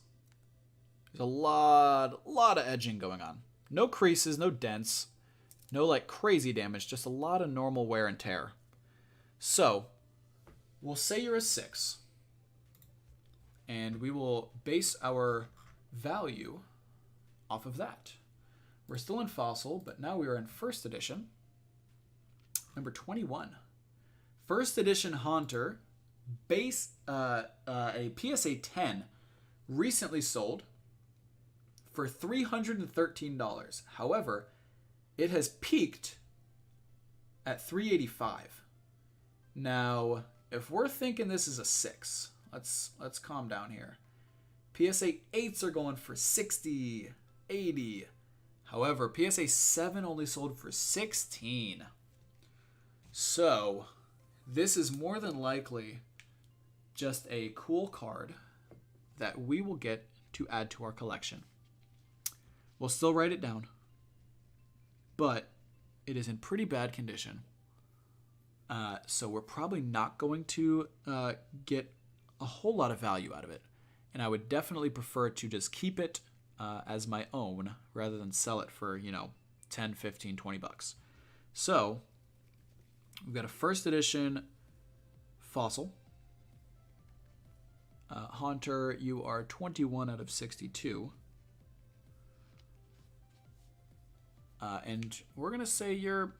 There's a lot of edging going on. No creases, no dents, no like crazy damage, just a lot of normal wear and tear. So, we'll say you're a 6. And we will base our value off of that. We're still in Fossil, but now we are in First Edition. Number 21. First Edition Haunter, base a PSA 10, recently sold for $313. However, it has peaked at $385. Now, if we're thinking this is a 6, let's calm down here. PSA 8s are going for $60, $80. However, PSA 7 only sold for $16. So, this is more than likely just a cool card that we will get to add to our collection. We'll still write it down, but it is in pretty bad condition. So we're probably not going to get a whole lot of value out of it. And I would definitely prefer to just keep it as my own rather than sell it for, 10, 15, 20 bucks. So we've got a First Edition Fossil. Haunter, you are 21 out of 62. And we're going to say you're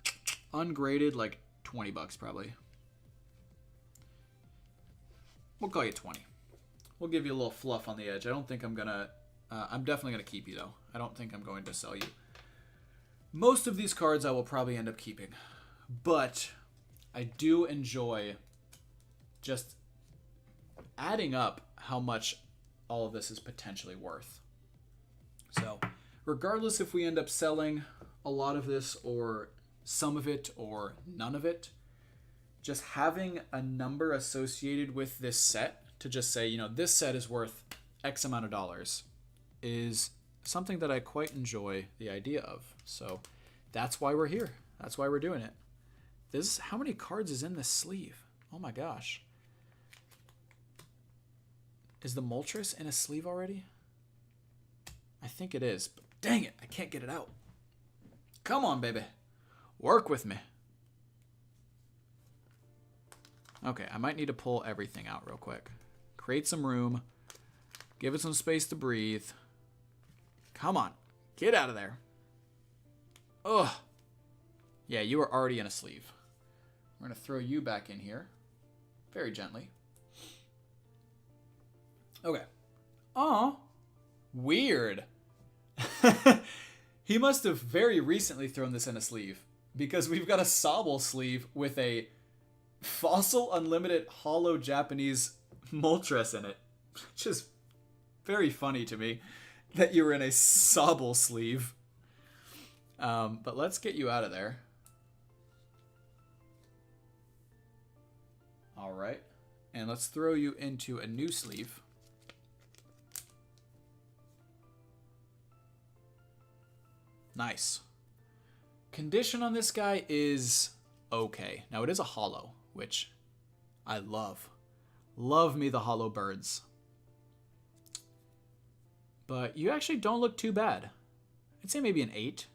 ungraded like 20 bucks probably. We'll call you 20. We'll give you a little fluff on the edge. I don't think I'm going to... I'm definitely going to keep you, though. I don't think I'm going to sell you. Most of these cards I will probably end up keeping. But I do enjoy just adding up how much all of this is potentially worth. So, regardless if we end up selling a lot of this or some of it or none of it, just having a number associated with this set to just say, this set is worth X amount of dollars is something that I quite enjoy the idea of. So that's why we're here. That's why we're doing it. How many cards is in this sleeve? Oh my gosh. Is the Moltres in a sleeve already? I think it is, but dang it, I can't get it out. Come on, baby. Work with me. Okay, I might need to pull everything out real quick. Create some room. Give it some space to breathe. Come on. Get out of there. Ugh. Yeah, you are already in a sleeve. We're going to throw you back in here. Very gently. Okay. Aw. Weird. He must have very recently thrown this in a sleeve, because we've got a Sobble sleeve with a Fossil Unlimited Holo Japanese Moltres in it. Which is very funny to me that you were in a Sobble sleeve. But let's get you out of there. All right. And let's throw you into a new sleeve. Nice. Condition on this guy is okay. Now it is a holo, which I love. Love me the holo birds. But you actually don't look too bad. I'd say maybe an 8.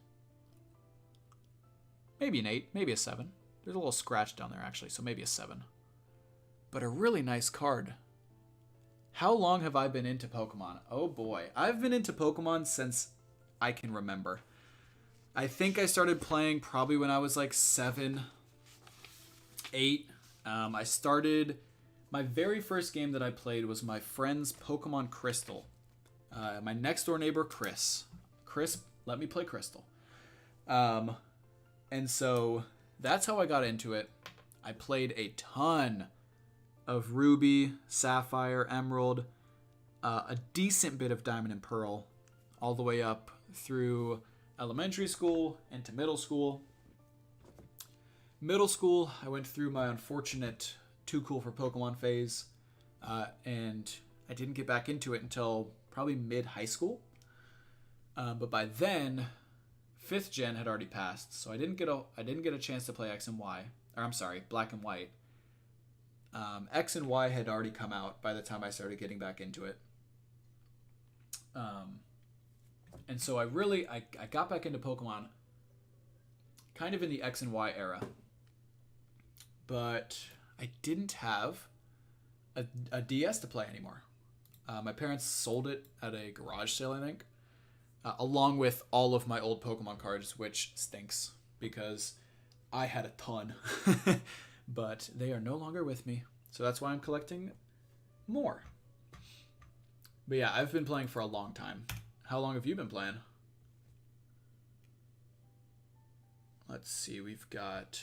Maybe an 8, maybe a 7. There's a little scratch down there actually, so maybe a 7. But a really nice card. How long have I been into Pokemon? Oh boy. I've been into Pokemon since I can remember. I think I started playing probably when I was like 7, 8. I started... My very first game that I played was my friend's Pokemon Crystal. My next door neighbor, Chris. Chris let me play Crystal. And And so that's how I got into it. I played a ton of Ruby, Sapphire, Emerald, a decent bit of Diamond and Pearl, all the way up through elementary school into middle school. Middle school, I went through my unfortunate too cool for Pokemon phase, and I didn't get back into it until probably mid-high school. But by then, 5th gen had already passed, so I didn't get a chance to play X and Y. Or I'm sorry, Black and White. X and Y had already come out by the time I started getting back into it. And so I got back into Pokemon kind of in the X and Y era. But I didn't have a DS to play anymore. My parents sold it at a garage sale, I think, along with all of my old Pokemon cards, which stinks because I had a ton. But they are no longer with me, so that's why I'm collecting more. But yeah, I've been playing for a long time. How long have you been playing? Let's see, we've got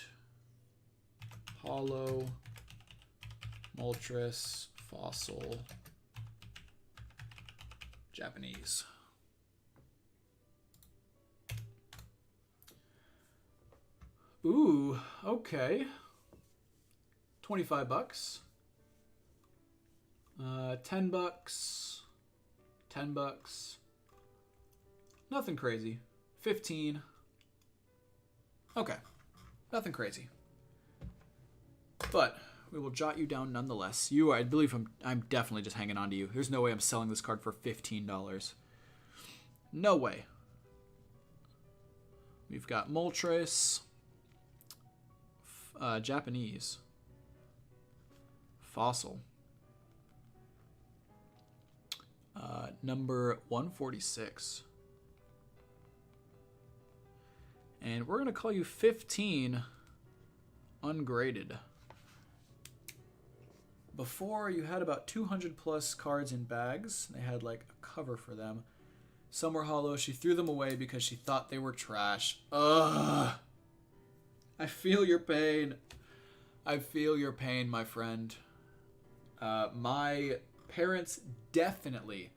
Hollow, Moltres, Fossil, Japanese. Ooh, okay. $25. $10. $10. Nothing crazy. 15. Okay. Nothing crazy. But we will jot you down nonetheless. I believe I'm definitely just hanging on to you. There's no way I'm selling this card for $15. No way. We've got Moltres, Japanese, Fossil, number 146. And we're going to call you 15 Ungraded. Before, you had about 200 plus cards in bags. They had like a cover for them. Some were hollow. She threw them away because she thought they were trash. Ugh. I feel your pain. I feel your pain, my friend. My parents definitely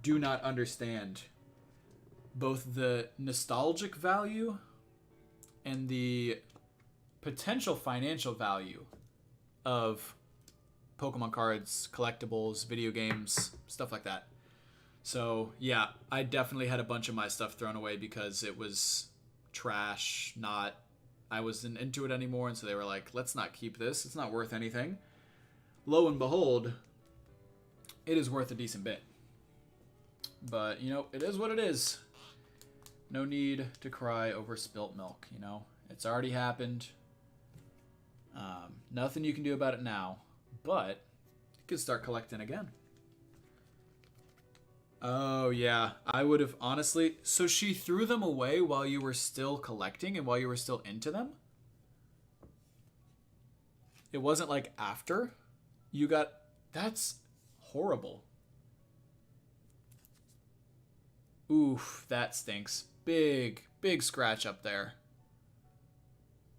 do not understand both the nostalgic value and the potential financial value of Pokemon cards, collectibles, video games, stuff like that. So yeah, I definitely had a bunch of my stuff thrown away because it was trash. I wasn't into it anymore, and so they were like, let's not keep this. It's not worth anything. Lo and behold, it is worth a decent bit. But, it is what it is. No need to cry over spilt milk, It's already happened. Nothing you can do about it now, but you can start collecting again. Oh, yeah. I would have honestly... So she threw them away while you were still collecting and while you were still into them? It wasn't like after you got... That's horrible. Oof, that stinks. Big scratch up there.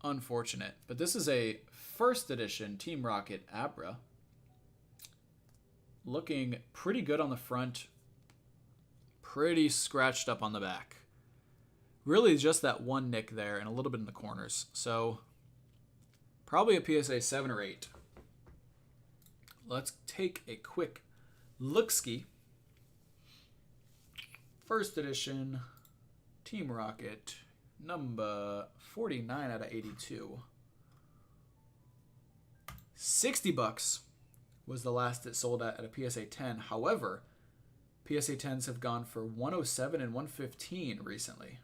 Unfortunate. But this is a first edition Team Rocket Abra. Looking pretty good on the front. Pretty scratched up on the back. Really just that one nick there and a little bit in the corners. So probably a PSA 7 or 8. Let's take a quick look-ski. First edition Team Rocket, number 49 out of 82. $60 was the last it sold at a PSA 10. However, PSA 10s have gone for 107 and 115 recently.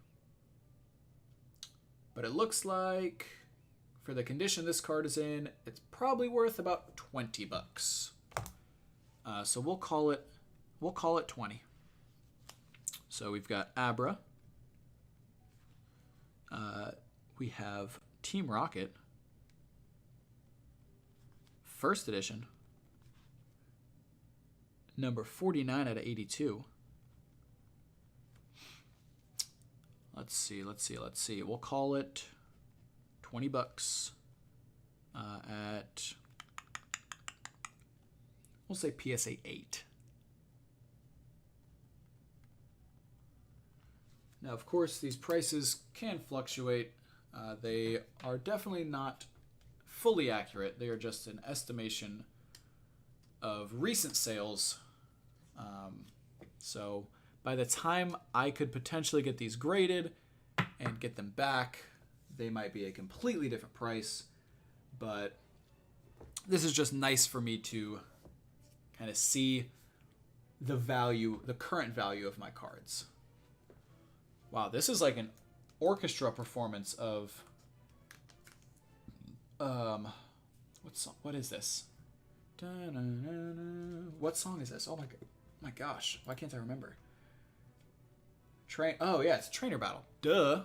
But it looks like, for the condition this card is in, it's probably worth about $20. So we'll call it 20. So we've got Abra. We have Team Rocket. First edition. Number 49 out of 82. Let's see. We'll call it $20 at, we'll say PSA 8. Now, of course, these prices can fluctuate. They are definitely not fully accurate. They are just an estimation of recent sales. So by the time I could potentially get these graded and get them back, they might be a completely different price. But this is just nice for me to kind of see the value, the current value of my cards. Wow, this is like an orchestra performance of what is this? What song is this? Oh my gosh, why can't I remember? Oh yeah, it's Trainer Battle. Duh.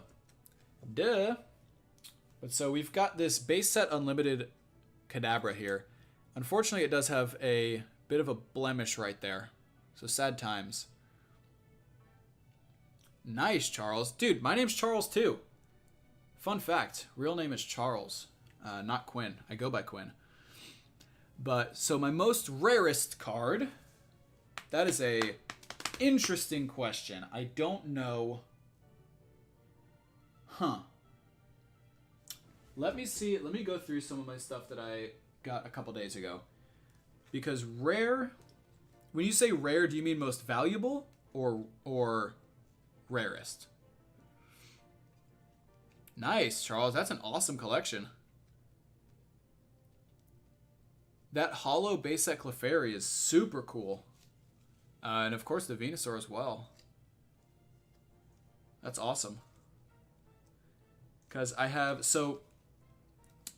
But so we've got this base set unlimited Kadabra here. Unfortunately, it does have a bit of a blemish right there. So sad times. Nice, Charles. Dude, my name's Charles too. Fun fact, real name is Charles, not Quinn. I go by Quinn. But so my most rarest card, that is a interesting question. I don't know. Let me see. Let me go through some of my stuff that I got a couple days ago. Because rare, when you say rare, do you mean most valuable or rarest? Nice, Charles. That's an awesome collection. That hollow base set Clefairy is super cool. And of course the Venusaur as well. That's awesome. Because I have... So,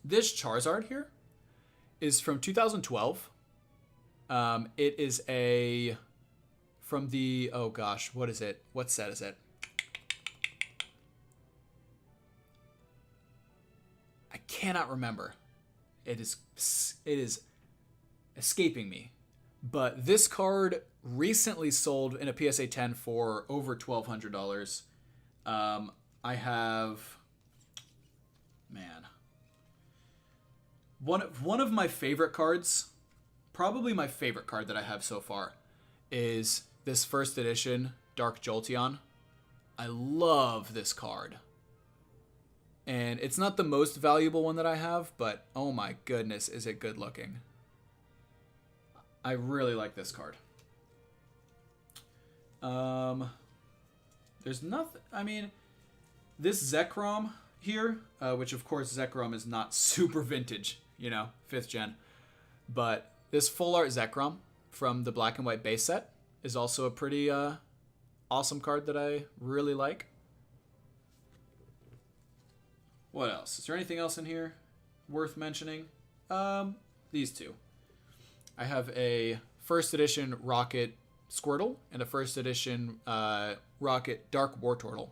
this Charizard here is from 2012. It is a... From the... Oh gosh, what is it? What set is it? I cannot remember. It is escaping me. But this card recently sold in a PSA 10 for over $1,200. I have... Man. One of my favorite cards, probably my favorite card that I have so far, is this first edition Dark Jolteon. I love this card. And it's not the most valuable one that I have, but oh my goodness, is it good looking. I really like this card. There's nothing... I mean, this Zekrom here, which of course Zekrom is not super vintage, you know, 5th gen. But this full art Zekrom from the black and white base set is also a pretty awesome card that I really like. What else? Is there anything else in here worth mentioning? These two. I have a first edition Rocket Squirtle and a first edition Rocket Dark Wartortle,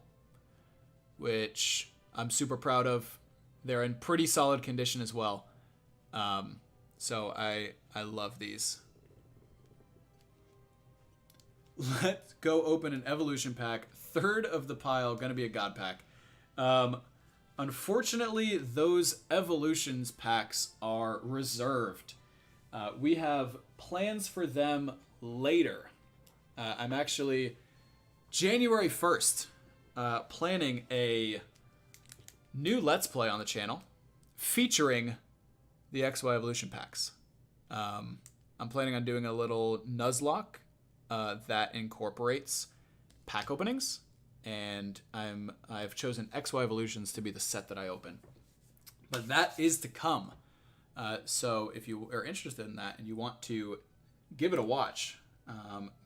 which I'm super proud of. They're in pretty solid condition as well. So I love these. Let's go open an evolution pack. Third of the pile, gonna be a god pack. Unfortunately, those evolutions packs are reserved. We have plans for them later. I'm actually January 1st planning a new Let's Play on the channel featuring the XY evolution packs. I'm planning on doing a little Nuzlocke that incorporates pack openings, and I've chosen XY evolutions to be the set that I open. But that is to come. So if you are interested in that and you want to give it a watch,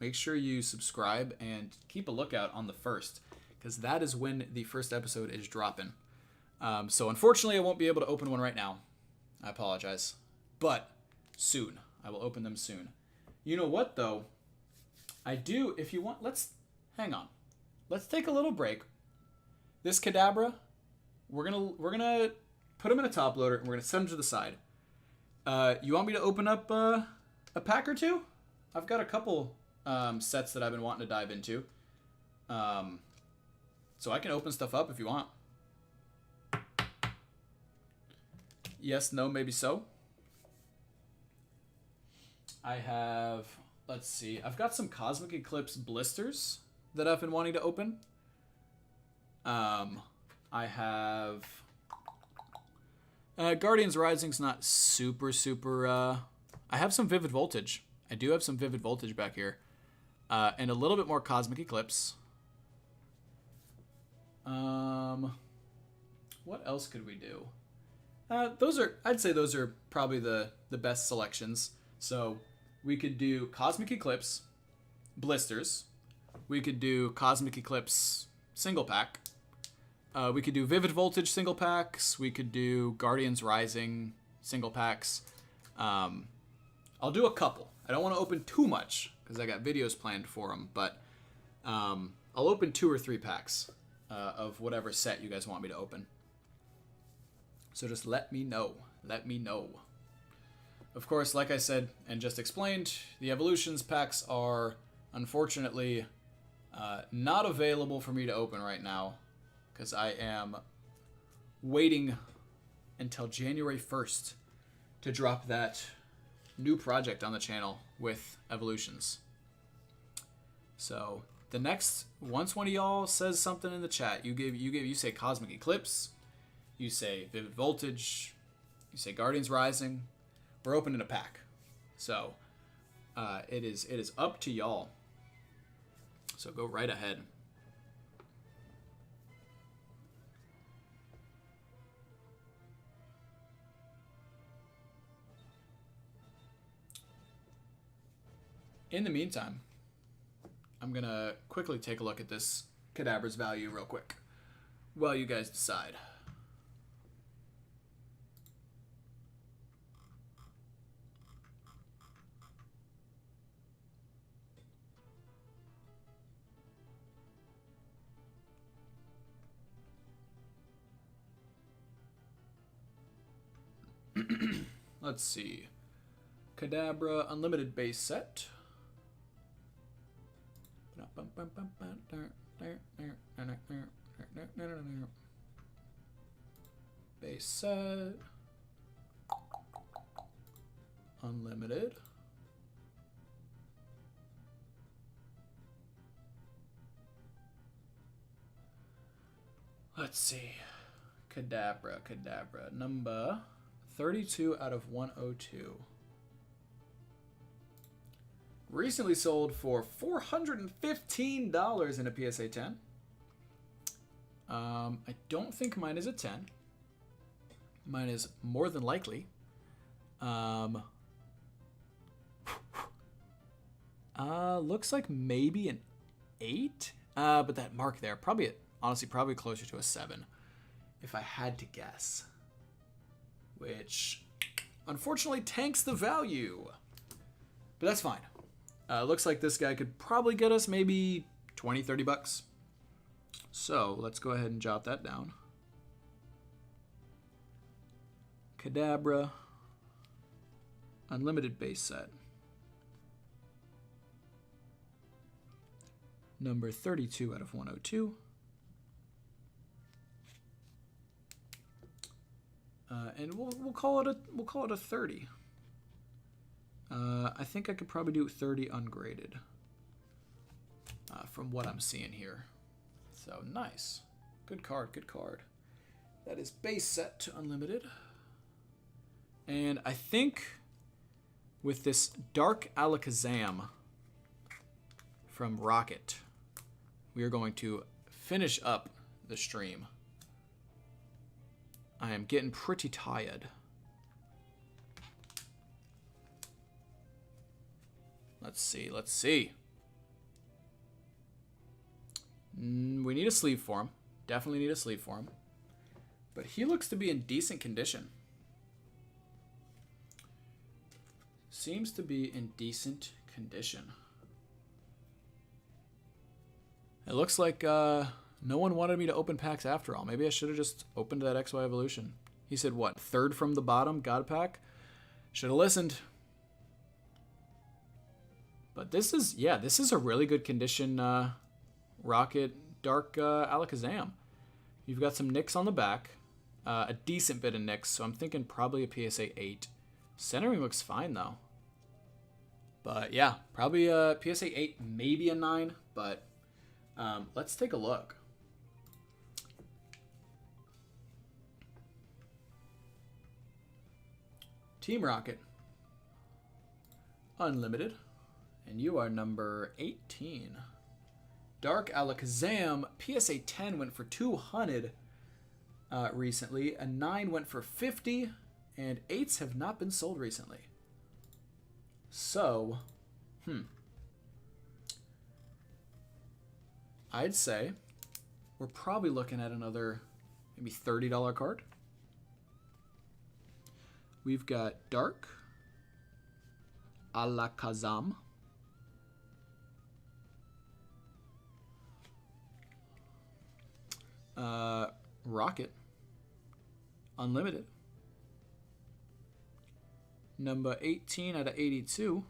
make sure you subscribe and keep a lookout on the 1st, because that is when the first episode is dropping. So unfortunately, I won't be able to open one right now. I apologize. But soon. I will open them soon. You know what, though? I do, if you want, hang on. Let's take a little break. This Kadabra, we're gonna put him in a top loader and we're gonna set him to the side. You want me to open up a pack or two? I've got a couple sets that I've been wanting to dive into. So I can open stuff up if you want. Yes, no, maybe so. I have, let's see, I've got some Cosmic Eclipse blisters that I've been wanting to open. I have Guardians Rising's not super. I have some Vivid Voltage. I do have some Vivid Voltage back here, and a little bit more Cosmic Eclipse. What else could we do? I'd say those are probably the best selections. So we could do Cosmic Eclipse blisters. We could do Cosmic Eclipse single pack. We could do Vivid Voltage single packs. We could do Guardians Rising single packs. I'll do a couple. I don't want to open too much because I got videos planned for them, but I'll open 2 or 3 packs of whatever set you guys want me to open. So just let me know. Let me know. Of course, like I said and just explained, the Evolutions packs are unfortunately not available for me to open right now because I am waiting until January 1st to drop that new project on the channel with Evolutions. So the next, once one of y'all says something in the chat, you say Cosmic Eclipse, you say Vivid Voltage, you say Guardians Rising, we're opening a pack. So it is up to y'all. So go right ahead. In the meantime, I'm going to quickly take a look at this Kadabra's value real quick while you guys decide. Let's see. Kadabra Unlimited base set. Base set. Unlimited. Let's see. Kadabra. Number 32 out of 102. Recently sold for $415 in a PSA 10. I don't think mine is a 10. Mine is more than likely. Looks like maybe an 8. But that mark there, honestly, probably closer to a 7, if I had to guess. Which, unfortunately, tanks the value. But that's fine. Looks like this guy could probably get us maybe 20, 30 bucks. So let's go ahead and jot that down. Kadabra Unlimited base set. Number 32 out of 102. And we'll call it a 30. I think I could probably do 30 ungraded from what I'm seeing here. So nice. Good card. That is base set to unlimited. And I think with this Dark Alakazam from Rocket, we are going to finish up the stream. I am getting pretty tired. Let's see. We need a sleeve for him. Definitely need a sleeve for him. But he looks to be in decent condition. Seems to be in decent condition. It looks like no one wanted me to open packs after all. Maybe I should have just opened that XY Evolution. He said, what, 3rd from the bottom, God pack? Should have listened. But this is a really good condition Rocket Dark Alakazam. You've got some nicks on the back. A decent bit of nicks, so I'm thinking probably a PSA 8. Centering looks fine, though. But yeah, probably a PSA 8, maybe a 9, but let's take a look. Team Rocket. Unlimited. And you are number 18. Dark Alakazam. PSA 10 went for 200 recently. A 9 went for 50. And 8s have not been sold recently. So, I'd say we're probably looking at another maybe $30 card. We've got Dark Alakazam. Rocket. Unlimited. Number 18 out of 82.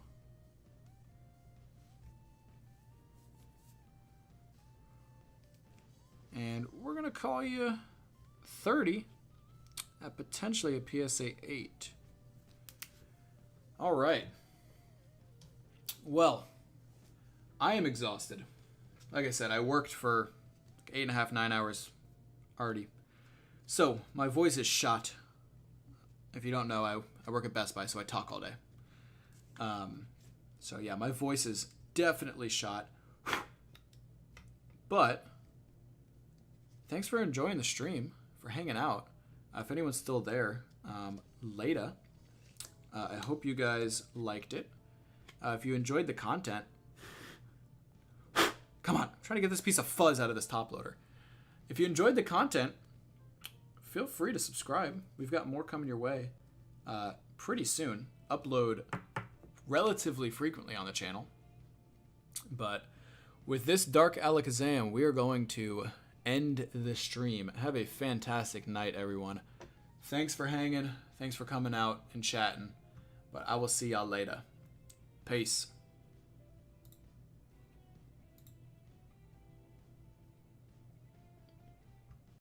And we're going to call you 30 at potentially a PSA 8. All right. Well, I am exhausted. Like I said, I worked for 8.5, 9 hours already. So, my voice is shot. If you don't know, I work at Best Buy, so I talk all day. So yeah, my voice is definitely shot. But thanks for enjoying the stream, for hanging out. If anyone's still there, later. I hope you guys liked it. If you enjoyed the content, come on, I'm trying to get this piece of fuzz out of this top loader. If you enjoyed the content, feel free to subscribe. We've got more coming your way pretty soon. Upload relatively frequently on the channel. But with this Dark Alakazam, we are going to end the stream. Have a fantastic night, everyone. Thanks for hanging. Thanks for coming out and chatting. But I will see y'all later. Peace.